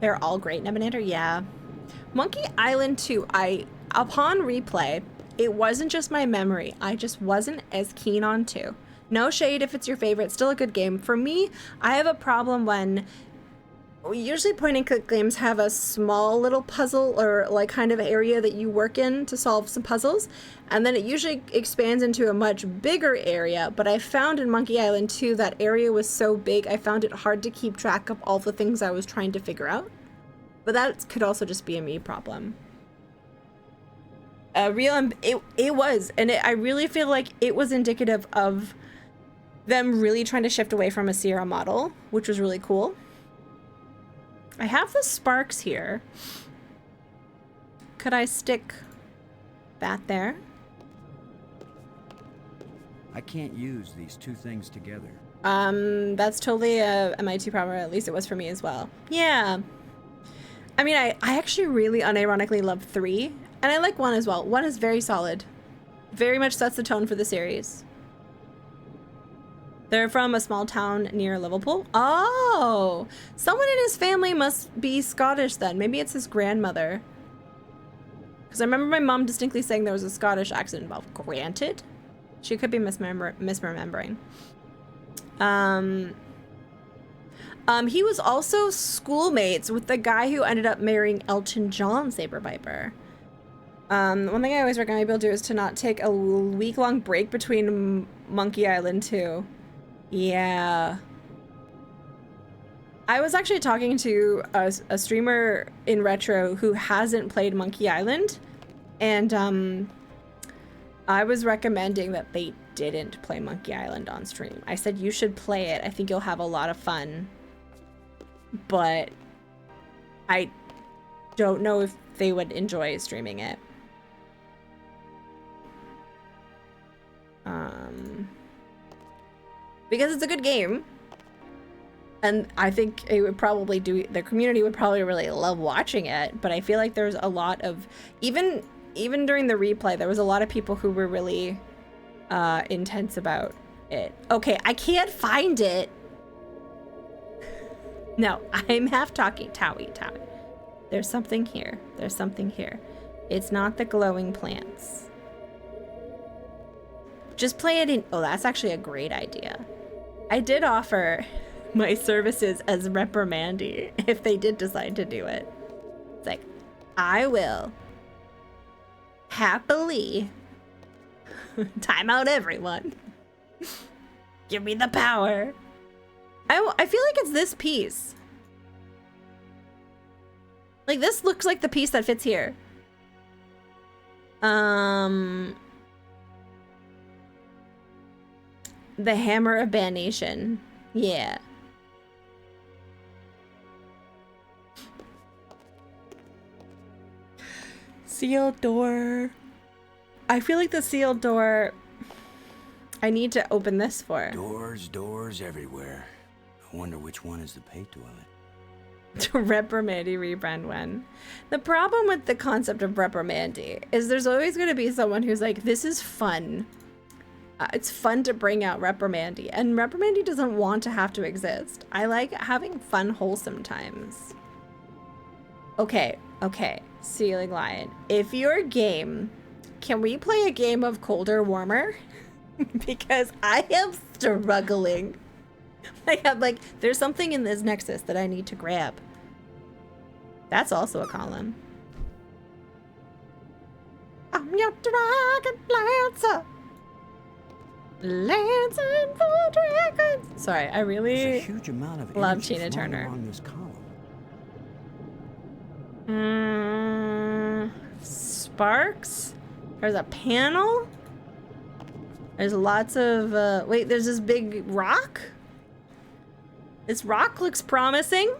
They're all great, Nebunator, yeah. Monkey Island 2, upon replay, it wasn't just my memory. I just wasn't as keen on 2. No shade if it's your favorite, still a good game. For me, I have a problem when usually point and click games have a small little puzzle or like kind of area that you work in to solve some puzzles, and then it usually expands into a much bigger area. But I found in Monkey Island 2 that area was so big I found it hard to keep track of all the things I was trying to figure out. But that could also just be a me problem. It was, and I really feel like it was indicative of them really trying to shift away from a Sierra model, which was really cool. I have the sparks here. Could I stick that there? I can't use these two things together. That's totally a MIT problem, or at least it was for me as well. Yeah. I mean, I actually really unironically love 3, and I like 1 as well. 1 is very solid. Very much sets the tone for the series. They're from a small town near Liverpool. Oh, someone in his family must be Scottish then. Maybe it's his grandmother. Because I remember my mom distinctly saying there was a Scottish accent involved. Granted, she could be misremembering. He was also schoolmates with the guy who ended up marrying Elton John, Saber Viper. One thing I always recommend people do is to not take a week-long break between Monkey Island 2. Yeah. I was actually talking to a streamer in Retro who hasn't played Monkey Island, and I was recommending that they didn't play Monkey Island on stream. I said, you should play it. I think you'll have a lot of fun. But I don't know if they would enjoy streaming it. Because it's a good game. And I think it would probably the community would probably really love watching it, but I feel like there's a lot of, even during the replay, there was a lot of people who were really intense about it. Okay, I can't find it. No, I'm half talking. Towie. There's something here. There's something here. It's not the glowing plants. Just play it in, oh, that's actually a great idea. I did offer my services as reprimandy if they did decide to do it. It's like, I will happily time out everyone. Give me the power. I feel like it's this piece. Like, this looks like the piece that fits here. The Hammer of Banation. Yeah. Sealed door. I feel like the sealed door... I need to open this for. Doors everywhere. I wonder which one is the pay toilet. Reprimandy rebrand when. The problem with the concept of reprimandy is there's always going to be someone who's like, this is fun. It's fun to bring out reprimandy, and reprimandy doesn't want to have to exist. I like having fun, wholesome times. Okay, Ceiling Lion. If you're game, can we play a game of colder, warmer? Because I am struggling. I have like, there's something in this nexus that I need to grab. That's also a column. I'm your dragon lancer. Lancing for dragons. Sorry, I There's a really huge amount of love energy Tina flowing Turner. along this column. Sparks? There's a panel? There's lots of, wait, there's this big rock? This rock looks promising.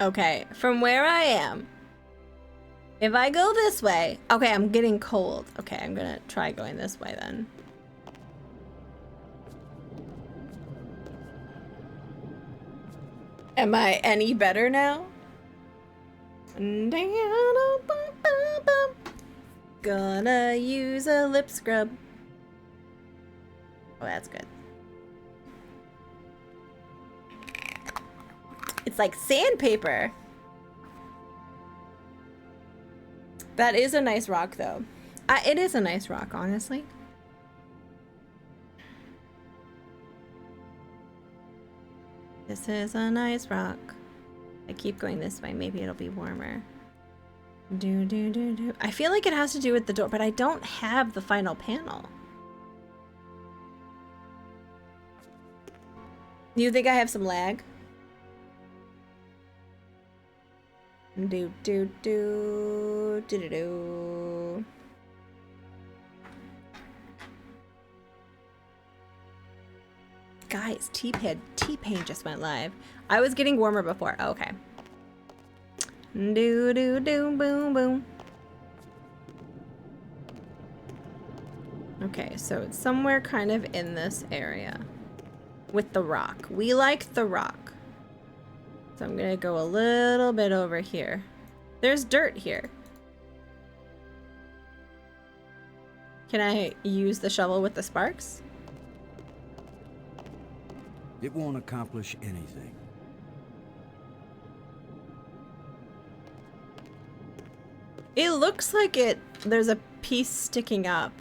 Okay, from where I am, if I go this way, okay, I'm getting cold. Okay, I'm gonna try going this way then. Am I any better now? Gonna use a lip scrub. Oh, that's good. It's like sandpaper. That is a nice rock, though. It is a nice rock, honestly. This is a nice rock. I keep going this way. Maybe it'll be warmer. Do. I feel like it has to do with the door, but I don't have the final panel. You think I have some lag? Do. Guys, T-Pain just went live. I was getting warmer before. Oh, okay. Do, boom. Okay, so it's somewhere kind of in this area with the rock. We like the rock. So I'm gonna go a little bit over here. There's dirt here. Can I use the shovel with the sparks? It won't accomplish anything. It looks like there's a piece sticking up.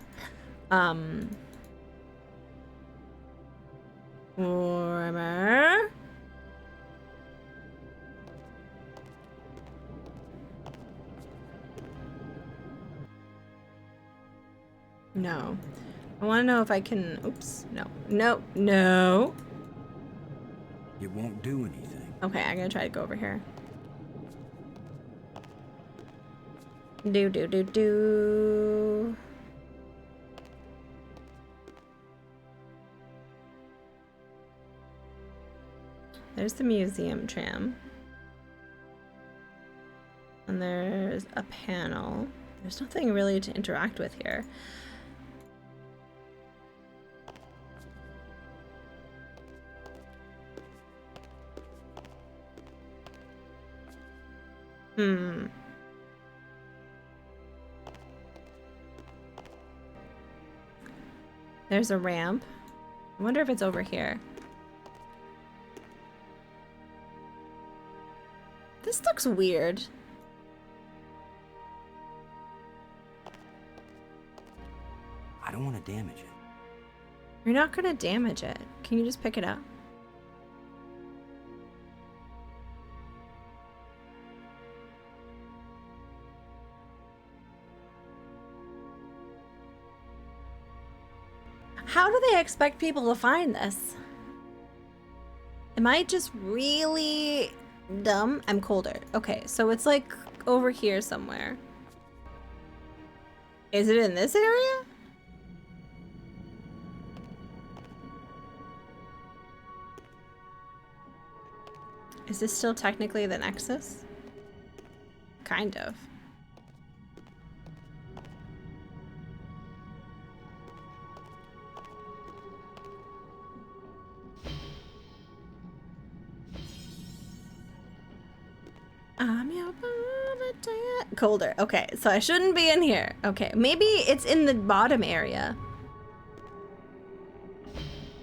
Warmer. No. I want to know if I can... Oops. No. It won't do anything. Okay, I'm going to try to go over here. Do. There's the museum tram. And there's a panel. There's nothing really to interact with here. There's a ramp. I wonder if it's over here. This looks weird. I don't want to damage it. You're not gonna damage it. Can you just pick it up? How do they expect people to find this? Am I just really dumb? I'm colder. Okay, so it's like over here somewhere. Is it in this area? Is this still technically the Nexus? Kind of. I'm your colder. Okay, so I shouldn't be in here. Okay, maybe it's in the bottom area.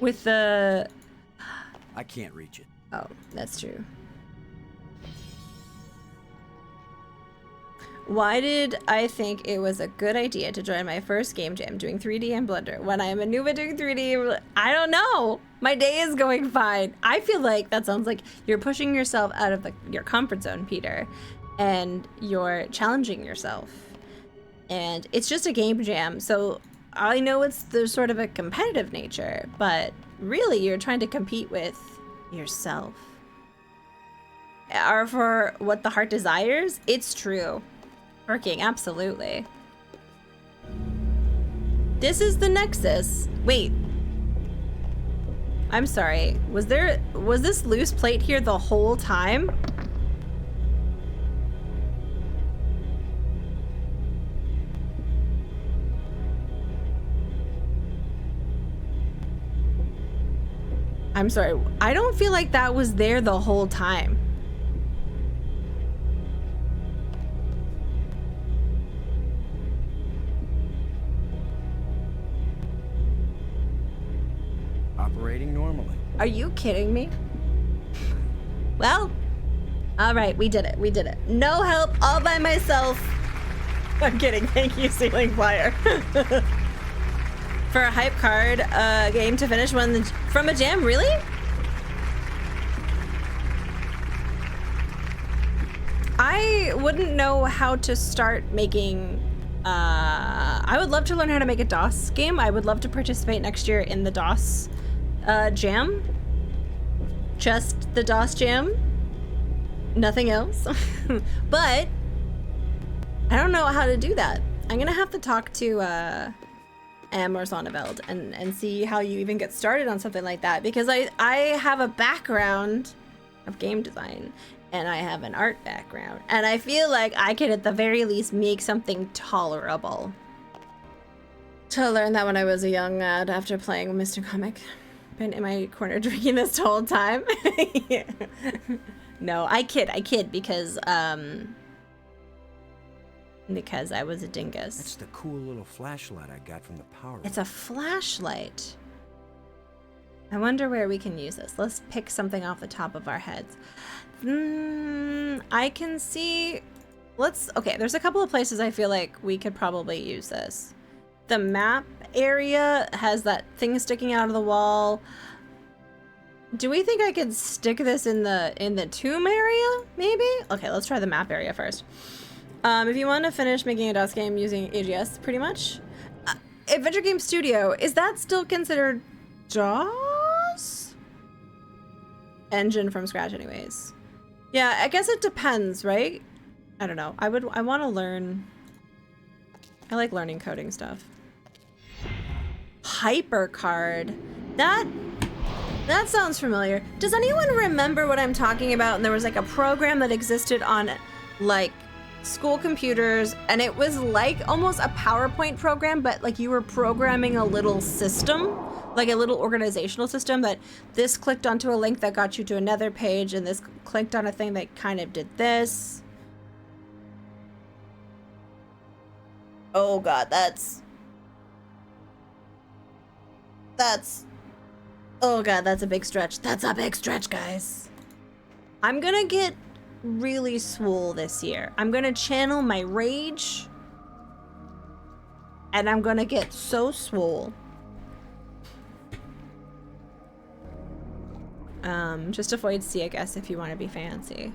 With the... I can't reach it. Oh, that's true. Why did I think it was a good idea to join my first game jam doing 3D in Blender when I am a noob at doing 3D? I don't know. My day is going fine. I feel like that sounds like you're pushing yourself out of your comfort zone, Peter, and you're challenging yourself. And it's just a game jam, so I know there's sort of a competitive nature, but really you're trying to compete with yourself. Or for what the heart desires, it's true. Working, absolutely. This is the Nexus. Wait. I'm sorry. Was this loose plate here the whole time? I'm sorry. I don't feel like that was there the whole time. Operating normally. Are you kidding me? Well, all right, we did it. We did it. No help, all by myself. I'm kidding. Thank you, Ceiling Flyer. For a hype card game to finish one from a jam, really? I wouldn't know how to start making. I would love to learn how to make a DOS game. I would love to participate next year in the DOS jam. Just the DOS jam. Nothing else. But I don't know how to do that. I'm gonna have to talk to Amor Sonneveld and see how you even get started on something like that, because I have a background of game design and I have an art background, and I feel like I could at the very least make something tolerable. To learn that when I was a young lad after playing Mr. Comic. Been in my corner drinking this whole time. No, I kid because I was a dingus. That's the cool little flashlight I got from the power. It's a flashlight. I wonder where we can use this. Let's pick something off the top of our heads. I can see. Okay, there's a couple of places I feel like we could probably use this. The map area has that thing sticking out of the wall. Do we think I could stick this in the tomb area? Maybe? Okay, let's try the map area first. If you want to finish making a DOS game using AGS, pretty much. Adventure Game Studio, is that still considered DOS? Engine from scratch anyways. Yeah, I guess it depends, right? I don't know. I want to learn. I like learning coding stuff. HyperCard. That sounds familiar. Does anyone remember what I'm talking about? And there was like a program that existed on like school computers, and it was like almost a PowerPoint program, but like you were programming a little system, like a little organizational system, that this clicked onto a link that got you to another page, and this clicked on a thing that kind of did this. Oh god, that's oh god, that's a big stretch. That's a big stretch, guys. I'm gonna get really swole this year. I'm gonna channel my rage, and I'm gonna get so swole. Just avoid C, I guess, if you want to be fancy.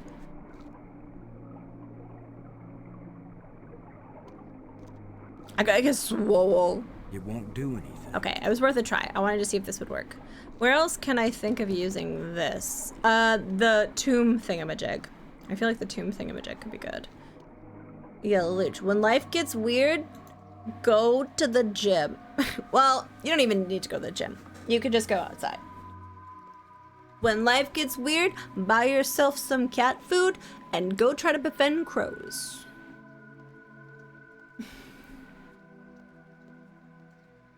I gotta get swole. It won't do anything. Okay, it was worth a try. I wanted to see if this would work. Where else can I think of using this? The tomb thingamajig. I feel like the tomb thingamajig could be good. Yeah, Luch, when life gets weird, go to the gym. Well, you don't even need to go to the gym. You could just go outside. When life gets weird, buy yourself some cat food and go try to befriend crows.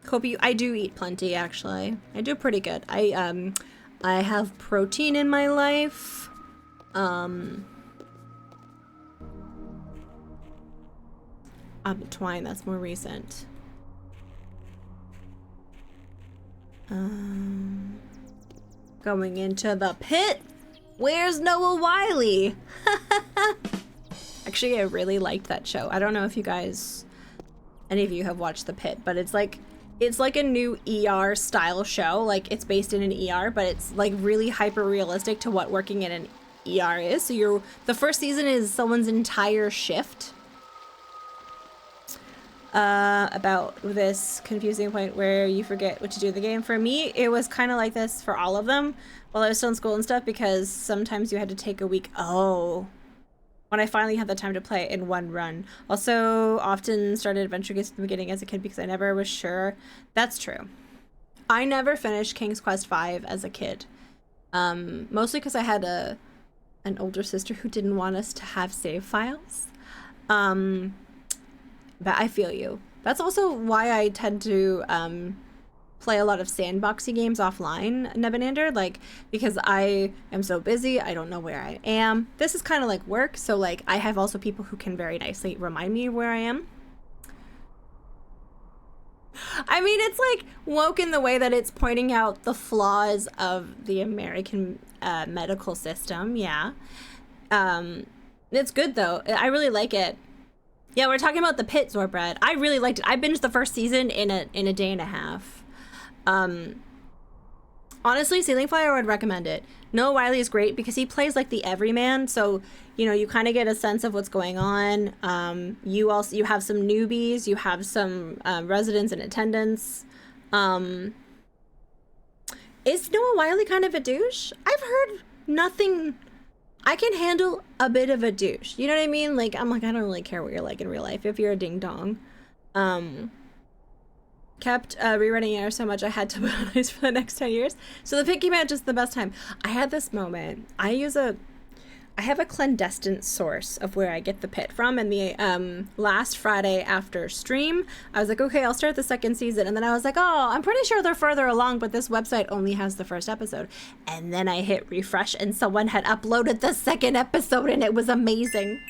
Hope you. I do eat plenty, actually. I do pretty good. I have protein in my life. Twine. That's more recent. Going into the pit. Where's Noah Wiley? Actually, I really liked that show. I don't know if you guys, any of you have watched The Pit, but it's like a new ER style show. Like, it's based in an ER, but it's like really hyper realistic to what working in an ER is. So the first season is someone's entire shift. About this confusing point where you forget what to do in the game. For me, it was kind of like this for all of them while I was still in school and stuff, because sometimes you had to take a week. Oh, when I finally had the time to play it in one run. Also, often started adventure games at the beginning as a kid because I never was sure. That's true. I never finished King's Quest V as a kid. Mostly because I had an older sister who didn't want us to have save files. But I feel you. That's also why I tend to play a lot of sandboxy games offline, Nebenander, like, because I am so busy, I don't know where I am. This is kind of like work, so like I have also people who can very nicely remind me where I am. I mean, it's like woke in the way that it's pointing out the flaws of the American medical system, yeah. It's good though, I really like it. Yeah, we're talking about The Pit, Zorbred. I really liked it. I binged the first season in a day and a half. Honestly, Ceiling Flyer, I would recommend it. Noah Wiley is great because he plays like the everyman, so you know you kind of get a sense of what's going on. You have some newbies, you have some residents and attendants. Is Noah Wiley kind of a douche? I've heard nothing. I can handle a bit of a douche. You know what I mean? Like, I'm like, I don't really care what you're like in real life if you're a ding dong. Kept rerunning Air so much I had to put on ice for the next 10 years. So the pit came out just the best time. I had this moment. I have a clandestine source of where I get the pit from, and the last Friday after stream, I was like, okay, I'll start the second season, and then I was like, oh, I'm pretty sure they're further along, but this website only has the first episode. And then I hit refresh, and someone had uploaded the second episode, and it was amazing.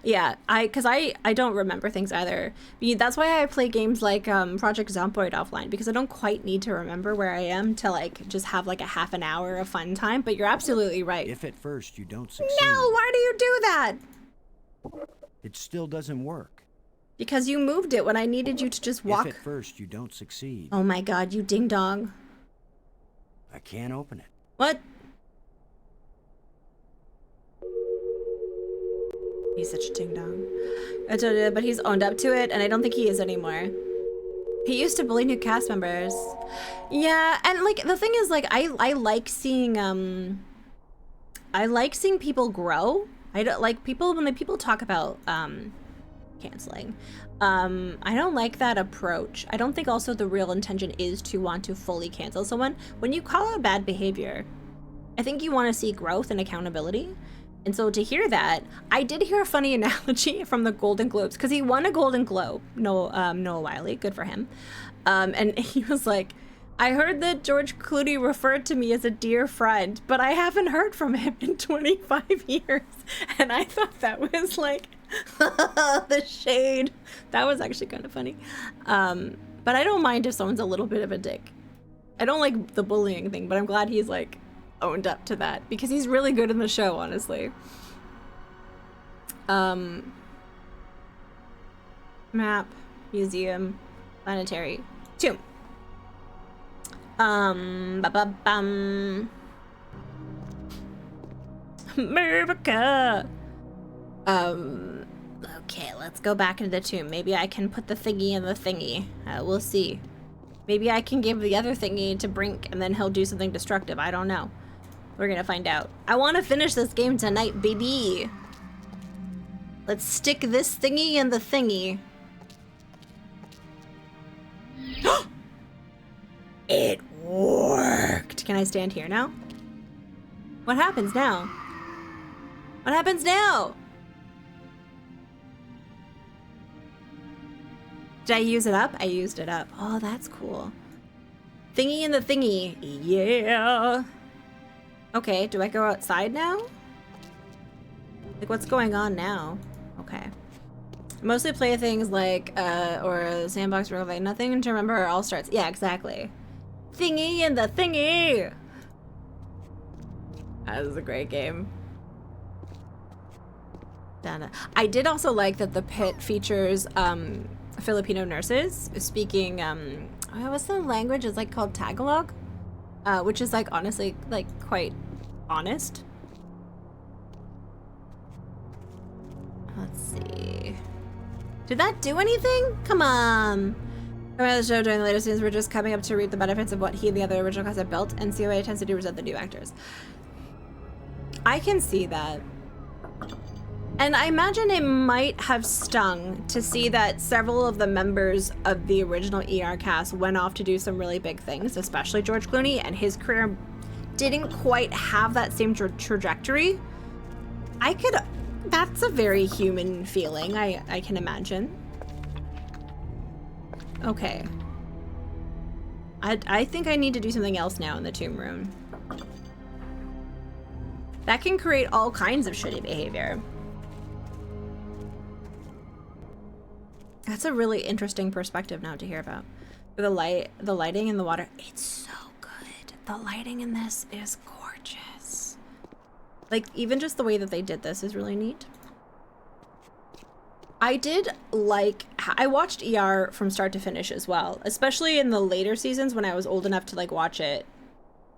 Yeah, because I don't remember things either. That's why I play games like Project Zomboid offline, because I don't quite need to remember where I am to like just have like a half an hour of fun time. But you're absolutely right. If at first you don't succeed... No, why do you do that? It still doesn't work. Because you moved it when I needed you to just walk. If at first you don't succeed... Oh my god, you ding dong. I can't open it. What? He's such a ding dong. But he's owned up to it, and I don't think he is anymore. He used to bully new cast members. Yeah, and like the thing is, like I like seeing people grow. I don't like people when people talk about canceling. I don't like that approach. I don't think also the real intention is to want to fully cancel someone. When you call out bad behavior, I think you want to see growth and accountability. And so to hear that, I did hear a funny analogy from the Golden Globes, because he won a Golden Globe, Noah Wiley, good for him. And he was like, I heard that George Clooney referred to me as a dear friend, but I haven't heard from him in 25 years. And I thought that was like, the shade. That was actually kind of funny. But I don't mind if someone's a little bit of a dick. I don't like the bullying thing, but I'm glad he's like, owned up to that, because he's really good in the show, honestly. Map, museum, planetary, tomb. America. Okay, let's go back into the tomb. Maybe I can put the thingy in the thingy. We'll see. Maybe I can give the other thingy to Brink and then he'll do something destructive. I don't know. We're gonna find out. I want to finish this game tonight, baby. Let's stick this thingy in the thingy. It worked. Can I stand here now? What happens now? What happens now? Did I use it up? I used it up. Oh, that's cool. Thingy in the thingy. Yeah. Okay, do I go outside now? Like, what's going on now? Okay. Mostly play things like, or Sandbox Real Life. Nothing to remember or all starts. Yeah, exactly. Thingy in the thingy! That is a great game. I did also like that the pit features, Filipino nurses speaking, what's the language? It's like called Tagalog, which is like honestly like quite honest. Let's see. Did that do anything? Come on. Coming out of the show during the later seasons, we're just coming up to reap the benefits of what he and the other original cast have built, and COA tends to do resent the new actors. I can see that. And I imagine it might have stung to see that several of the members of the original ER cast went off to do some really big things, especially George Clooney, and his career didn't quite have that same trajectory. That's a very human feeling, I can imagine. Okay. I think I need to do something else now in the tomb room. That can create all kinds of shitty behavior. That's a really interesting perspective now to hear about. The lighting in the water, it's so good. The lighting in this is gorgeous. Like, even just the way that they did this is really neat. I watched ER from start to finish as well, especially in the later seasons when I was old enough to like watch it.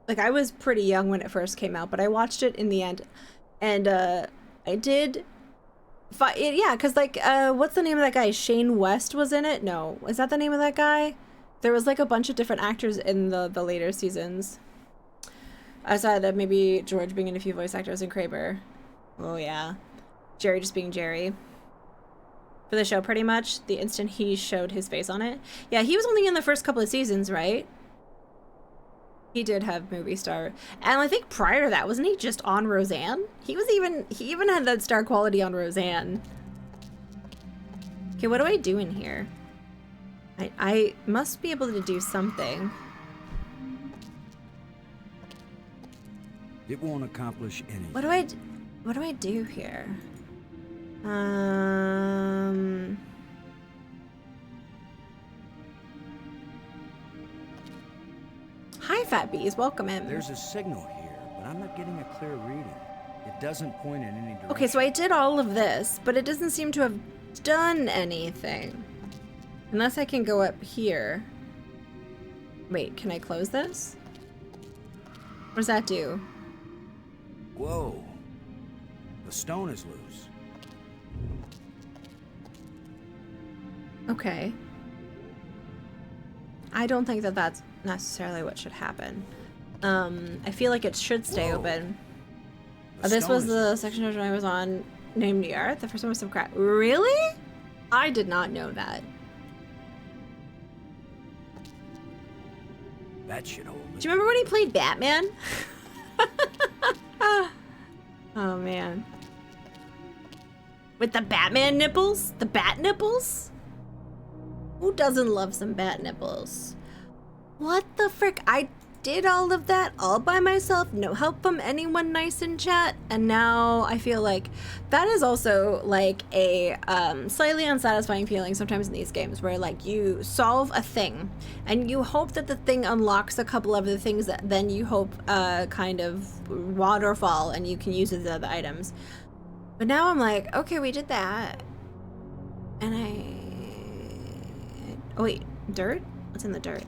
Like, I was pretty young when it first came out, but I watched it in the end, and I did. Yeah, because like, what's the name of that guy? Shane West was in it? No, is that the name of that guy? There was like a bunch of different actors in the later seasons. Aside of maybe George being in a few voice actors and Kraber. Oh yeah, Jerry just being Jerry. For the show, pretty much the instant he showed his face on it. Yeah, he was only in the first couple of seasons, right? He did have movie star, and I think prior to that, wasn't he just on Roseanne? He even had that star quality on Roseanne. Okay, what do I do in here? I must be able to do something. It won't accomplish anything. What do I do here? Hi, Fat Bees. Welcome in. There's a signal here, but I'm not getting a clear reading. It doesn't point in any direction. Okay, so I did all of this, but it doesn't seem to have done anything. Unless I can go up here. Wait, can I close this? What does that do? Whoa. The stone is loose. Okay. I don't think that that's necessarily what should happen. I feel like it should stay open. This was the section of I was on named ER. The first one was some crap. Really? I did not know that. That should hold it. Do you remember when he played Batman? Oh man. With the Batman nipples? The bat nipples? Who doesn't love some bat nipples? What the frick? I did all of that all by myself, no help from anyone nice in chat, and now I feel like that is also like a slightly unsatisfying feeling sometimes in these games where like you solve a thing and you hope that the thing unlocks a couple of the things that then you hope kind of waterfall and you can use as other items. But now I'm like, okay, we did that, and oh wait, dirt? What's in the dirt?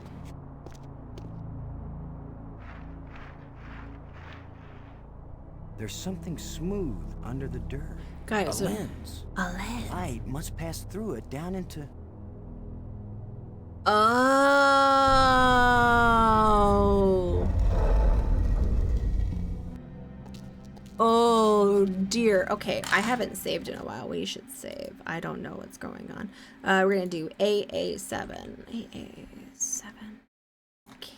There's something smooth under the dirt. Guys, A lens. a lens. Light must pass through it down into... Oh. Oh dear. Okay, I haven't saved in a while. We should save. I don't know what's going on. We're gonna do AA7. AA7. Okay.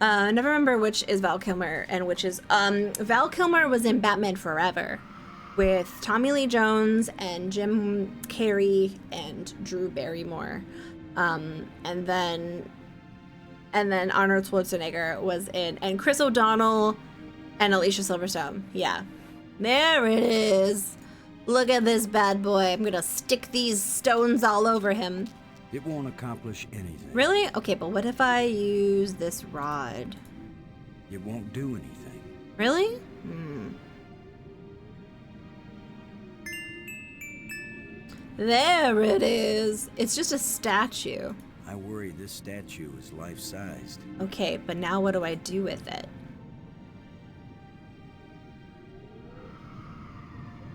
Never remember which is Val Kilmer and which is Val Kilmer was in Batman Forever with Tommy Lee Jones and Jim Carrey and Drew Barrymore. And then Arnold Schwarzenegger was in, and Chris O'Donnell and Alicia Silverstone. Yeah. There it is. Look at this bad boy. I'm gonna stick these stones all over him. It won't accomplish anything. Really? Okay, but what if I use this rod? It won't do anything. Really? There it is. It's just a statue. I worry this statue is life-sized. Okay, but now what do I do with it?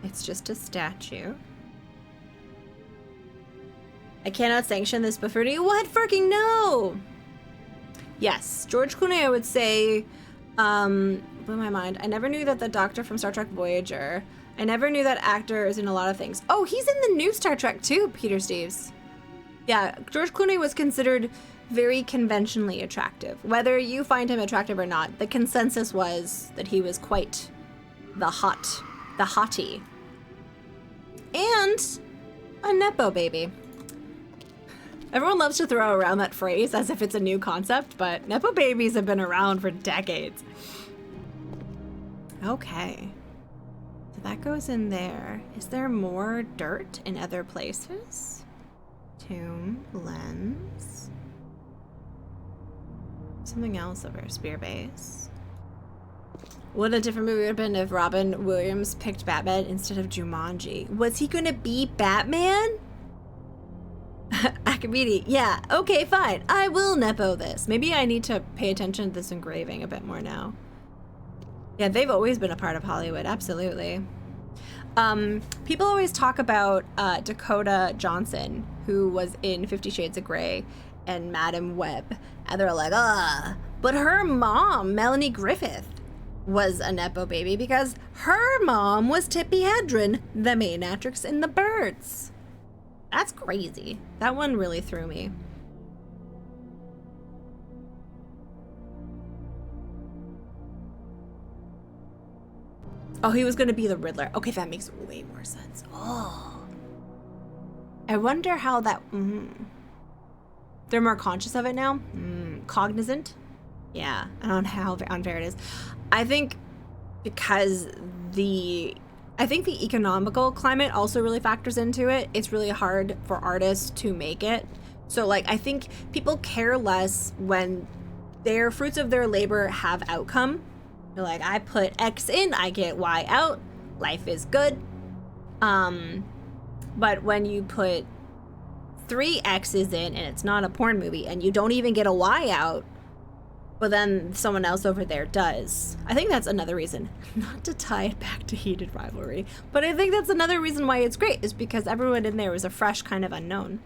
It's just a statue. I cannot sanction this buffoonery. What freaking no? Yes, George Clooney, I would say, blew my mind. I never knew that the Doctor from Star Trek Voyager. I never knew that actor is in a lot of things. Oh, he's in the new Star Trek too, Peter Steves. Yeah, George Clooney was considered very conventionally attractive. Whether you find him attractive or not, the consensus was that he was quite the hottie. And a Nepo baby. Everyone loves to throw around that phrase as if it's a new concept, but Nepo babies have been around for decades. Okay. So that goes in there. Is there more dirt in other places? Tomb, lens. Something else over Spear Base. What a different movie would have been if Robin Williams picked Batman instead of Jumanji. Was he gonna be Batman? Akabidi, yeah, okay, fine. I will Nepo this. Maybe I need to pay attention to this engraving a bit more now. Yeah, they've always been a part of Hollywood, absolutely. People always talk about Dakota Johnson, who was in 50 Shades of Grey and Madam Web, and they're like, but her mom, Melanie Griffith, was a Nepo baby because her mom was Tippi Hedren, the main actress in The Birds. That's crazy. That one really threw me. Oh, he was going to be the Riddler. Okay, that makes way more sense. Oh. I wonder how that... They're more conscious of it now? Cognizant? Yeah, I don't know how unfair it is. I think because I think the economical climate also really factors into it. It's really hard for artists to make it. So, like, I think people care less when their fruits of their labor have outcome. They're like, I put X in, I get Y out. Life is good. But when you put 3 X's in and it's not a porn movie and you don't even get a Y out, but then someone else over there does. I think that's another reason, not to tie it back to Heated Rivalry, but I think that's another reason why it's great, is because everyone in there was a fresh kind of unknown.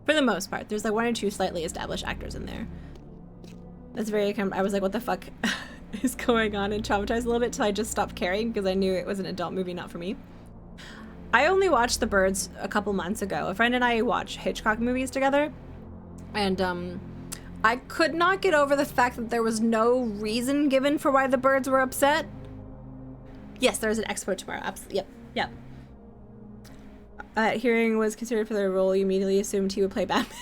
For the most part, there's like 1 or 2 slightly established actors in there. That's very, I was like, what the fuck is going on, and traumatized a little bit till I just stopped caring because I knew it was an adult movie, not for me. I only watched The Birds a couple months ago. A friend and I watch Hitchcock movies together, and I could not get over the fact that there was no reason given for why the birds were upset. Yes, there's an expo tomorrow. Absolutely. Yep. Hearing was considered for the role, you immediately assumed he would play Batman.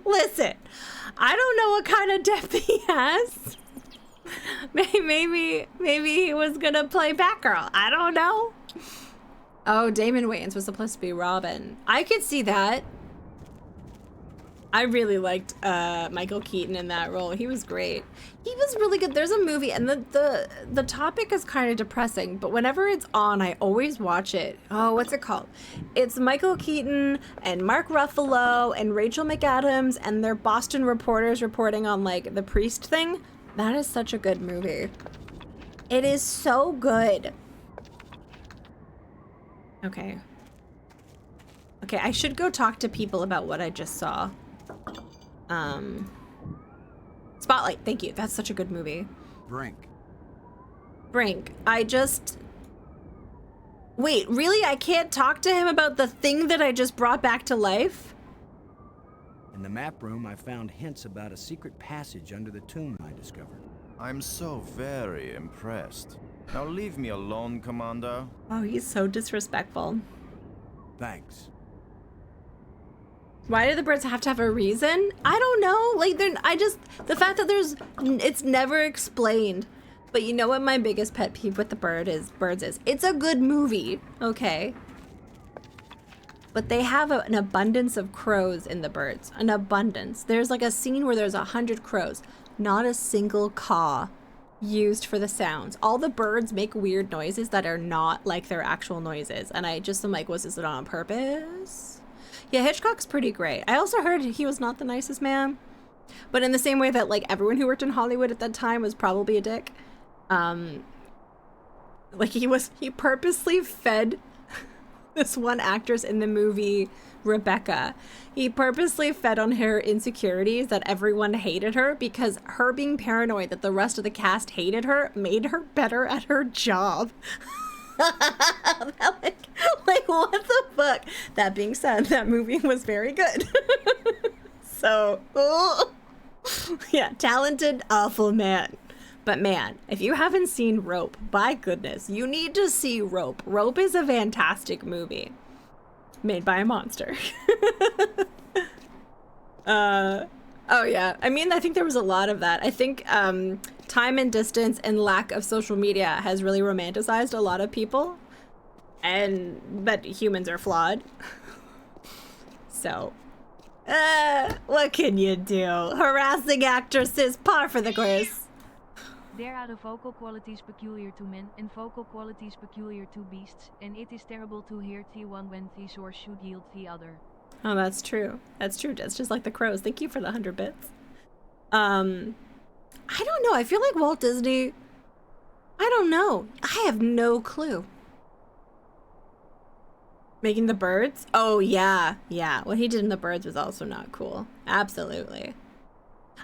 Listen, I don't know what kind of depth he has. Maybe he was gonna play Batgirl. I don't know. Oh, Damon Wayans was supposed to be Robin. I could see that. I really liked Michael Keaton in that role. He was great. He was really good. There's a movie, and the topic is kind of depressing, but whenever it's on, I always watch it. Oh, what's it called? It's Michael Keaton and Mark Ruffalo and Rachel McAdams, and they're Boston reporters reporting on, like, the priest thing. That is such a good movie. It is so good. Okay. Okay, I should go talk to people about what I just saw. Spotlight, thank you. That's such a good movie. Brink. Wait, really? I can't talk to him about the thing that I just brought back to life? In the map room, I found hints about a secret passage under the tomb I discovered. I'm so very impressed. Now leave me alone, Commander. Oh, he's so disrespectful. Thanks. Why do the birds have to have a reason? I don't know. Like, the fact that it's never explained. But you know what my biggest pet peeve with the birds is? It's a good movie, okay? But they have an abundance of crows in the birds. An abundance. There's like a scene where there's 100 crows. Not a single caw used for the sounds. All the birds make weird noises that are not like their actual noises. And I just am like, was this on purpose? Yeah, Hitchcock's pretty great. I also heard he was not the nicest man. But in the same way that like everyone who worked in Hollywood at that time was probably a dick. Like he purposely fed this one actress in the movie Rebecca. He purposely fed on her insecurities that everyone hated her because her being paranoid that the rest of the cast hated her made her better at her job. like what the fuck? That being said, that movie was very good. So, yeah, talented, awful man. But man, if you haven't seen Rope, by goodness, you need to see Rope. Rope is a fantastic movie. Made by a monster. Oh yeah, I mean, I think there was a lot of that. I think time and distance and lack of social media has really romanticized a lot of people. But humans are flawed. So, what can you do? Harassing actresses, par for the course. There are the vocal qualities peculiar to men and vocal qualities peculiar to beasts, and it is terrible to hear the one when the source should yield the other. Oh, that's true. That's true. It's just like the crows. Thank you for the 100 bits. I don't know. I feel like Walt Disney, I don't know. I have no clue. Making the birds? Oh, yeah. Yeah. What he did in the birds was also not cool. Absolutely.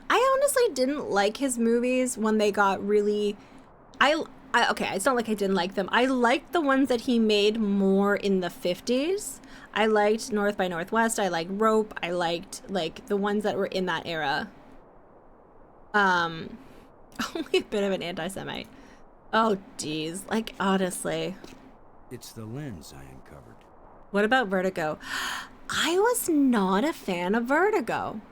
I honestly didn't like his movies when they got really... okay, it's not like I didn't like them. I liked the ones that he made more in the 50s. I liked North by Northwest. I liked Rope. I liked, like, the ones that were in that era. Only a bit of an anti-Semite. Oh, geez. Like, honestly. It's the lens I uncovered. What about Vertigo? I was not a fan of Vertigo.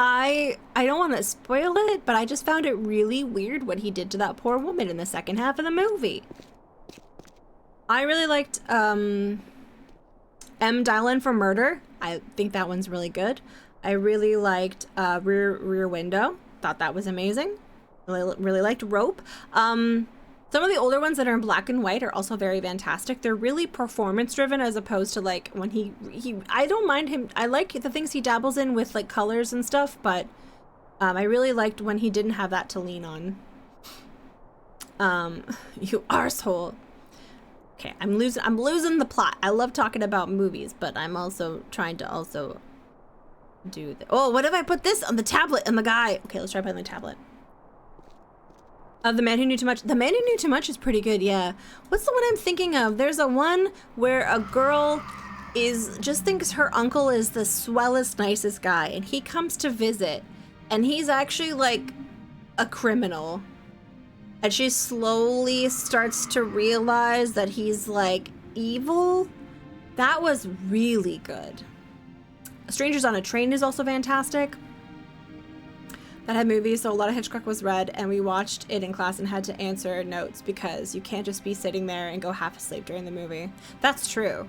I don't want to spoil it, but I just found it really weird what he did to that poor woman in the second half of the movie. I really liked M. Dial-In for Murder. I think that one's really good. I really liked Rear Window. Thought that was amazing. Really liked Rope. Some of the older ones that are in black and white are also very fantastic. They're really performance driven as opposed to like when he I don't mind him. I like the things he dabbles in with like colors and stuff, but I really liked when he didn't have that to lean on. You arsehole. Okay, I'm losing the plot. I love talking about movies, but I'm also trying to also do oh, what if I put this on the tablet and the guy? Okay, let's try playing the tablet. The Man Who Knew Too Much. The Man Who Knew Too Much is pretty good, yeah. What's the one I'm thinking of? There's a one where a girl just thinks her uncle is the swellest, nicest guy, and he comes to visit, and he's actually like a criminal. And she slowly starts to realize that he's like evil. That was really good. Strangers on a Train is also fantastic. That had movies, so a lot of Hitchcock was read, and we watched it in class and had to answer notes because you can't just be sitting there and go half asleep during the movie. That's true.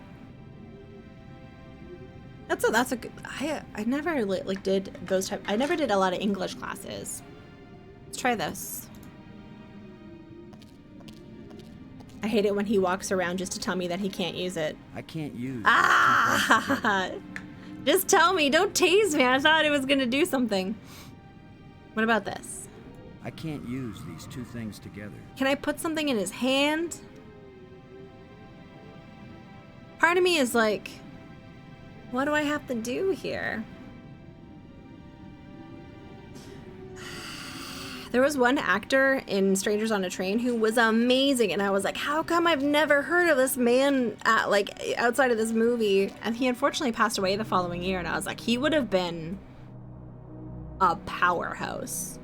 That's a good. I never like did those type. I never did a lot of English classes. Let's try this. I hate it when he walks around just to tell me that he can't use it. I can't use... Just tell me. Don't tease me. I thought it was gonna do something. What about this? I can't use these two things together. Can I put something in his hand? Part of me is like, what do I have to do here? There was one actor in Strangers on a Train who was amazing, and I was like, how come I've never heard of this man outside of this movie? And he unfortunately passed away the following year, and I was like, he would have been a powerhouse.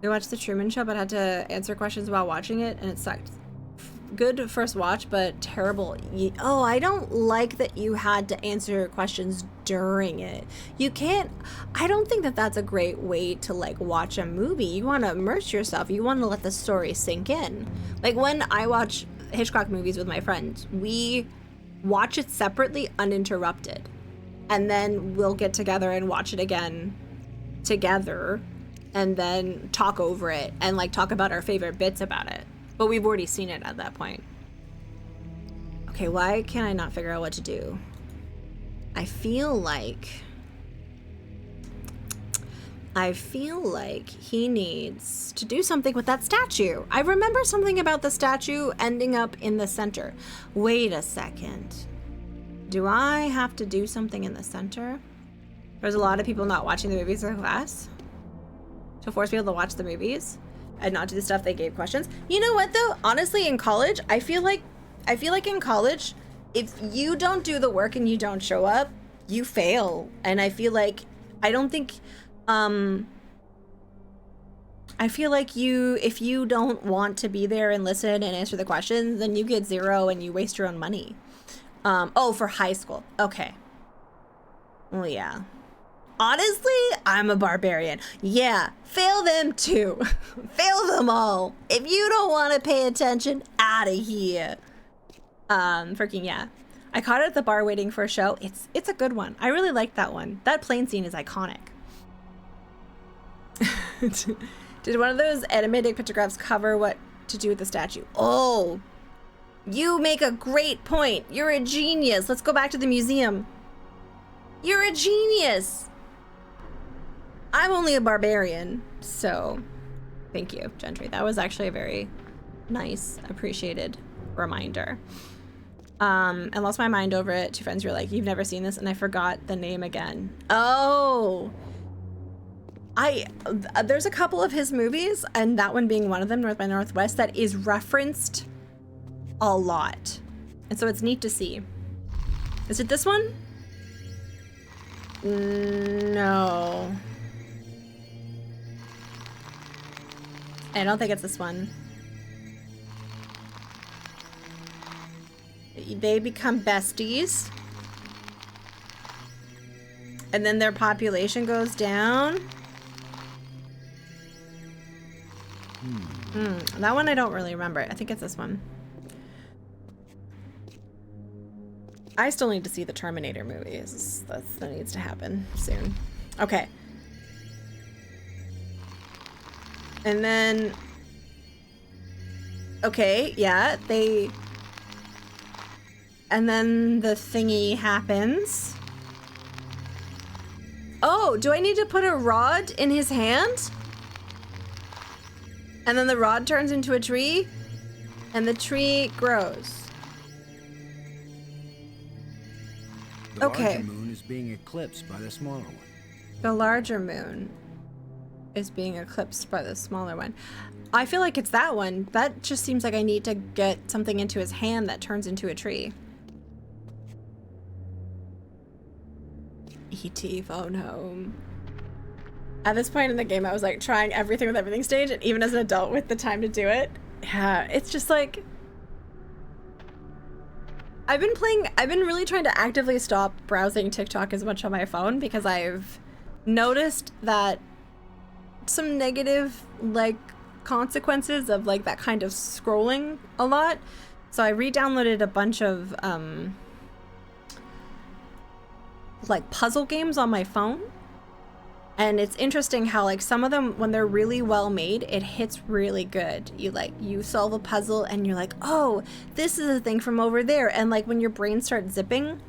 We watched The Truman Show, but had to answer questions while watching it, and it sucked. Good first watch, but terrible. Oh, I don't like that you had to answer questions during it. You can't. I don't think that that's a great way to like watch a movie. You want to immerse yourself. You want to let the story sink in. Like when I watch Hitchcock movies with my friends, we watch it separately, uninterrupted, and then we'll get together and watch it again together, and then talk over it and like talk about our favorite bits about it. But we've already seen it at that point. Okay, why can't I not figure out what to do? I feel like he needs to do something with that statue. I remember something about the statue ending up in the center. Wait a second. Do I have to do something in the center? There's a lot of people not watching the movies in class to force people to watch the movies and not do the stuff they gave questions. You know what though? Honestly, in college, I feel like in college, if you don't do the work and you don't show up, you fail. And I feel like if you don't want to be there and listen and answer the questions, then you get 0 and you waste your own money. Oh, for high school. Okay. Well, yeah. Honestly, I'm a barbarian. Yeah, fail them too. Fail them all. If you don't want to pay attention, out of here. Freaking yeah. I caught it at the bar waiting for a show. It's a good one. I really like that one. That plane scene is iconic. Did one of those animated pictographs cover what to do with the statue? Oh, you make a great point. You're a genius. Let's go back to the museum. You're a genius. I'm only a barbarian, so thank you, Gentry. That was actually a very nice, appreciated reminder. I lost my mind over it. Two friends were like, you've never seen this, and I forgot the name again. Oh, there's a couple of his movies, and that one being one of them, North by Northwest, that is referenced a lot. And so it's neat to see. Is it this one? No. I don't think it's this one. They become besties. And then their population goes down. That one I don't really remember. I think it's this one. I still need to see the Terminator movies. That needs to happen soon. Okay. And then... Okay, yeah, they... And then the thingy happens. Oh, do I need to put a rod in his hand? And then the rod turns into a tree? And the tree grows. The Okay. larger moon is being eclipsed by the smaller one. The larger moon is being eclipsed by the smaller one. I feel like it's that one. That just seems like I need to get something into his hand that turns into a tree. E.T. phone home. At this point in the game, I was like trying everything with everything stage, and even as an adult with the time to do it, yeah, it's just like... I've been really trying to actively stop browsing TikTok as much on my phone because I've noticed that some negative like consequences of like that kind of scrolling a lot. So I re-downloaded a bunch of like puzzle games on my phone. And it's interesting how like some of them, when they're really well made, it hits really good. You solve a puzzle and you're like, oh, this is a thing from over there. And like when your brain starts zipping,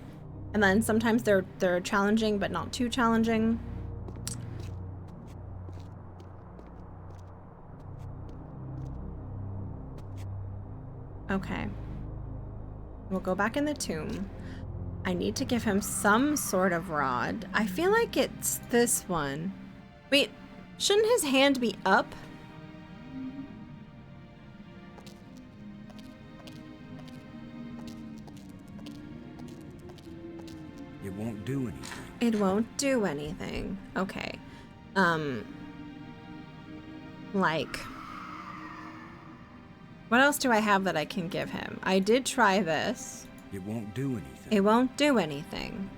and then sometimes they're challenging but not too challenging. Okay. We'll go back in the tomb. I need to give him some sort of rod. I feel like it's this one. Wait, Shouldn't his hand be up? It won't do anything. It won't do anything. Okay. Like, what else do I have that I can give him? I did try this. It won't do anything. It won't do anything.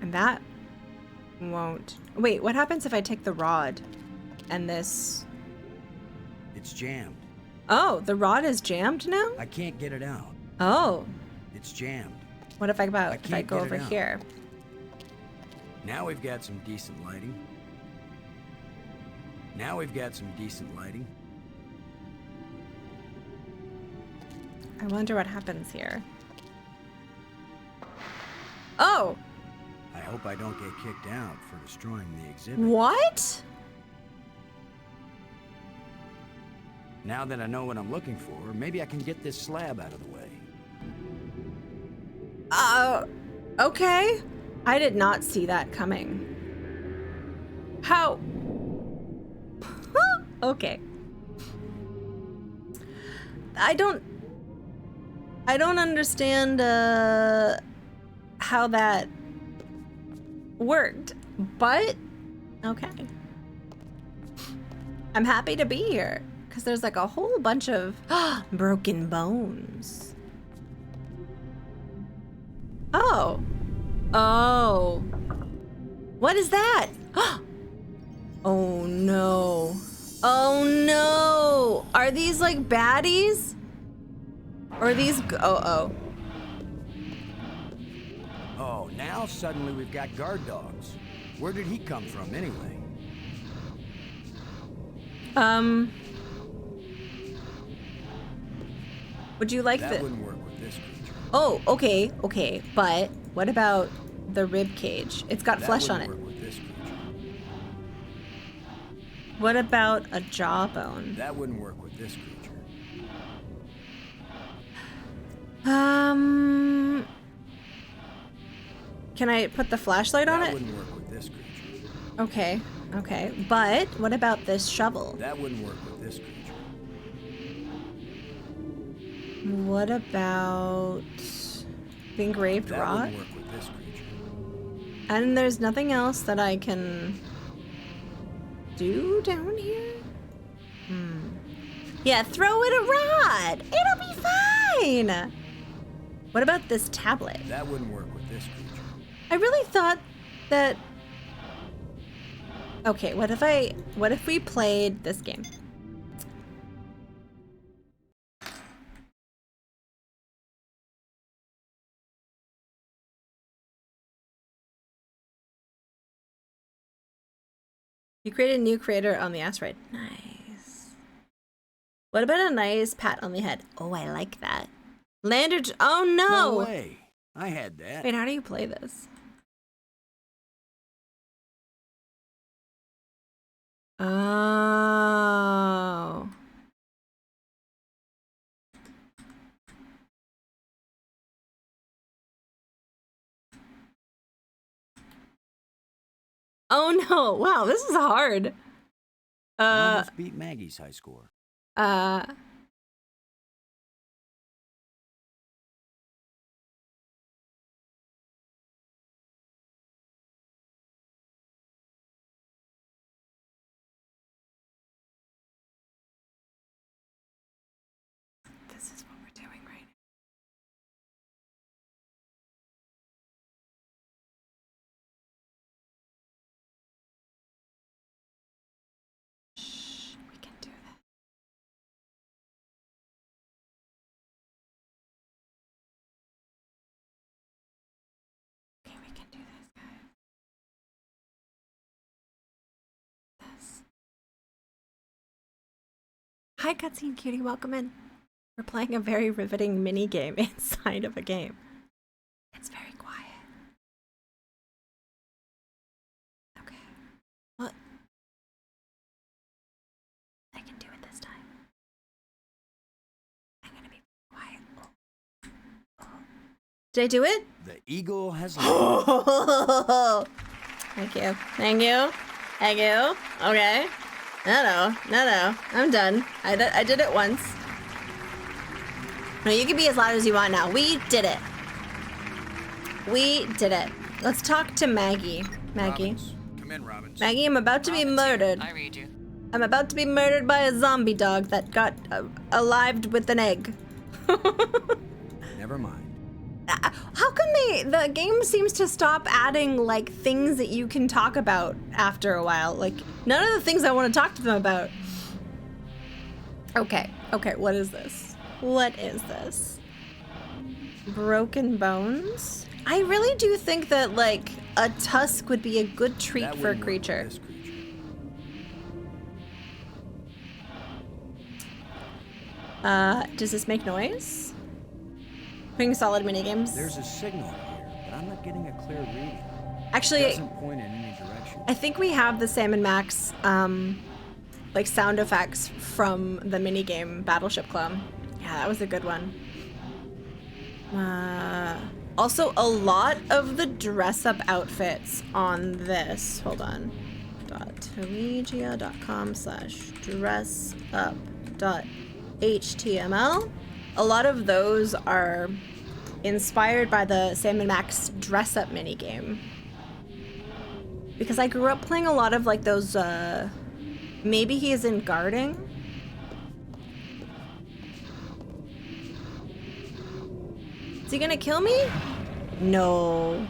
And that won't... Wait, what happens if I take the rod and this... It's jammed. Oh, the rod is jammed now? I can't get it out. Oh, It's jammed. what if I I if I can't go get it over out. here? Now we've got some decent lighting. Now we've got some decent lighting. I wonder what happens here. Oh, I hope I don't get kicked out for destroying the exhibit. what? Now that I know what I'm looking for, maybe I can get this slab out of the way. Okay. I did not see that coming. How? Okay. I don't understand how that worked, but okay. I'm happy to be here because there's like a whole bunch of broken bones. Oh. Oh. What is that? Oh no. Oh no. Are these like baddies? Or are these oh. Oh, now suddenly we've got guard dogs. Where did he come from anyway? Would you like That wouldn't work with this creature. Oh, okay, okay. But what about the rib cage? It's got That flesh on wouldn't it. work with this creature. What about a jawbone? That wouldn't work with this creature. Can I put the flashlight on That it? wouldn't work with this creature. Okay, okay. But what about this shovel? That wouldn't work with this creature. What about the engraved That rod? wouldn't work with this creature. And there's nothing else that I can do down here? Yeah, throw it a rod. It'll be fine. What about this tablet? That wouldn't work with this creature. I really thought that... Okay, what if we played this game? You created a new creator on the asteroid. Nice. What about a nice pat on the head? Oh, I like that. Lander... Oh, No no! way. I had that. Wait, how do you play this? Oh. Oh no. Wow, this is hard. Almost beat Maggie's high score. Uh This is what we're doing right now. Shh, we can do this. Okay, we can do this, guys. This. Hi, Cutscene Cutie, welcome in. We're playing a very riveting mini game inside of a game. It's very quiet. Okay. What? I can do it this time. Did I do it? The eagle has landed. Thank you. Thank you. Thank you. Okay. No. I'm done. I did it once. No, you can be as loud as you want now. We did it. We did it. Let's talk to Maggie. Maggie. Robbins. Come in, Robbins. Maggie, I'm about to be murdered. I read you. I'm about to be murdered by a zombie dog that got alived with an egg. Never mind. How come the game seems to stop adding like things that you can talk about after a while? Like none of the things I want to talk to them about. Okay, what is this? What is this? Broken bones? I really do think that like a tusk would be a good treat That for a wouldn't work with creature. this creature. Does this make noise? Playing solid minigames? There's a signal here, but I'm not getting a clear reading. Actually, It doesn't point in any direction. I think we have the Sam and Max like sound effects from the minigame Battleship Club. Yeah, that was a good one. Also, a lot of the dress-up outfits on this. Hold on. .telegia.com/dressup.html. A lot of those are inspired by the Sam and Max dress-up minigame. Because I grew up playing a lot of like those, maybe he is in guarding. Is he gonna kill me? No.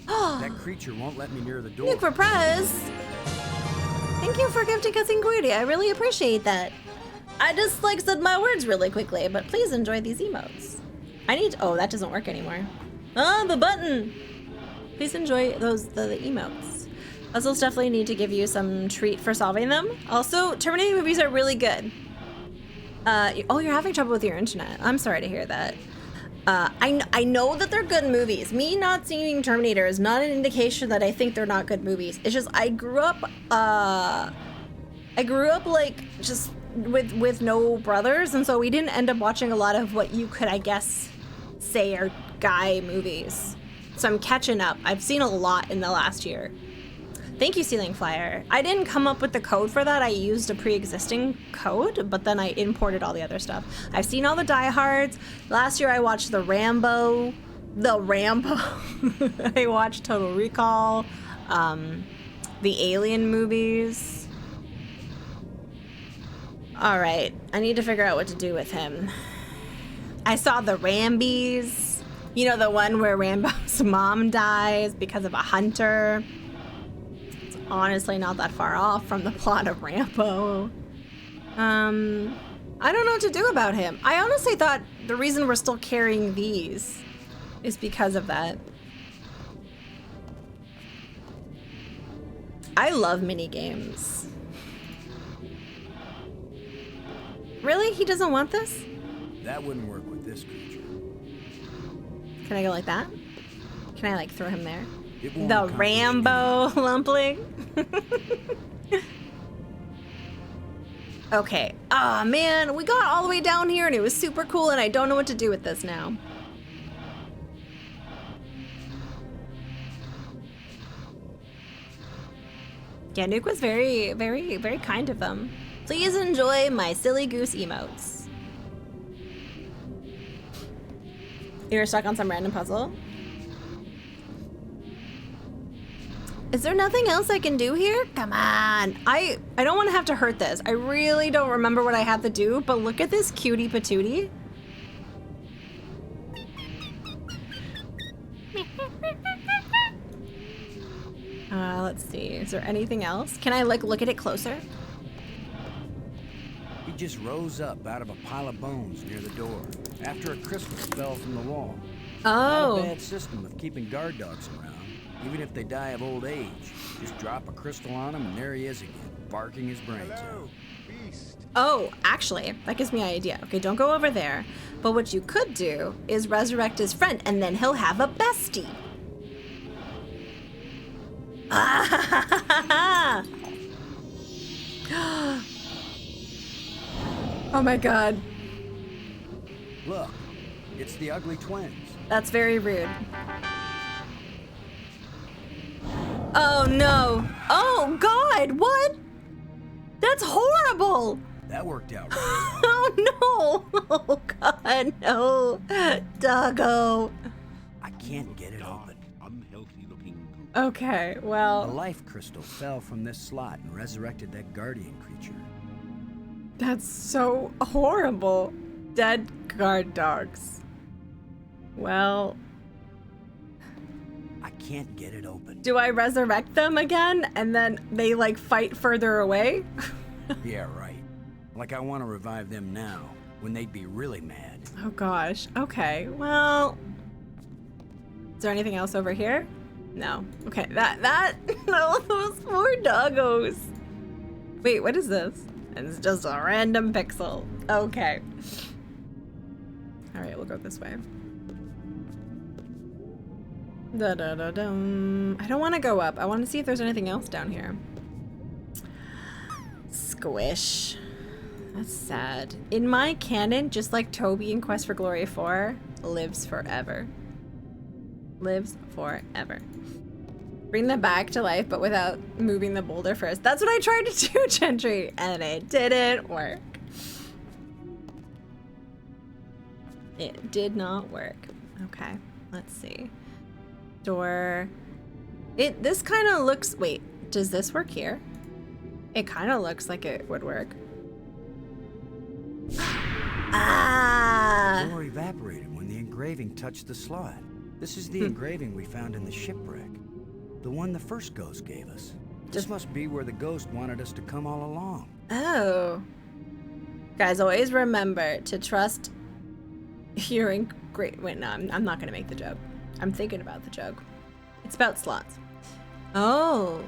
That creature won't let me near the door. Nick for Prez. Thank you for gifting us Inquiry. I really appreciate that. I just like said my words really quickly, but please enjoy these emotes. Oh, that doesn't work anymore. Oh, the button. Please enjoy the emotes. Puzzles definitely need to give you some treat for solving them. Also, Terminator movies are really good. Oh, you're having trouble with your internet. I'm sorry to hear that. I know that they're good movies. Me not seeing Terminator is not an indication that I think they're not good movies. It's just I grew up like just with no brothers, and so we didn't end up watching a lot of what you could, I guess, say are guy movies. So I'm catching up. I've seen a lot in the last year. Thank you, Ceiling Flyer. I didn't come up with the code for that. I used a pre-existing code, but then I imported all the other stuff. I've seen all the Die Hards. Last year I watched the Rambo. I watched Total Recall, the Alien movies. All right, I need to figure out what to do with him. I saw the Rambies. You know, the one where Rambo's mom dies because of a hunter. It's honestly not that far off from the plot of Rambo. I don't know what to do about him. I honestly thought the reason we're still carrying these is because of that. I love mini games. Really? He doesn't want this? That wouldn't work with this creature. Can I go like that? Can I like throw him there? It won't The accomplish Rambo lumpling? Okay. Oh man, we got all the way down here and it was super cool and I don't know what to do with this now. Yeah, Nuke was very, very, very kind of them. Please enjoy my silly goose emotes. You're stuck on some random puzzle? Is there nothing else I can do here? Come on. I don't want to have to hurt this. I really don't remember what I have to do, but look at this cutie patootie. Let's see. Is there anything else? Can I like look at it closer? He just rose up out of a pile of bones near the door after a crystal fell from the wall. Not Oh. a bad system of keeping guard dogs around. Even if they die of old age, just drop a crystal on him and there he is again, barking his brains out. Hello, beast. Oh, actually, that gives me an idea. Okay, don't go over there. But what you could do is resurrect his friend and then he'll have a bestie. Oh my god. Look, It's the ugly twins. That's very rude. Oh no. Oh God, what? That's horrible. That worked out right. Oh no. Oh God, no. Doggo. I can't get it open. Unhealthy looking. Okay, A well, life crystal fell from this slot and resurrected that guardian creature. that's so horrible. Dead guard dogs. Well, I can't get it open. do I resurrect them again and then they like fight further away? Yeah, right. Like I want to revive them now, when they'd be really mad. Oh gosh. Okay. Well, is there anything else over here? No. Okay. No, those poor doggos. Wait, what is this? It's just a random pixel. Okay. All right, we'll go this way. Da da da dum. I don't want to go up. I want to see if there's anything else down here. Squish. That's sad. In my canon, just like Toby in Quest for Glory 4, lives forever. Lives forever. Bring them back to life, but without moving the boulder first. That's what I tried to do, Gentry, and it didn't work. It did not work. Okay, let's see. Door. This kind of looks, wait, does this work here? It kind of looks like it would work. Ah! Door evaporated when the engraving touched the slot. This is the engraving we found in the shipwreck. The one the first ghost gave us. This must be where the ghost wanted us to come all along. Oh. Guys, always remember to trust hearing great. Wait, no, I'm not going to make the joke. I'm thinking about the joke. It's about slots. Oh.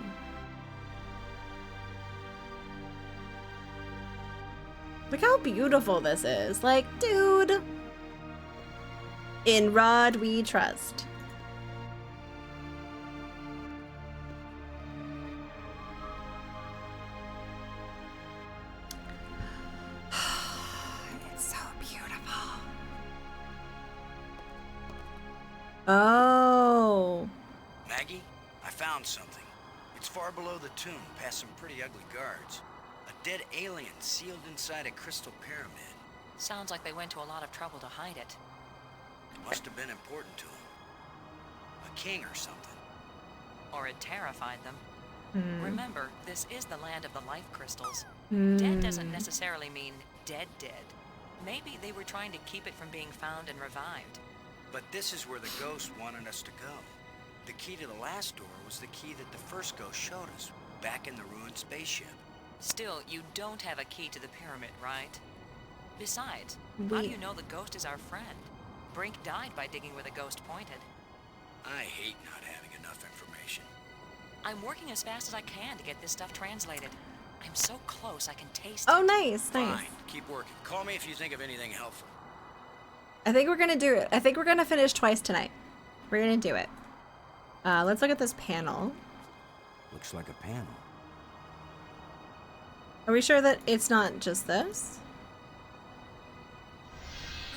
Look how beautiful this is. Like, dude. In Rod we trust. It's so beautiful. Oh. Maggie, I found something. It's far below the tomb, past some pretty ugly guards. A dead alien sealed inside a crystal pyramid. Sounds like they went to a lot of trouble to hide it. Must have been important to him. A king or something. Or it terrified them. Hmm. Remember, this is the land of the life crystals. Hmm. Dead doesn't necessarily mean dead. Maybe they were trying to keep it from being found and revived. But this is where the ghost wanted us to go. The key to the last door was the key that the first ghost showed us, back in the ruined spaceship. Still, you don't have a key to the pyramid, right? Besides, how do you know the ghost is our friend? Brink died by digging where the ghost pointed. I hate not having enough information. I'm working as fast as I can to get this stuff translated. I'm so close I can taste Oh, it. nice, nice. Fine, keep working. Call me if you think of anything helpful. I think we're gonna do it. I think we're gonna finish twice tonight. We're gonna do it. Let's look at this panel. Looks like a panel. Are we sure that it's not just this?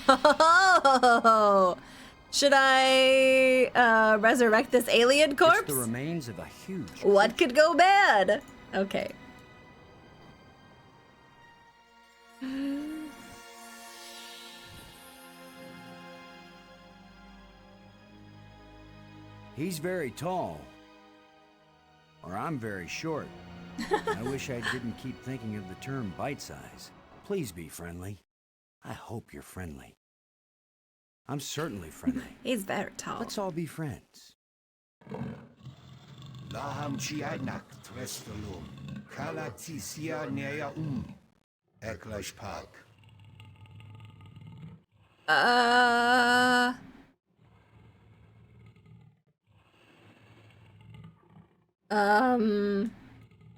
Oh, should I resurrect this alien corpse? It's the remains of a huge... What could go bad? Okay. He's very tall. Or I'm very short. I wish I didn't keep thinking of the term bite size. Please be friendly. I hope you're friendly. I'm certainly friendly. He's very tall. Let's all be friends. Laham Chianak Trestelum. Kalatisia Nea Eklish Park.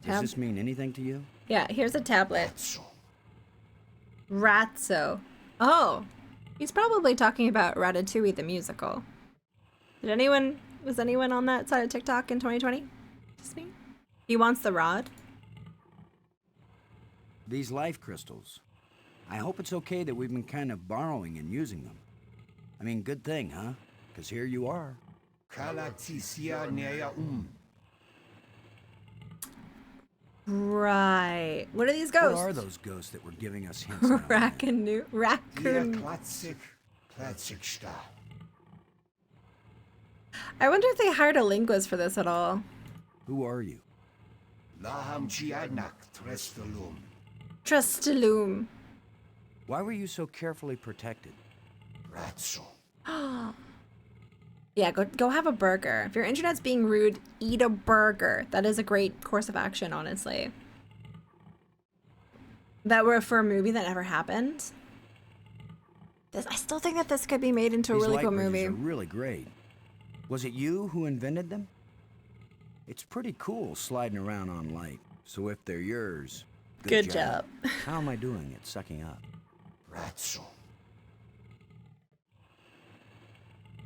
Does this mean anything to you? Yeah, here's a tablet. Ratso. Oh, he's probably talking about Ratatouille the musical. Was anyone on that side of TikTok in 2020? Just me? He wants the rod. These life crystals. I hope it's okay that we've been kind of borrowing and using them. I mean, good thing, huh? Because here you are. Kalatisia nea Right. What are these What ghosts? are those ghosts that were giving us hints now and then? Raccoon. Ihr Raccoon. Platzig sta. I wonder if they hired a linguist for this at all. Who are you? Laham Chiadnak Trestalum. Trustaloom. Why were you so carefully protected? Razzo. Yeah, go have a burger. If your internet's being rude, eat a burger. That is a great course of action, honestly. That were for a movie that never happened. I still think that this could be made into a These really light cool bridges movie. are really great. Was it you who invented them? It's pretty cool sliding around on light. So if they're yours, Good job. How am I doing at sucking up? Razzo.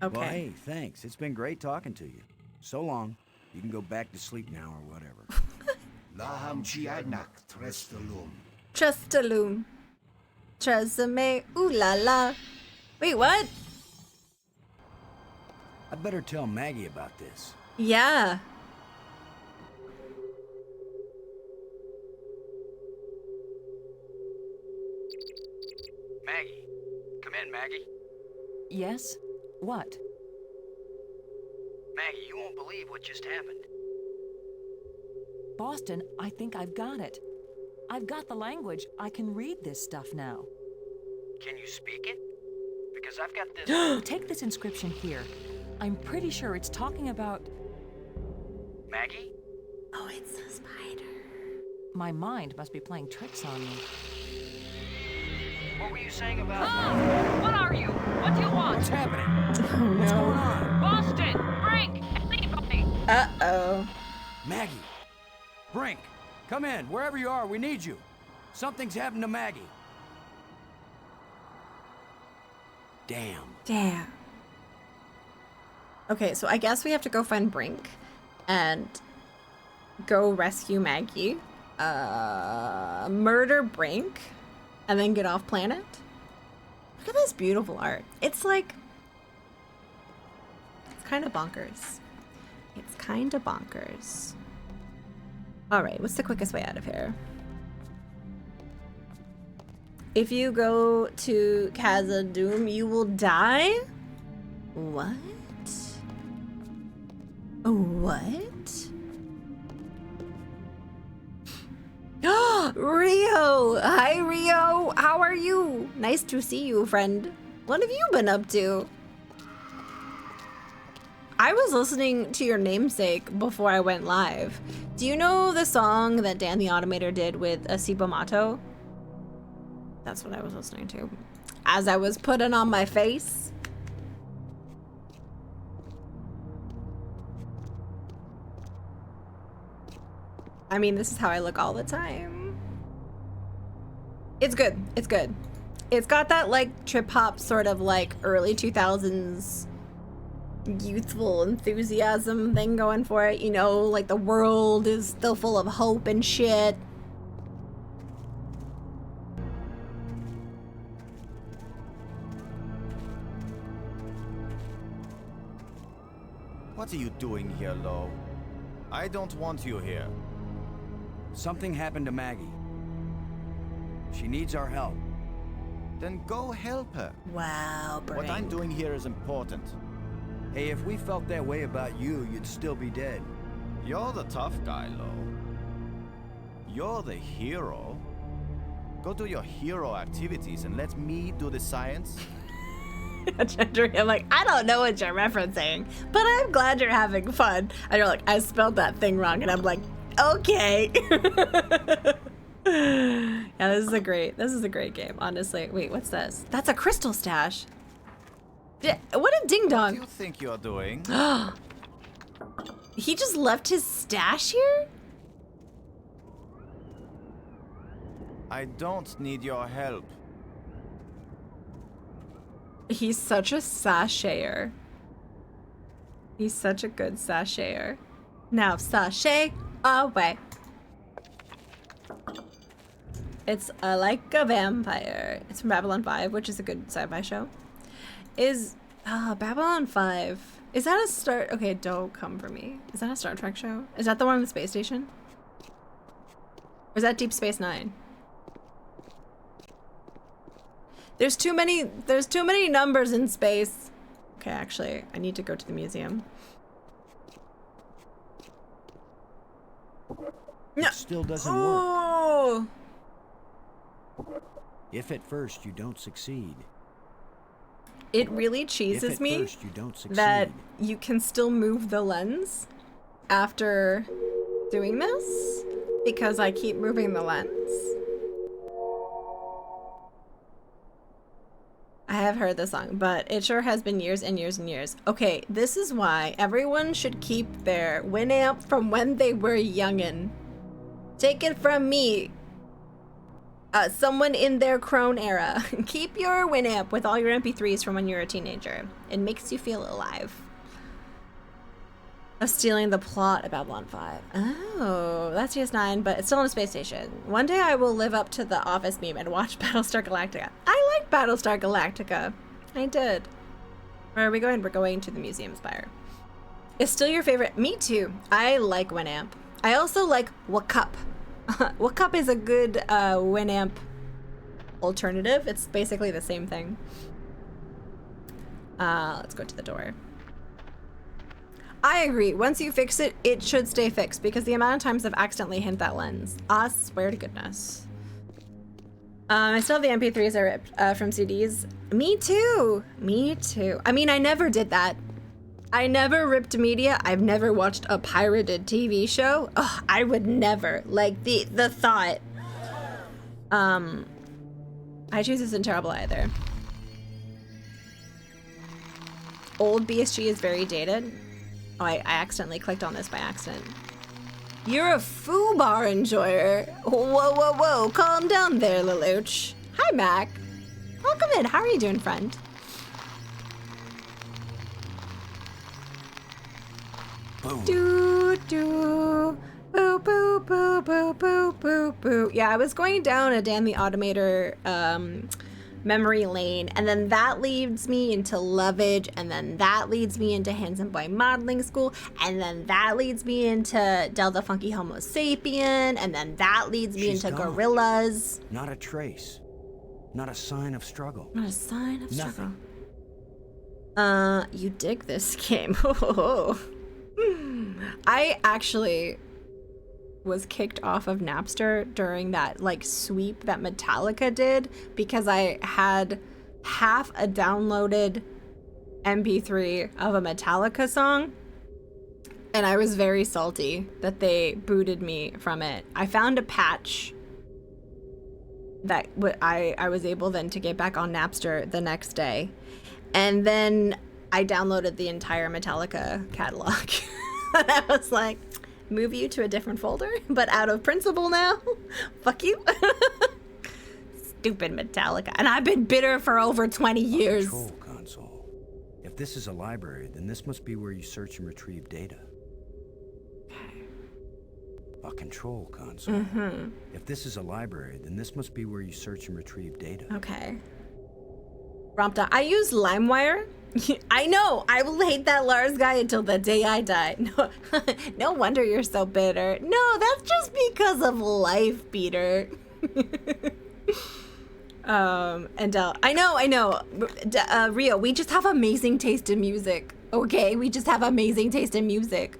Okay. Well, hey, thanks. It's been great talking to you. So long. You can go back to sleep now or whatever. Laham Chiadnak Trestalum. Trustaloom. Tresemme. Ooh la la. Wait, what? I better tell Maggie about this. Yeah. Maggie. Come in, Maggie. Yes? What? Maggie, you won't believe what just happened. Boston, I think I've got it. I've got the language. I can read this stuff now. Can you speak it? Because I've got this... Take this inscription here. I'm pretty sure it's talking about... Maggie? Oh, it's a spider. My mind must be playing tricks on me. What were you saying about... What are you? What do you want? What's happening? Oh What's going no. on? Boston! Brink! Anybody! Uh-oh. Maggie. Brink. Come in. Wherever you are, we need you. Something's happened to Maggie. Damn. Damn. Okay, so I guess we have to go find Brink and go rescue Maggie, murder Brink, and then get off planet. Look at this beautiful art. It's like, it's kind of bonkers. It's kind of bonkers. All right, what's the quickest way out of here? If you go to Khazad-dûm, you will die? What? What? Rio! Hi, Rio! How are you? Nice to see you, friend. What have you been up to? I was listening to your namesake before I went live. Do you know the song that Dan the Automator did with Asibo Mato? That's what I was listening to. As I was putting on my face. I mean, this is how I look all the time. It's good. It's good. It's got that like trip hop sort of like early 2000s youthful enthusiasm thing going for it. You know, like the world is still full of hope and shit. What are you doing here, Lo? I don't want you here. Something happened to Maggie. She needs our help. Then go help her. Wow, Brink. What I'm doing here is important. Hey, if we felt that way about you, you'd still be dead. You're the tough guy, Lo. You're the hero. Go do your hero activities and let me do the science. I'm like, I don't know what you're referencing, but I'm glad you're having fun. And you're like, I spelled that thing wrong, and I'm like, okay. Yeah, this is a great game, honestly. Wait, what's this? That's a crystal stash. What a ding What do dong. you think you're doing? He just left his stash here? I don't need your help. He's such a sashayer. He's such a good sashayer. Now sashay away. It's like a vampire. It's from Babylon 5, which is a good sci-fi show. Is Babylon 5? Is that a Star? Okay, don't come for me. Is that a Star Trek show? Is that the one on the space station? Or is that Deep Space Nine? There's too many numbers in space. Okay, actually, I need to go to the museum. No. It still doesn't work. Oh. If at first you don't succeed. It really If cheeses at me first you don't succeed. that you can still move the lens after doing this because I keep moving the lens. I have heard the song, but it sure has been years and years and years. Okay, this is why everyone should keep their Winamp from when they were youngin'. Take it from me, someone in their crone era. Keep your Winamp with all your MP3s from when you were a teenager. It makes you feel alive. Of stealing the plot of Babylon 5. Oh, that's CS9, but it's still on a space station. One day I will live up to the Office meme and watch Battlestar Galactica. I like Battlestar Galactica. I did. Where are we going? We're going to the Museum Spire. Is still your favorite? Me too. I like Winamp. I also like Wakup. Wakup is a good Winamp alternative. It's basically the same thing. Let's go to the door. I agree. Once you fix it, it should stay fixed because the amount of times I've accidentally hit that lens. I swear to goodness. I still have the MP3s I ripped from CDs. Me too. Me too. I mean, I never did that. I never ripped media. I've never watched a pirated TV show. Ugh, I would never. Like, the thought. iTunes isn't terrible either. Old BSG is very dated. Oh, I accidentally clicked on this by accident. You're a foobar enjoyer. Whoa, whoa, whoa. Calm down there, Lelouch. Hi, Mac. Welcome in. How are you doing, friend? Boom. Do, do. Boo, boo, boo, boo, boo, boo, boo. Yeah, I was going down a Dan the Automator memory lane, and then that leads me into Lovage, and then that leads me into Handsome Boy Modeling School, and then that leads me into Del the Funky Homo Sapien, and then that leads me She's into gone. Gorillas. Not a trace. Not a sign of struggle. Not a sign of struggle. Nothing. You dig this game. I actually was kicked off of Napster during that like sweep that Metallica did because I had half a downloaded MP3 of a Metallica song, and I was very salty that they booted me from it. I found a patch that I was able then to get back on Napster the next day, and then I downloaded the entire Metallica catalog. And I was like, move you to a different folder, but out of principle now. Fuck you. Stupid Metallica. And I've been bitter for over 20 years. Control console. If this is a library, then this must be where you search and retrieve data. A control console. Mm-hmm. If this is a library, then this must be where you search and retrieve data. Okay. Rompta. I use LimeWire. I know. I will hate that Lars guy until the day I die. No, no wonder you're so bitter. No, that's just because of life, Peter. And I know. Rio, we just have amazing taste in music. Okay, we just have amazing taste in music.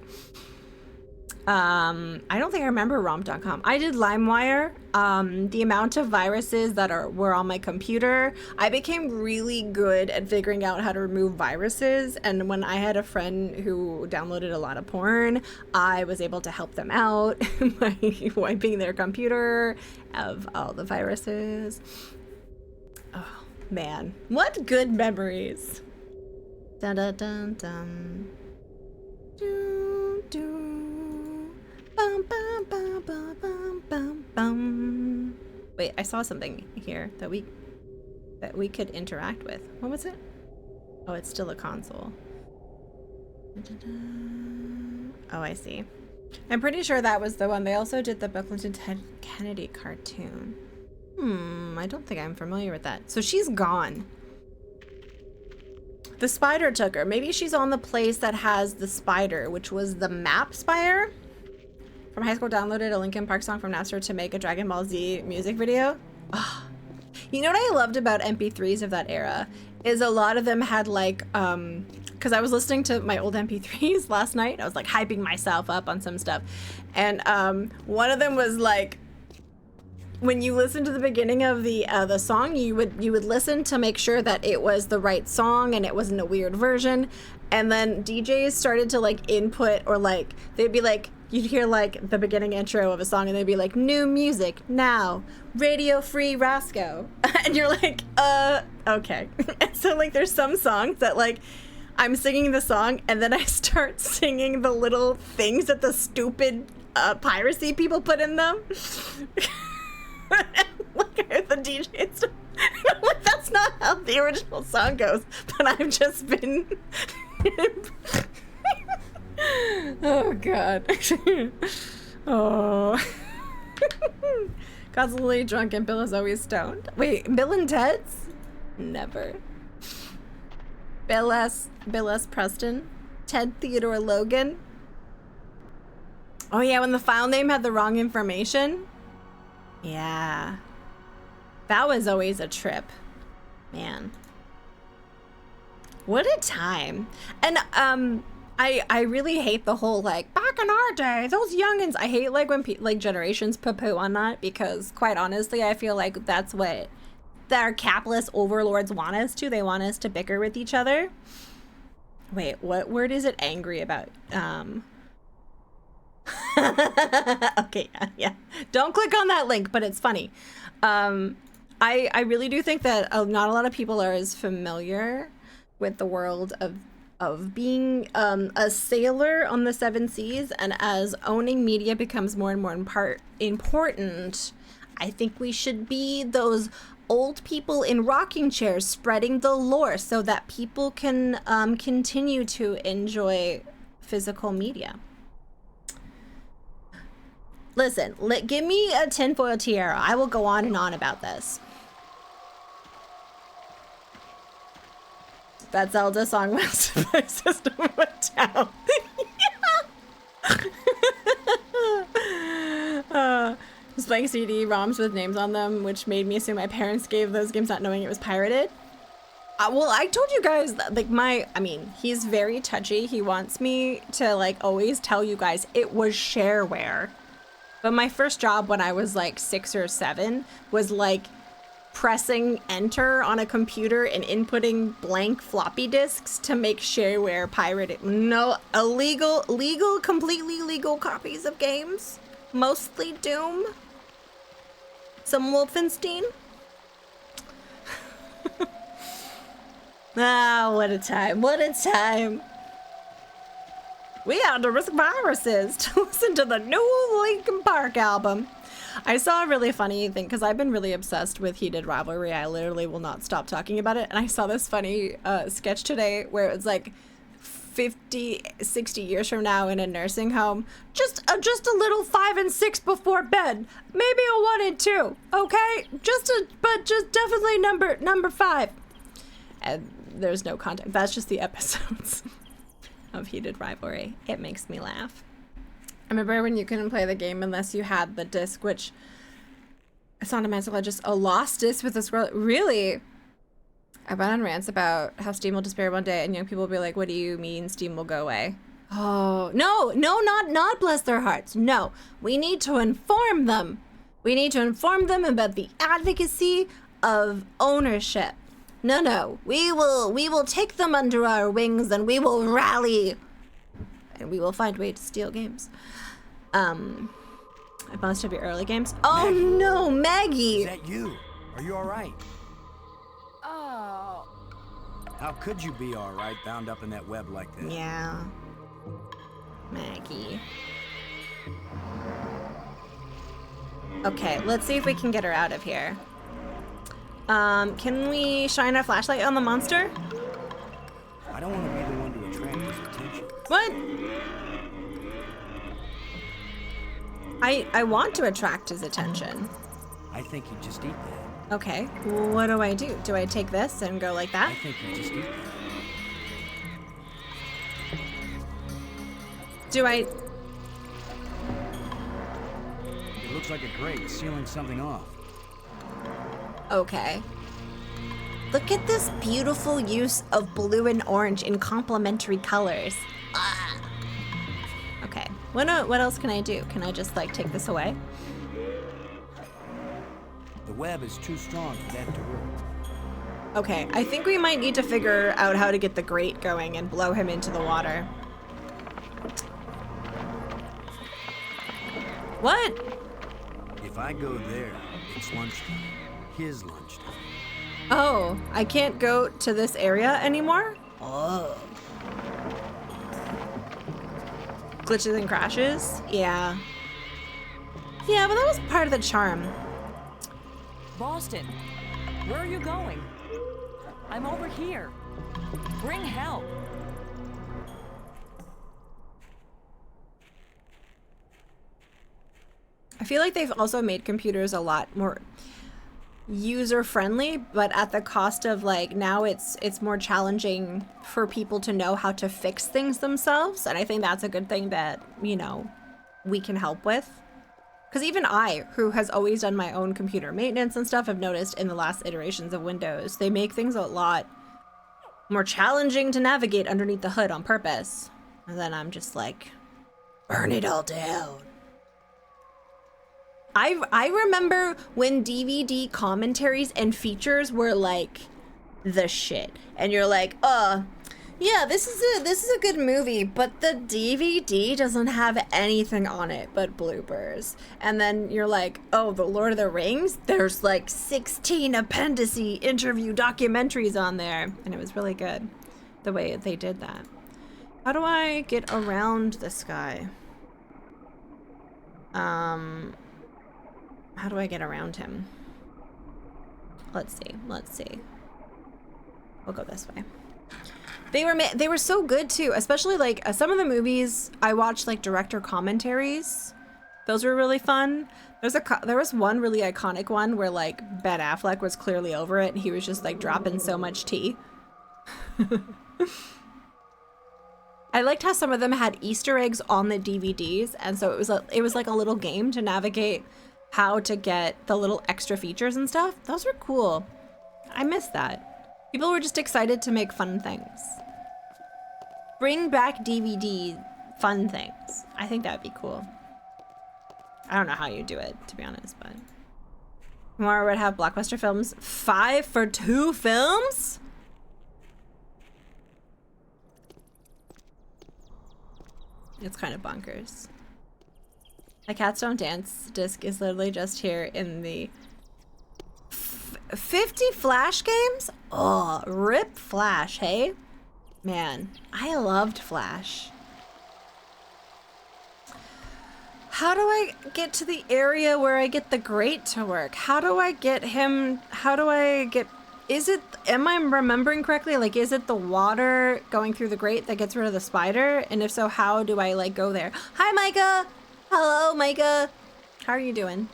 I don't think I remember romp.com. I did LimeWire. The amount of viruses that were on my computer, I became really good at figuring out how to remove viruses. And when I had a friend who downloaded a lot of porn, I was able to help them out by wiping their computer of all the viruses. Oh, man. What good memories. Dun dun dun dun. Dun dun. Bum, bum, bum, bum, bum, bum, bum. Wait, I saw something here that we could interact with. What was it? Oh, it's still a console. Oh, I see. I'm pretty sure that was the one. They also did the Buckleton Ted Kennedy cartoon. I don't think I'm familiar with that. So she's gone. The spider took her. Maybe she's on the place that has the spider, which was the map spire. From high school, downloaded a Linkin Park song from Napster to make a Dragon Ball Z music video. Oh. You know what I loved about MP3s of that era? Is a lot of them had like, because I was listening to my old MP3s last night. I was like hyping myself up on some stuff. And one of them was like, when you listen to the beginning of the song, you would listen to make sure that it was the right song and it wasn't a weird version. And then DJs started to like input, or like they'd be like, you'd hear like the beginning intro of a song and they'd be like, new music now, Radio Free Rasco. And you're like, okay. And so like there's some songs that like I'm singing the song and then I start singing the little things that the stupid piracy people put in them. Like I heard the DJs. I'm like, that's not how the original song goes, but I've just been oh god. Oh. God's literally drunk and Bill is always stoned. Wait, Bill and Ted's? Never. Bill S. Preston. Ted Theodore Logan. Oh yeah, when the file name had the wrong information. Yeah. That was always a trip. Man. What a time. And I really hate the whole like back in our day, those youngins. I hate like when like generations poo-poo on that, because quite honestly, I feel like that's what our capitalist overlords want us to. They want us to bicker with each other. Wait, what word is it angry about? Okay, yeah. Don't click on that link, but it's funny. I really do think that not a lot of people are as familiar with the world of being a sailor on the seven seas, and as owning media becomes more and more important, I think we should be those old people in rocking chairs spreading the lore so that people can continue to enjoy physical media. Listen, give me a tinfoil tiara. I will go on and on about this. That Zelda song was my system went down. Was playing CD-ROMs with names on them, which made me assume my parents gave those games not knowing it was pirated. Well, I told you guys that, like, he's very touchy. He wants me to, like, always tell you guys it was shareware. But my first job when I was, like, 6 or 7 was, like, pressing enter on a computer and inputting blank floppy disks to make shareware pirated. No, completely legal copies of games. Mostly Doom. Some Wolfenstein. Ah, what a time. What a time. We had to risk viruses to listen to the new Linkin Park album. I saw a really funny thing, because I've been really obsessed with Heated Rivalry. I literally will not stop talking about it. And I saw this funny sketch today where it's like 50, 60 years from now in a nursing home. Just a little 5 and 6 before bed. Maybe a 1 and 2. Okay? But just definitely number 5. And there's no context. That's just the episodes of Heated Rivalry. It makes me laugh. I remember when you couldn't play the game unless you had the disc, which it's not a lost disc with this world. Really? I went on rants about how Steam will disappear one day, and young people will be like, what do you mean Steam will go away? Oh, no, not bless their hearts. No, we need to inform them. We need to inform them about the advocacy of ownership. No, we will take them under our wings and we will rally. And we will find a way to steal games. Most of your early games. Oh Maggie. No, Maggie! Is that you? Are you alright? Oh. How could you be alright bound up in that web like that? Yeah. Maggie. Okay, let's see if we can get her out of here. Can we shine a flashlight on the monster? I don't want to be the one to attract his attention. What? I want to attract his attention. I think you just eat that. Okay, what do? Do I take this and go like I that? think you just eat that. Do I? It looks like a grate sealing something off. Okay. Look at this beautiful use of blue and orange in complementary colors. Ah. Okay. What else can I do? Can I just like take this away? The web is too strong for that to work. Okay, I think we might need to figure out how to get the grate going and blow him into the water. What? If I go there, it's lunchtime. His lunchtime. Oh, I can't go to this area anymore? Oh. Glitches and crashes? Yeah. Yeah, but that was part of the charm. Boston, where are you going? I'm over here. Bring help. I feel like they've also made computers a lot more user-friendly, but at the cost of like now it's more challenging for people to know how to fix things themselves, and I think that's a good thing that, you know, we can help with. Because even I, who has always done my own computer maintenance and stuff, have noticed in the last iterations of Windows, they make things a lot more challenging to navigate underneath the hood on purpose. And then I'm just like, burn it all down. I remember when DVD commentaries and features were like the shit. And you're like, yeah, this is a good movie, but the DVD doesn't have anything on it but bloopers. And then you're like, oh, The Lord of the Rings? There's like 16 appendice interview documentaries on there. And it was really good, the way they did that. How do I get around this guy? How do I get around him? Let's see. We'll go this way. They were so good too, especially like some of the movies I watched like director commentaries. Those were really fun. There was one really iconic one where like Ben Affleck was clearly over it and he was just like dropping so much tea. I liked how some of them had Easter eggs on the DVDs, and so it was like a little game to navigate how to get the little extra features and stuff. Those were cool. I miss that. People were just excited to make fun things. Bring back DVD fun things. I think that'd be cool. I don't know how you do it, to be honest, but tomorrow would have Blockbuster Films 5 for 2 films? It's kind of bonkers. The Cats Don't Dance disc is literally just here in the 50 Flash games? Oh, rip Flash, hey? Man, I loved Flash. How do I get to the area where I get the grate to work? How do I get him? Am I remembering correctly? Like, is it the water going through the grate that gets rid of the spider? And if so, how do I like go there? Hi, Micah. Hello, Micah. How are you doing?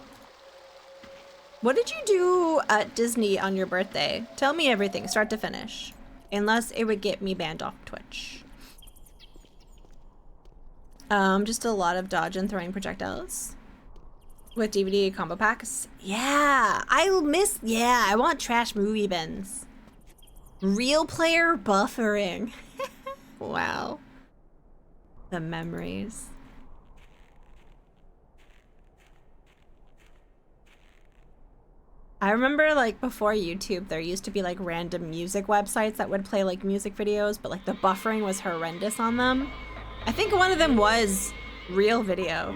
What did you do at Disney on your birthday? Tell me everything, start to finish. Unless it would get me banned off Twitch. Just a lot of dodge and throwing projectiles. With DVD combo packs. Yeah, I want trash movie bins. Real player buffering. Wow. The memories. I remember like before YouTube, there used to be like random music websites that would play like music videos, but like the buffering was horrendous on them. I think one of them was Real Video.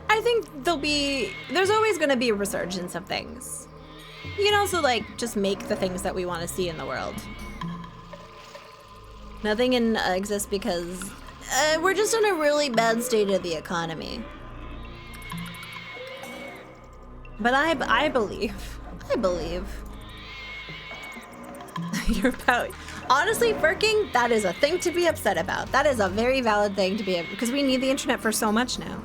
I think there's always gonna be a resurgence of things. You can also like just make the things that we want to see in the world. Nothing exists because we're just in a really bad state of the economy. But I believe. You're about. Honestly, Birking, that is a thing to be upset about. That is a very valid thing to be, because we need the internet for so much now.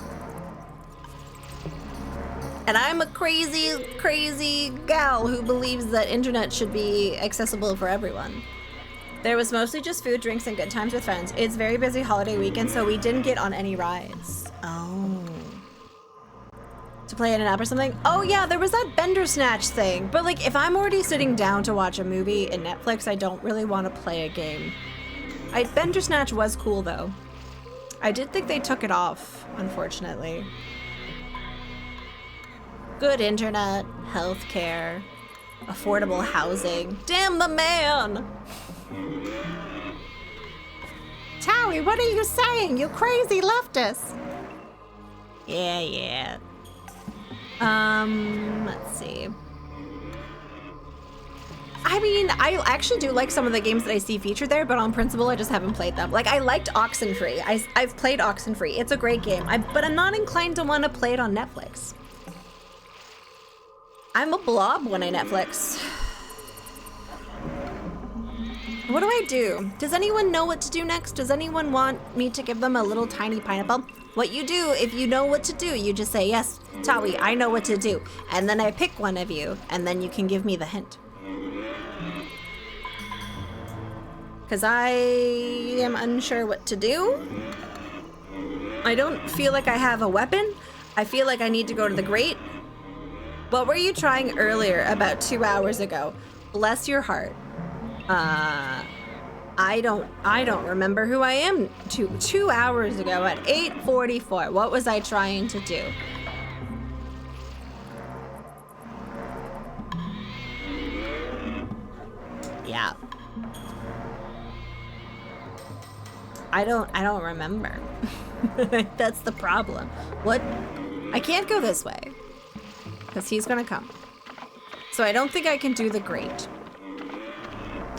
And I'm a crazy, crazy gal who believes that internet should be accessible for everyone. There was mostly just food, drinks, and good times with friends. It's very busy holiday weekend, so we didn't get on any rides. Oh. To play in an app or something? Oh yeah, there was that Bandersnatch thing. But like, if I'm already sitting down to watch a movie in Netflix, I don't really want to play a game. Bandersnatch was cool though. I did think they took it off, unfortunately. Good internet, healthcare, affordable housing. Damn the man! Towie, what are you saying? You crazy leftist! Yeah. Let's see. I mean, I actually do like some of the games that I see featured there, but on principle, I just haven't played them. Like, I liked Oxenfree. I've played Oxenfree. It's a great game. But I'm not inclined to want to play it on Netflix. I'm a blob when I Netflix. What do I do? Does anyone know what to do next? Does anyone want me to give them a little tiny pineapple? What you do, if you know what to do, you just say, yes, Towie, I know what to do. And then I pick one of you, and then you can give me the hint. Because I am unsure what to do. I don't feel like I have a weapon. I feel like I need to go to the grate. What were you trying earlier about 2 hours ago? Bless your heart. I don't remember who I am. Two hours ago at 8:44. What was I trying to do? Yeah. I don't remember. That's the problem. What? I can't go this way. Because he's gonna come. So I don't think I can do the grate.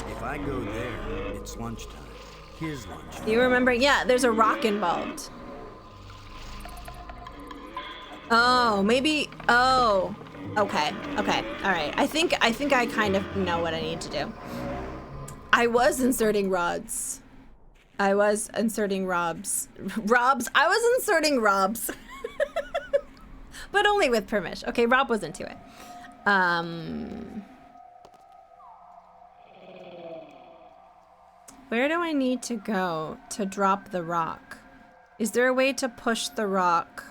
If I go there, it's lunchtime. His lunch. You remember? Yeah, there's a rock involved. Oh, maybe. Oh, okay. All right. I think I kind of know what I need to do. I was inserting rods. I was inserting Robs. I was inserting Robs. But only with permission. Okay, Rob was into it. Where do I need to go to drop the rock? Is there a way to push the rock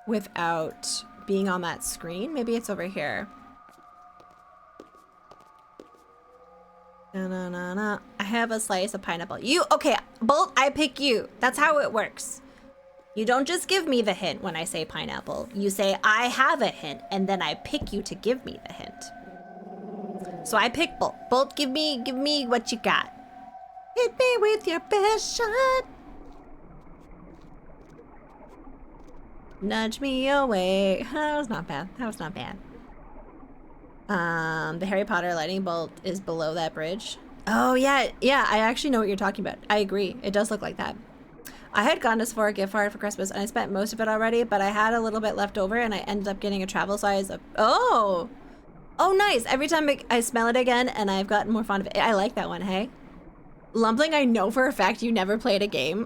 without being on that screen? Maybe it's over here. I have a slice of pineapple. Okay, Bolt, I pick you. That's how it works. You don't just give me the hint when I say pineapple. You say, I have a hint, and then I pick you to give me the hint. So I pick Bolt. Bolt, give me what you got. Hit me with your best shot. Nudge me away. That was not bad. The Harry Potter lightning bolt is below that bridge. Oh, yeah, I actually know what you're talking about. I agree. It does look like that. I had gotten us for a gift card for Christmas, and I spent most of it already, but I had a little bit left over, and I ended up getting a travel size of... Oh, nice. Every time I smell it again, and I've gotten more fond of it. I like that one, hey? Lumpling, I know for a fact you never played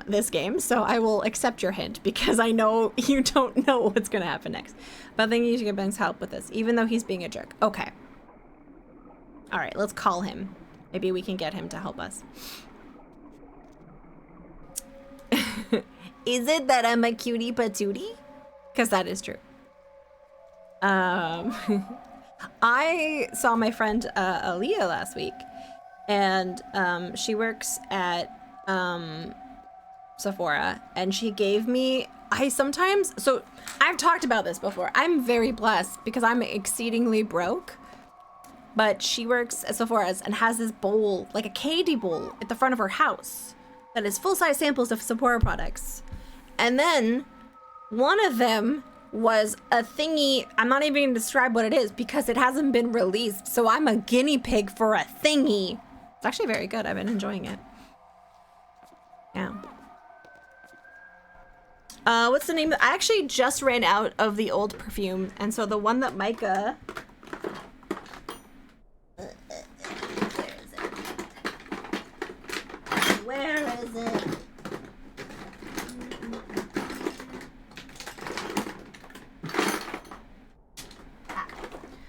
this game, so I will accept your hint, because I know you don't know what's going to happen next. But I think you should get Ben's help with this, even though he's being a jerk. Okay. All right, let's call him. Maybe we can get him to help us. Is it that I'm a cutie patootie? Because that is true. I saw my friend Aaliyah last week, and she works at Sephora, and she gave me, so I've talked about this before. I'm very blessed because I'm exceedingly broke, but she works at Sephora's and has this bowl, like a candy bowl at the front of her house that is full-size samples of Sephora products. And then one of them was a thingy. I'm not even going to describe what it is because it hasn't been released. So I'm a guinea pig for a thingy. It's actually very good. I've been enjoying it. Yeah. What's the name? I actually just ran out of the old perfume. And so the one that Micah... Where is it?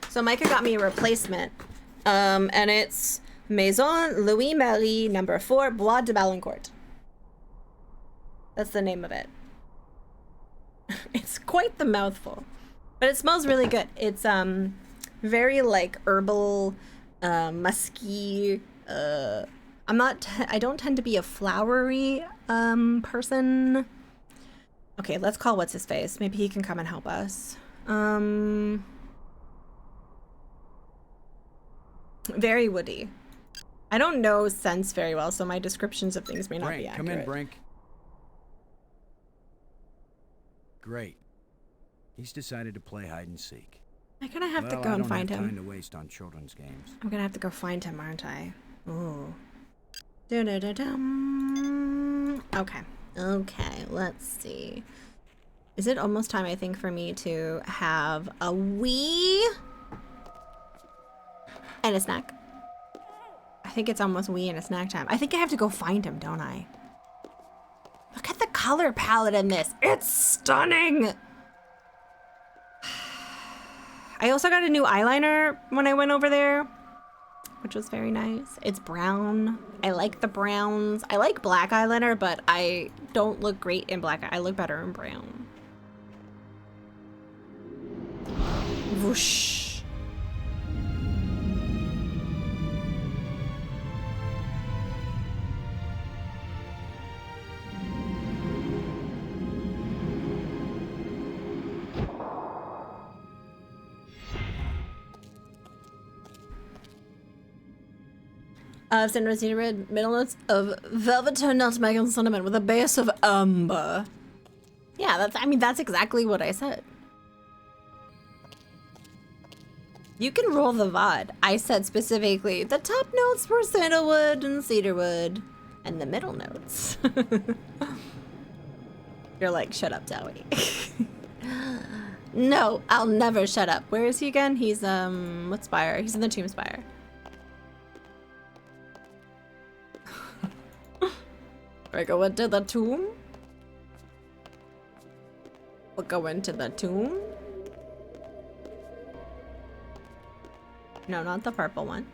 So Micah got me a replacement, and it's Maison Louis Marie, number 4, Bois de Balancourt. That's the name of it. It's quite the mouthful, but it smells really good. It's very like herbal, musky. I don't tend to be a flowery person. Okay, let's call what's his face. Maybe he can come and help us. Very woody. I don't know scents very well, so my descriptions of things may not be Brink, accurate. come in, Brink. Great. He's decided to play hide and seek. I'm gonna have to Well, go I and don't find have time him. to waste on children's games. I'm gonna have to go find him, aren't I? Ooh. Da-da-da-dum. Okay. Okay, let's see. Is it almost time, I think, for me to have a wee and a snack? I think it's almost wee and a snack time. I think I have to go find him, don't I? Look at the color palette in this. It's stunning. I also got a new eyeliner when I went over there, which was very nice. It's brown. I like the browns. I like black eyeliner, but I don't look great in black. I look better in brown. Whoosh. Cinnamon cedar red, middle notes of velvet tone, nutmeg, and cinnamon with a base of umber. Yeah, that's exactly what I said. You can roll the VOD. I said specifically the top notes were sandalwood and cedarwood, and the middle notes. You're like, shut up, Zoe. No, I'll never shut up. Where is he again? He's, what spire? He's in the tomb spire. We're going to the tomb. We're going to the tomb. No, not the purple one.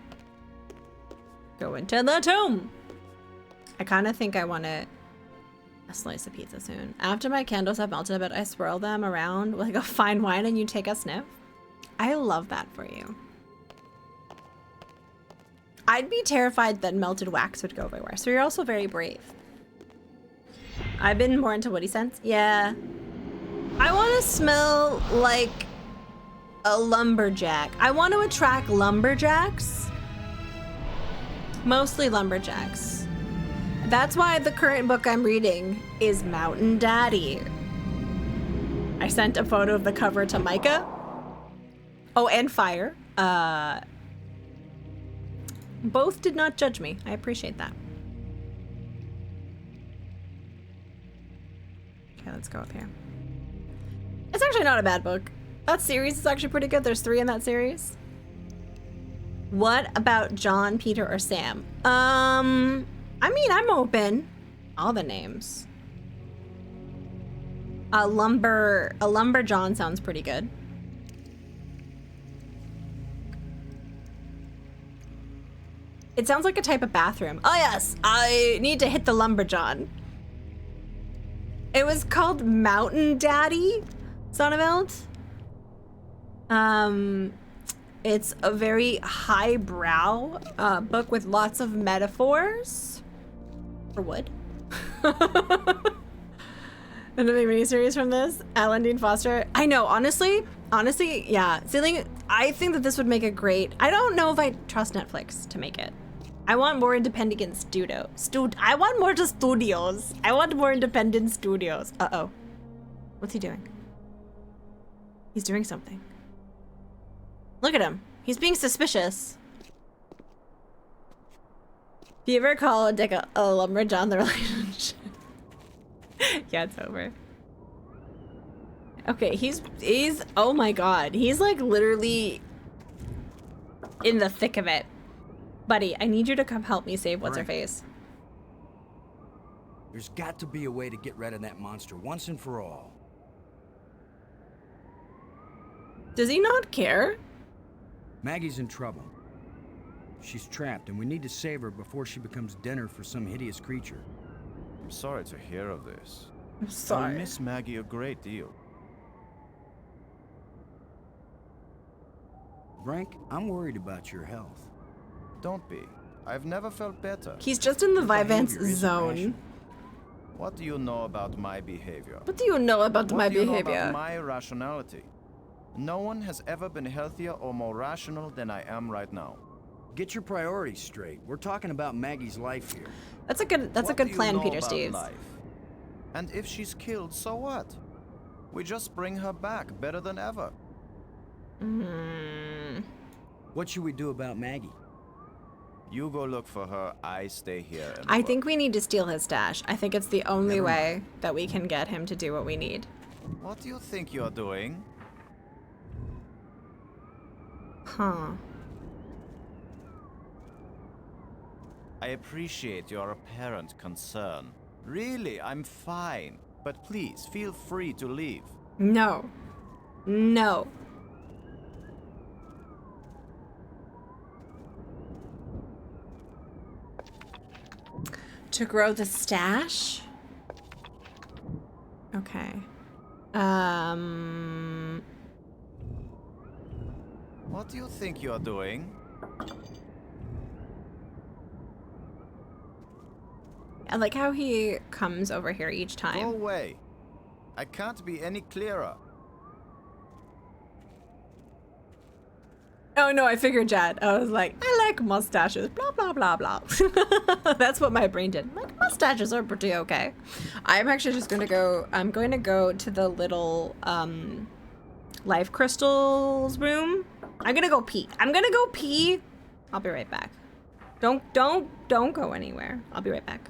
Going to the tomb. I kind of think I want a slice of pizza soon. After my candles have melted a bit, I swirl them around like a fine wine and you take a sniff. I love that for you. I'd be terrified that melted wax would go everywhere. So you're also very brave. I've been more into woody scents. Yeah. I want to smell like a lumberjack. I want to attract lumberjacks. Mostly lumberjacks. That's why the current book I'm reading is Mountain Daddy. I sent a photo of the cover to Micah. Oh, and Fire. Both did not judge me. I appreciate that. Okay, let's go up here. It's actually not a bad book. That series is actually pretty good. There's 3 in that series. What about John, Peter, or Sam? I mean, I'm open. All the names. A lumber John sounds pretty good. It sounds like a type of bathroom. Oh yes, I need to hit the lumberjohn. It was called Mountain Daddy, Sonneveld. It's a very highbrow book with lots of metaphors for wood. And a big miniseries from this, Alan Dean Foster. I know, honestly, yeah. Ceiling, I think that this would make a great. I don't know if I trust Netflix to make it. I want more independent I want more studios. I want more independent studios. Uh-oh. What's he doing? He's doing something. Look at him. He's being suspicious. If you ever call a dick a lumberjack, the relationship. Yeah, it's over. Okay, he's oh my god. He's like literally in the thick of it. Buddy, I need you to come help me save what's-her-face. There's got to be a way to get rid of that monster once and for all. Does he not care? Maggie's in trouble. She's trapped, and we need to save her before she becomes dinner for some hideous creature. I'm sorry to hear of this. I'm I sorry. miss Maggie a great deal. Frank, I'm worried about your health. Don't be. I've never felt better. He's just in the Your Vyvanse behavior is zone. irrational. What do you know about my behavior? What do you know about my What do you know behavior? about my rationality? No one has ever been healthier or more rational than I am right now. Get your priorities straight. We're talking about Maggie's life here. That's a good What do good you plan, know Peter about Steves. life? And if she's killed, so what? We just bring her back better than ever. What should we do about Maggie? You go look for her, I stay here and I work. think we need to steal his stash. I think it's the only Never way that we can get him to do what we need. What do you think you're doing? Huh. I appreciate your apparent concern. Really, I'm fine. But please, feel free to leave. No. No. To grow the stash? Okay. What do you think you're doing? I like how he comes over here each Go time. away. I can't be any clearer. Oh no, I figured, Jad. I was like, I like mustaches, blah, blah, blah, blah. That's what my brain did. Like, mustaches are pretty okay. I'm actually just gonna go, I'm going to go to the little, life crystals room. I'm gonna go pee. I'll be right back. Don't go anywhere. I'll be right back.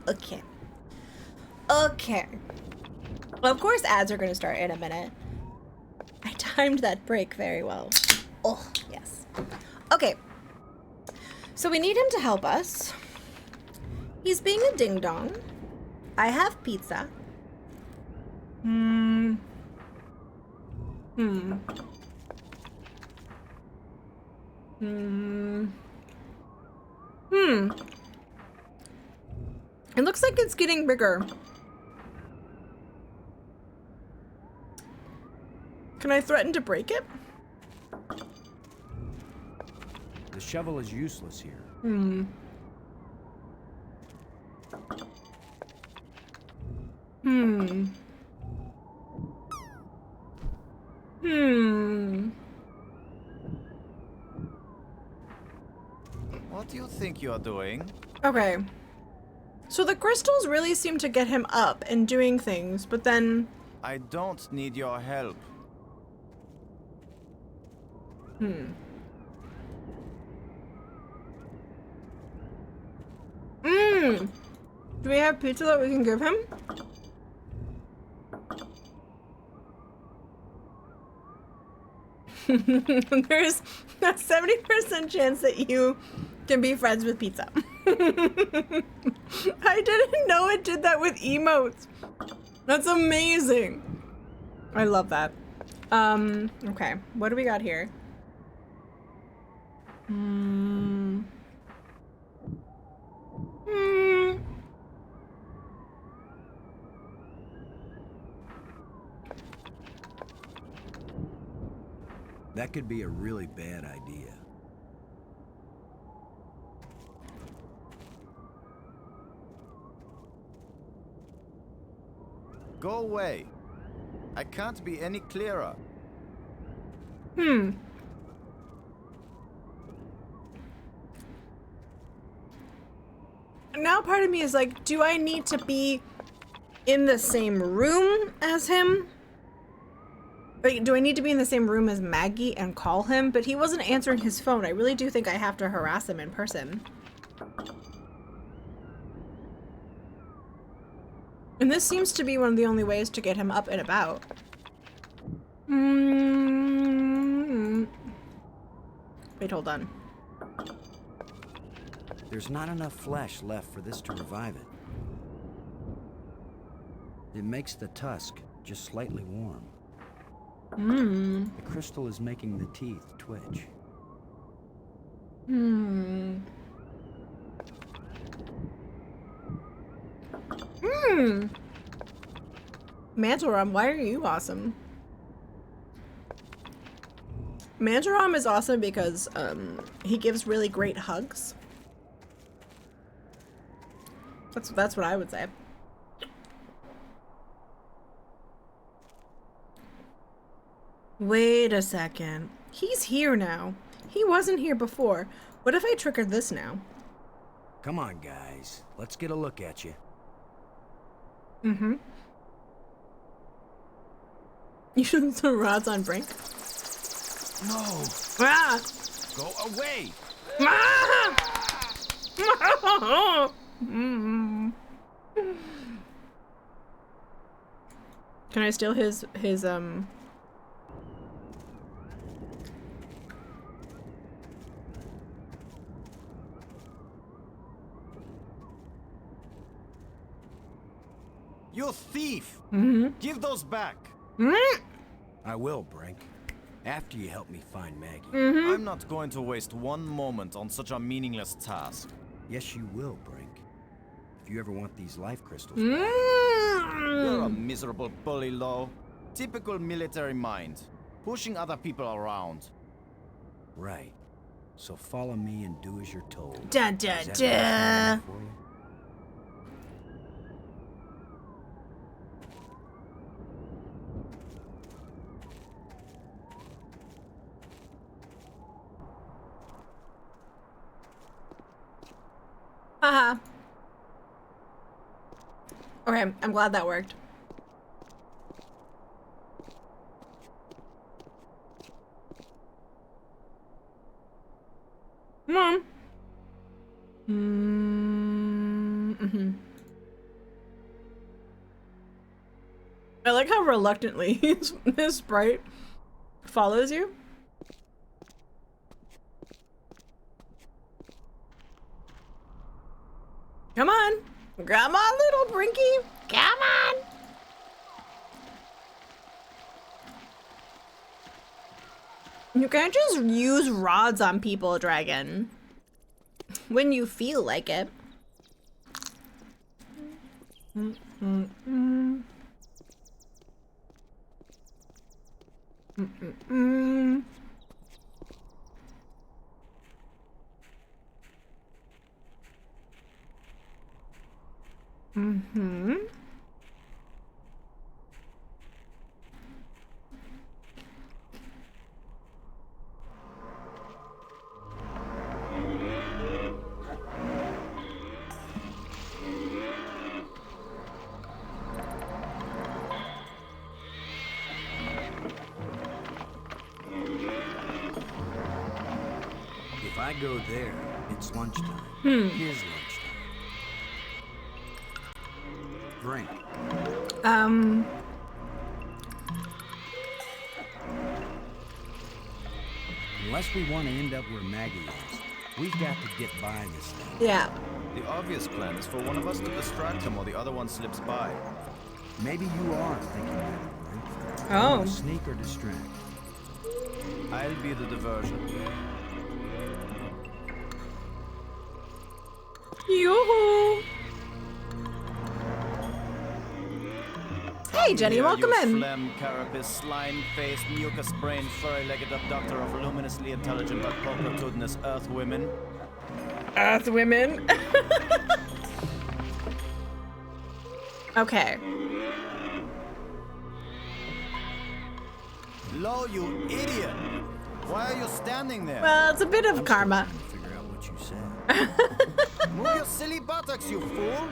Okay. Okay. Well, of course ads are going to start in a minute. I timed that break very well. Oh, yes. Okay. So we need him to help us. He's being a ding-dong. I have pizza. It looks like it's getting bigger. Can I threaten to break it? The shovel is useless here. What do you think you're doing? Okay. So the crystals really seem to get him up and doing things, but then I don't need your help. Do we have pizza that we can give him? There's a 70% chance that you can be friends with pizza. I didn't know it did that with emotes. That's amazing. I love that. Okay. What do we got here? That could be a really bad idea. Go away. I can't be any clearer. Now part of me is like, do I need to be in the same room as him? Like, do I need to be in the same room as Maggie and call him? But he wasn't answering his phone. I really do think I have to harass him in person. And this seems to be one of the only ways to get him up and about. Wait, hold on. There's not enough flesh left for this to revive it. It makes the tusk just slightly warm. The crystal is making the teeth twitch. Mantaram, why are you awesome? Mantaram is awesome because he gives really great hugs. That's what I would say. Wait a second. He's here now. He wasn't here before. What if I triggered this now? Come on, guys. Let's get a look at you. You shouldn't throw rods on Brink. No! Ah! Go away! Can I steal his You thief! Give those back! I will, Brink. After you help me find Maggie. I'm not going to waste one moment on such a meaningless task. Yes, you will, Brink. If you ever want these life crystals back. You're a miserable bully, Lo. Typical military mind. Pushing other people around. Right. So follow me and do as you're told. Da da Is that da. enough for you? Haha. Okay, I'm glad that worked. Come on. I like how reluctantly his sprite follows you. Come on. Come on, little Brinky. Come on. You can't just use rods on people, Dragon. When you feel like it. If I go there, it's lunchtime. His lunchtime. Drink. Unless we want to end up where Maggie is, we've got to get by this thing. Yeah. The obvious plan is for one of us to distract him while the other one slips by. Maybe you are thinking that, right? Oh. Sneak or distract. I'll be the diversion. Yoo-hoo. Hey, Jenny, Here, welcome you in. Phlegm, carapace, slime-faced, mucus-brained, furry-legged abductor of voluminously intelligent but pulchritudinous earth women. Earth women. Okay. Lo, you idiot! Why are you standing there? Well, it's a bit of karma. Trying to figure out what you said. Move your silly buttocks, you fool!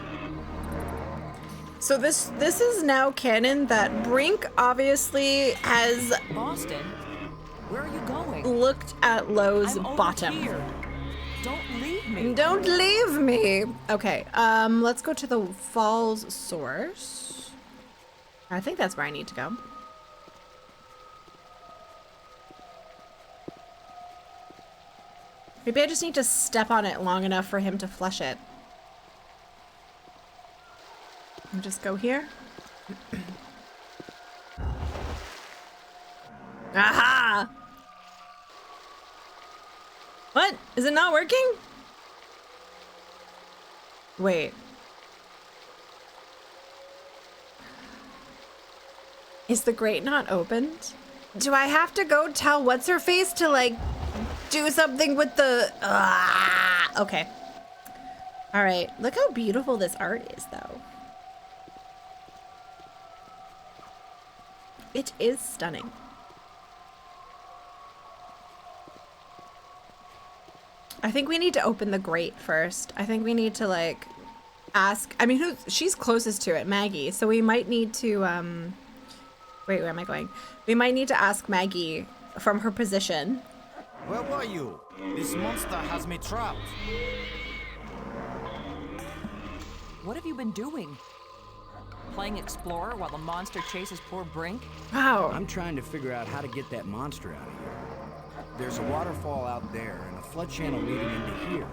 So this is now canon that Brink obviously has Boston, where are you going? looked at Lowe's I'm over bottom. here. Don't leave me. Don't leave me. Okay, let's go to the Falls source. I think that's where I need to go. Maybe I just need to step on it long enough for him to flush it. And just go here. Aha! What? Is it not working? Wait. Is the grate not opened? Do I have to go tell what's her face to like do something with the okay. All right. Look how beautiful this art is though. It is stunning. I think we need to open the grate first. I think we need to like ask, I mean, she's closest to it, Maggie. So we might need to, wait, where am I going? We might need to ask Maggie from her position. Where were you? This monster has me trapped. What have you been doing? Playing explorer while the monster chases poor Brink? Wow. I'm trying to figure out how to get that monster out of here. There's a waterfall out there and a flood channel leading into here.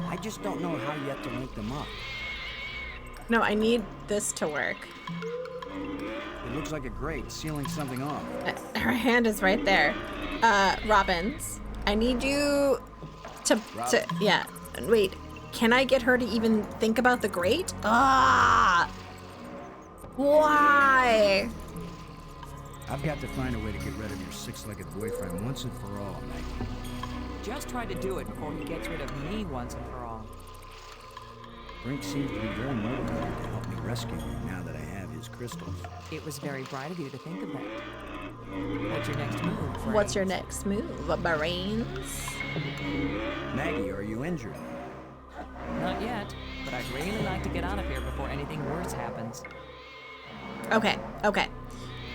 I just don't know how yet to link them up. No, I need this to work. It looks like a grate sealing something off. Her hand is right there. Robbins, I need you to yeah. Wait, can I get her to even think about the grate? Ah! Why? I've got to find a way to get rid of your six-legged boyfriend once and for all, Maggie. Just try to do it before he gets rid of me once and for all. Brink seems to be very motivated to help me rescue you now that I have his crystals. It was very bright of you to think of that. What's your next move? What's your Brains? next move, brains? Maggie, are you injured? Not yet, but I'd really like to get out of here before anything worse happens. Okay, okay.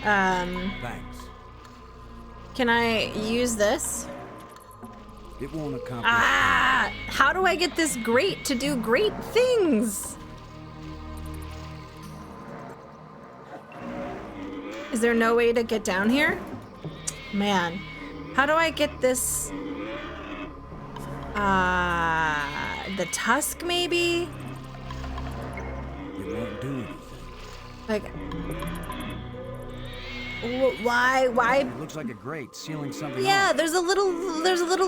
Thanks. Can I use this? It won't accomplish. Ah! How do I get this grate to do great things? Is there no way to get down here? Man, how do I get this? The tusk maybe? It won't do anything. Like, why? It looks like a grate sealing something Yeah, off. there's a little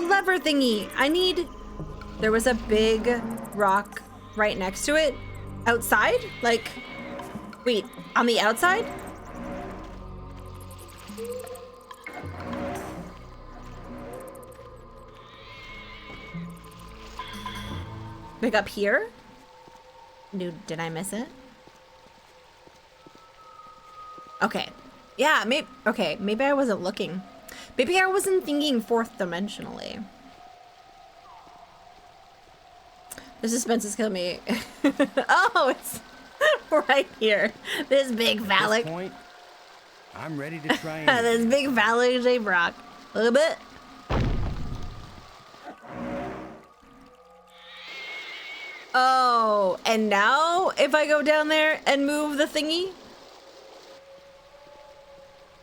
lever thingy. There was a big rock right next to it. Outside? Like, wait, on the outside? Like up here? Dude, did I miss it? Okay. Yeah, maybe I wasn't looking. Maybe I wasn't thinking fourth dimensionally. The suspense is killing me. Oh, it's right here. This big At phallic. this point, I'm ready to try This anything. big phallic shaped rock. A little bit. and now if I go down there and move the thingy?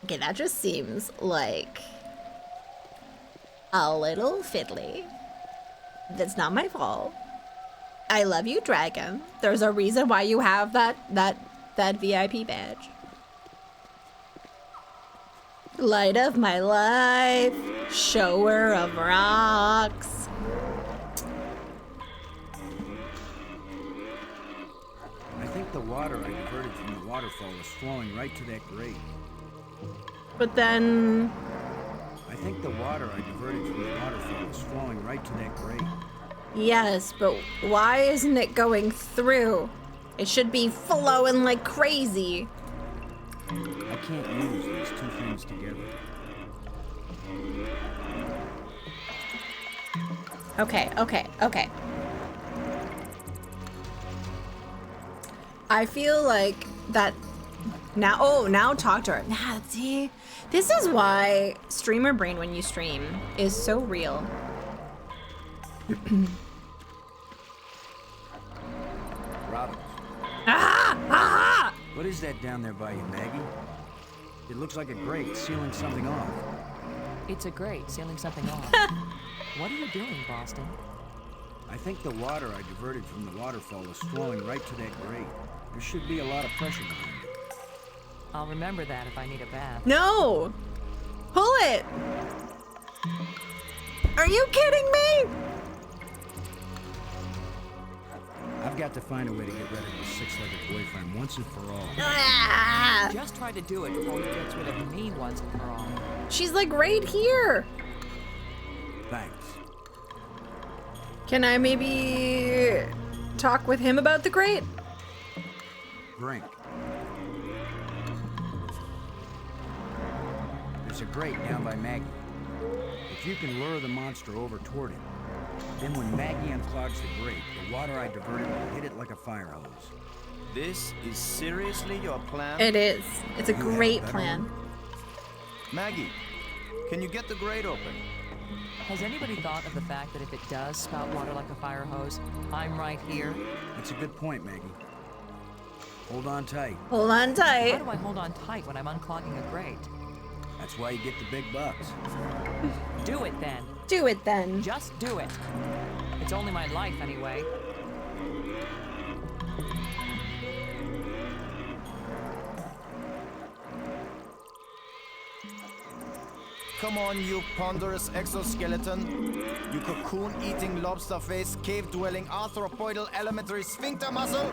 Okay, that just seems like a little fiddly. That's not my fault. I love you, dragon. There's a reason why you have that VIP badge. Light of my life, shower of rocks. I think the water I diverted from the waterfall is flowing right to that grate. But then, I think the water I diverted from the waterfall is flowing right to that grate. yes, but why isn't it going through? It should be flowing like crazy. I can't use these two things together. Okay. I feel like that now. Oh, now talk to her. Nah, see, this is why streamer brain when you stream is so real. Robbins, Ah! what is that down there by you, Maggie? It looks like a grate sealing something off. It's a grate sealing something off. What are you doing, Boston? I think the water I diverted from the waterfall is flowing right to that grate. There should be a lot of pressure behind it. I'll remember that if I need a bath. No! Pull it! Are you kidding me? I've got to find a way to get rid of this six-legged boyfriend once and for all. Ah! Just try to do it before he gets rid of me once and for all. She's like right here. Thanks. Can I maybe talk with him about the grate? Drink. There's a grate down by Maggie. If you can lure the monster over toward him, then when Maggie unclogs the grate, the water I diverted will hit it like a fire hose. This is seriously your plan? It is. It's a You have great better plan. one? Maggie, can you get the grate open? Has anybody thought of the fact that if it does spout water like a fire hose, I'm right here? That's a good point, Maggie. Hold on tight. Hold on How tight. do I hold on tight when I'm unclogging a grate? That's why you get the big bucks. Do it then. Do it then. Just do it. It's only my life anyway. Come on, you ponderous exoskeleton. You cocoon-eating, lobster-faced, cave-dwelling, arthropoidal elementary sphincter muscle.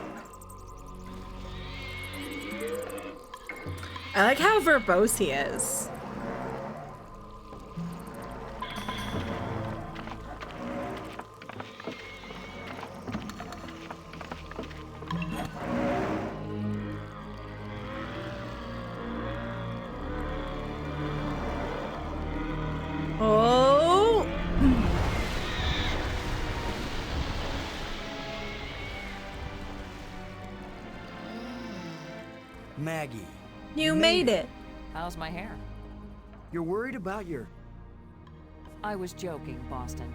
I like how verbose he is. Oh. Maggie, You made it. How's my hair? you're worried about your... I was joking, Boston.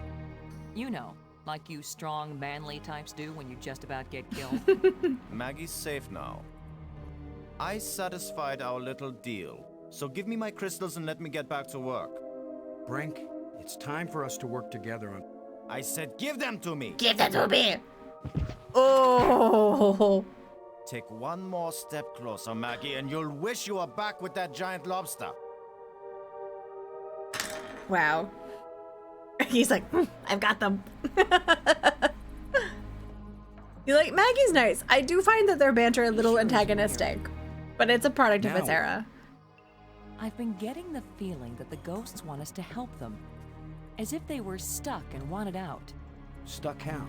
You know, like you strong, manly types do when you just about get killed. Maggie's safe now. I satisfied our little deal. So give me my crystals and let me get back to work. Brink, it's time for us to work together on... I said give them to me! Give that to me. Oh. Take one more step closer, Maggie, and you'll wish you were back with that giant lobster. Wow. He's like, I've got them. You like, Maggie's nice. I do find that their banter a little antagonistic, but it's a product of its Now- era. I've been getting the feeling that the ghosts want us to help them. As if they were stuck and wanted out. Stuck how?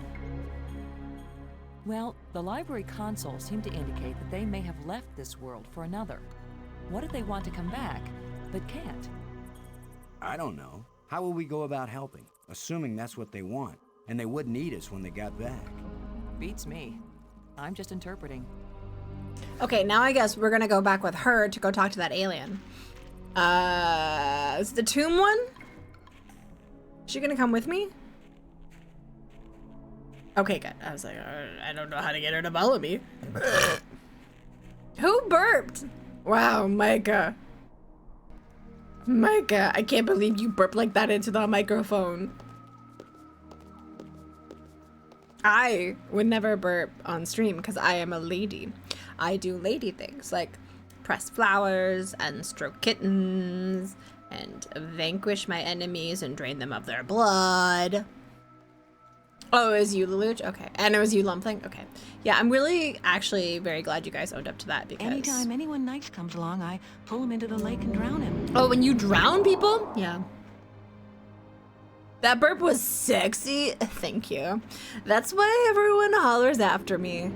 Well, the library consoles seem to indicate that they may have left this world for another. What if they want to come back, but can't? I don't know. How will we go about helping? Assuming that's what they want, and they wouldn't need us when they got back. Beats me. I'm just interpreting. Okay, now I guess we're gonna go back with her to go talk to that alien. Is the tomb one? Is she gonna come with me? Okay, good. I was like, I don't know how to get her to follow me. Who burped? Wow, Micah. Micah, I can't believe you burped like that into the microphone. I would never burp on stream because I am a lady. I do lady things like press flowers and stroke kittens and vanquish my enemies and drain them of their blood. Oh, it was you, Lelouch? Okay. And it was you, Lumpling? Okay. Yeah, I'm really actually very glad you guys owned up to that because... Anytime anyone nice comes along, I pull him into the lake and drown him. Oh, when you drown people? Yeah. That burp was sexy. Thank you. That's why everyone hollers after me.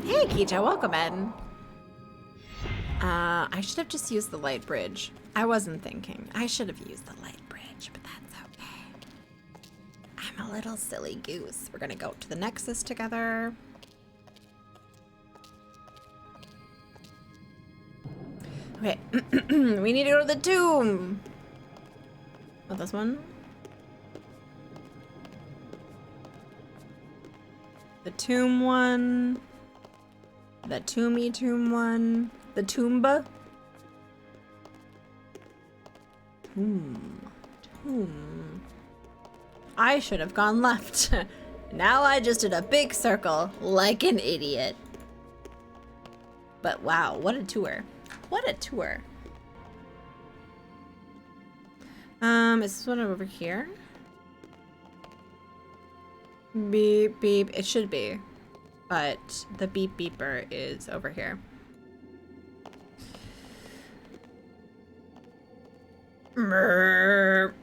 Hey, Keecha, welcome in. I should have just used the light bridge. I wasn't thinking. I should have used the light bridge, but that's okay. I'm a little silly goose. We're gonna go to the Nexus together. Okay, we need to go to the tomb. Oh, this one? The tomb one. The tomb one. The Toomba. Tomb. I should have gone left. Now I just did a big circle like an idiot. But wow, what a tour. What a tour. Is this one over here? Beep, beep. It should be. But the beep beeper is over here. Merp.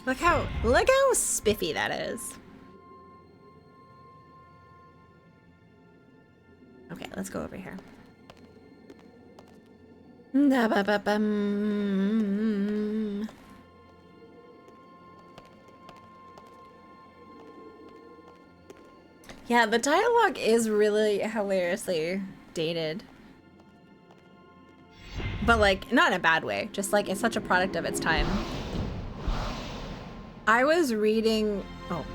Look how spiffy that is. Okay, let's go over here. Da-ba-ba-bum. Yeah, the dialogue is really hilariously dated. But like, not in a bad way, just like it's such a product of its time. I was reading, oh.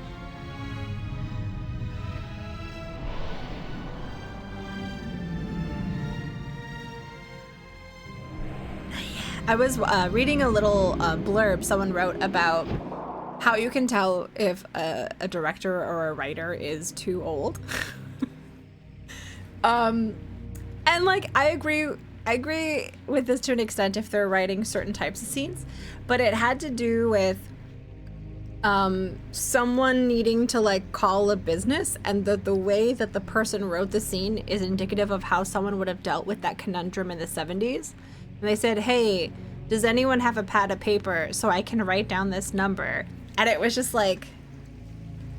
I was reading a little blurb someone wrote about how you can tell if a director or a writer is too old. And like, I agree with this to an extent if they're writing certain types of scenes, but it had to do with someone needing to like call a business, and the way that the person wrote the scene is indicative of how someone would have dealt with that conundrum in the 70s. And they said, hey, does anyone have a pad of paper so I can write down this number? And it was just like,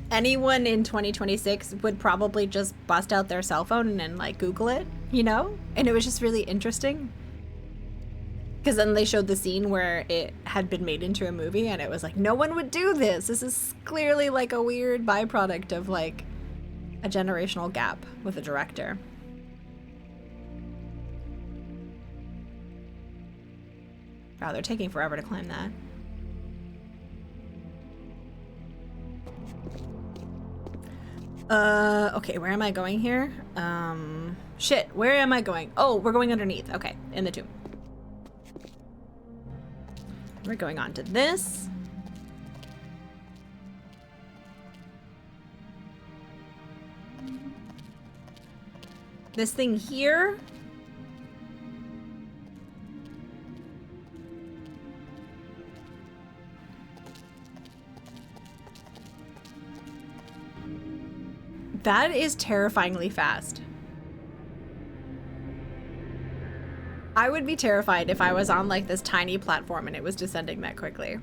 anyone in 2026 would probably just bust out their cell phone and like Google it, you know? And it was just really interesting. Because then they showed the scene where it had been made into a movie, and it was like, no one would do this. This is clearly like a weird byproduct of like a generational gap with a director. Wow, they're taking forever to climb that. Okay, where am I going here? Shit, where am I going? Oh, we're going underneath. Okay, in the tomb. We're going on to this. This thing here. That is terrifyingly fast. I would be terrified if I was on like this tiny platform and it was descending that quickly.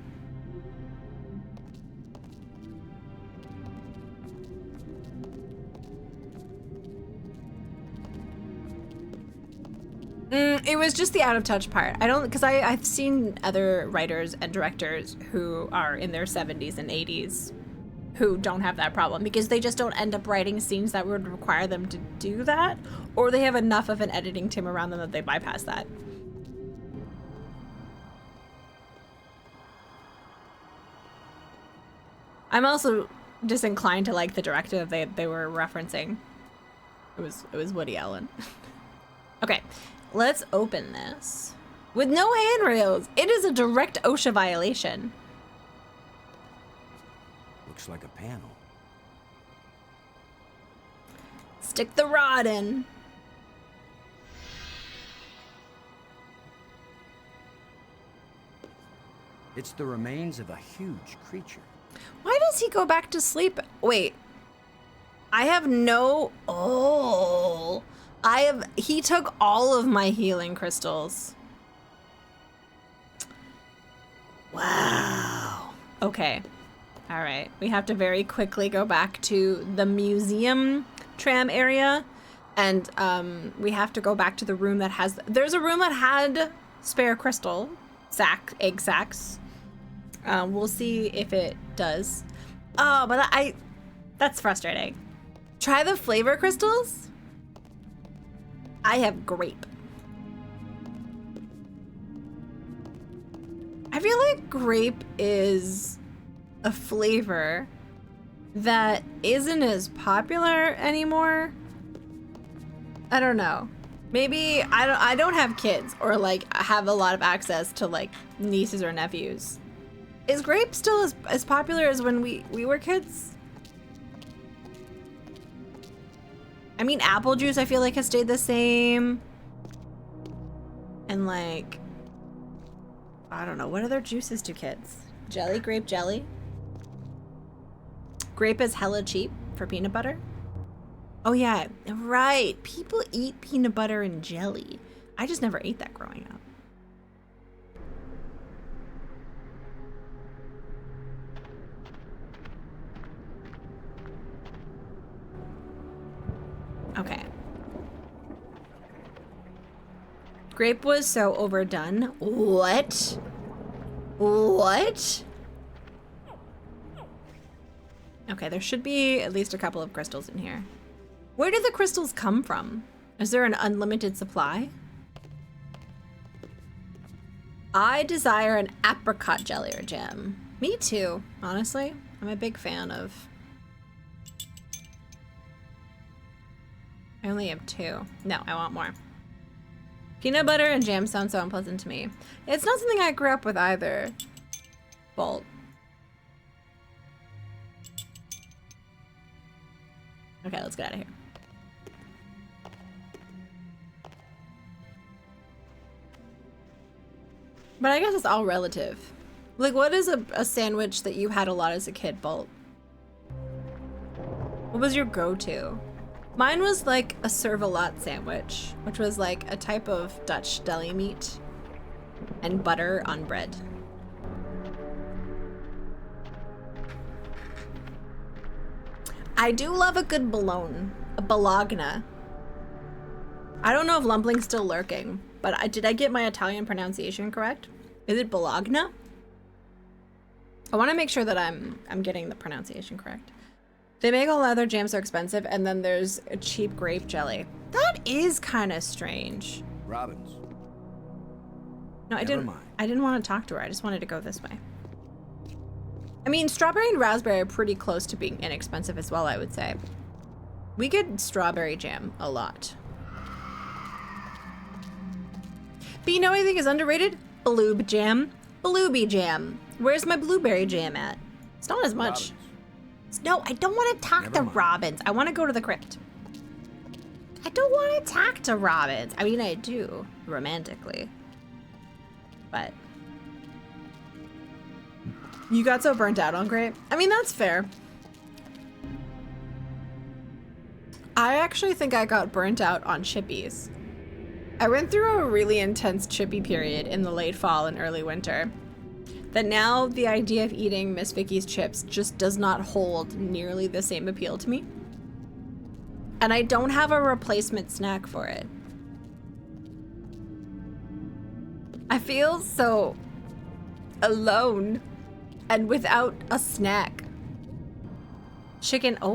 It was just the out of touch part. I don't, because I've seen other writers and directors who are in their 70s and 80s who don't have that problem because they just don't end up writing scenes that would require them to do that, or they have enough of an editing team around them that they bypass that. I'm also disinclined to like the director they were referencing. It was Woody Allen. Okay, let's open this. With no handrails, it is a direct OSHA violation. Looks like a panel. Stick the rod in. It's the remains of a huge creature. Why does he go back to sleep? Wait. I have no... Oh. He took all of my healing crystals. Wow. Okay. All right. We have to very quickly go back to the museum tram area. And we have to go back to the room that has... There's a room that had spare crystal egg sacks. We'll see if it does. Oh, but that's frustrating. Try the flavor crystals. I have grape. I feel like grape is a flavor that isn't as popular anymore. I don't know. Maybe I don't have kids or like have a lot of access to like nieces or nephews. Is grape still as popular as when we were kids? I mean, apple juice I feel like has stayed the same. And like, I don't know, what other juices do kids? Jelly, grape jelly. Grape is hella cheap for peanut butter. Oh yeah, right. People eat peanut butter and jelly. I just never ate that growing up. Okay. Grape was so overdone. What? What? Okay, there should be at least a couple of crystals in here. Where did the crystals come from? Is there an unlimited supply? I desire an apricot jelly or jam. Me too, honestly. I'm a big fan of... I only have 2. No, I want more. Peanut butter and jam sound so unpleasant to me. It's not something I grew up with either. Bolt. Okay, let's get out of here. But I guess it's all relative. Like, what is a sandwich that you had a lot as a kid, Bolt? What was your go-to? Mine was like a serve-a-lot sandwich, which was like a type of Dutch deli meat and butter on bread. I do love a good bologna, a bologna. I don't know if Lumpling's still lurking, but did I get my Italian pronunciation correct? Is it bologna? I want to make sure that I'm getting the pronunciation correct. They make all other jams so expensive, and then there's a cheap grape jelly. That is kind of strange. Robbins. No, I Never didn't. mind. I didn't want to talk to her. I just wanted to go this way. I mean, strawberry and raspberry are pretty close to being inexpensive as well, I would say. We get strawberry jam a lot. But you know what I think is underrated? Bloob jam. Blooby jam. Where's my blueberry jam at? It's not as much. Robbins. No, I don't want to talk Never to mind. Robbins. I want to go to the crypt. I don't want to talk to Robbins. I mean, I do, romantically. But... You got so burnt out on grape? I mean, that's fair. I actually think I got burnt out on chippies. I went through a really intense chippy period in the late fall and early winter. That now the idea of eating Miss Vicky's chips just does not hold nearly the same appeal to me. And I don't have a replacement snack for it. I feel so alone and without a snack. Chicken. Oh.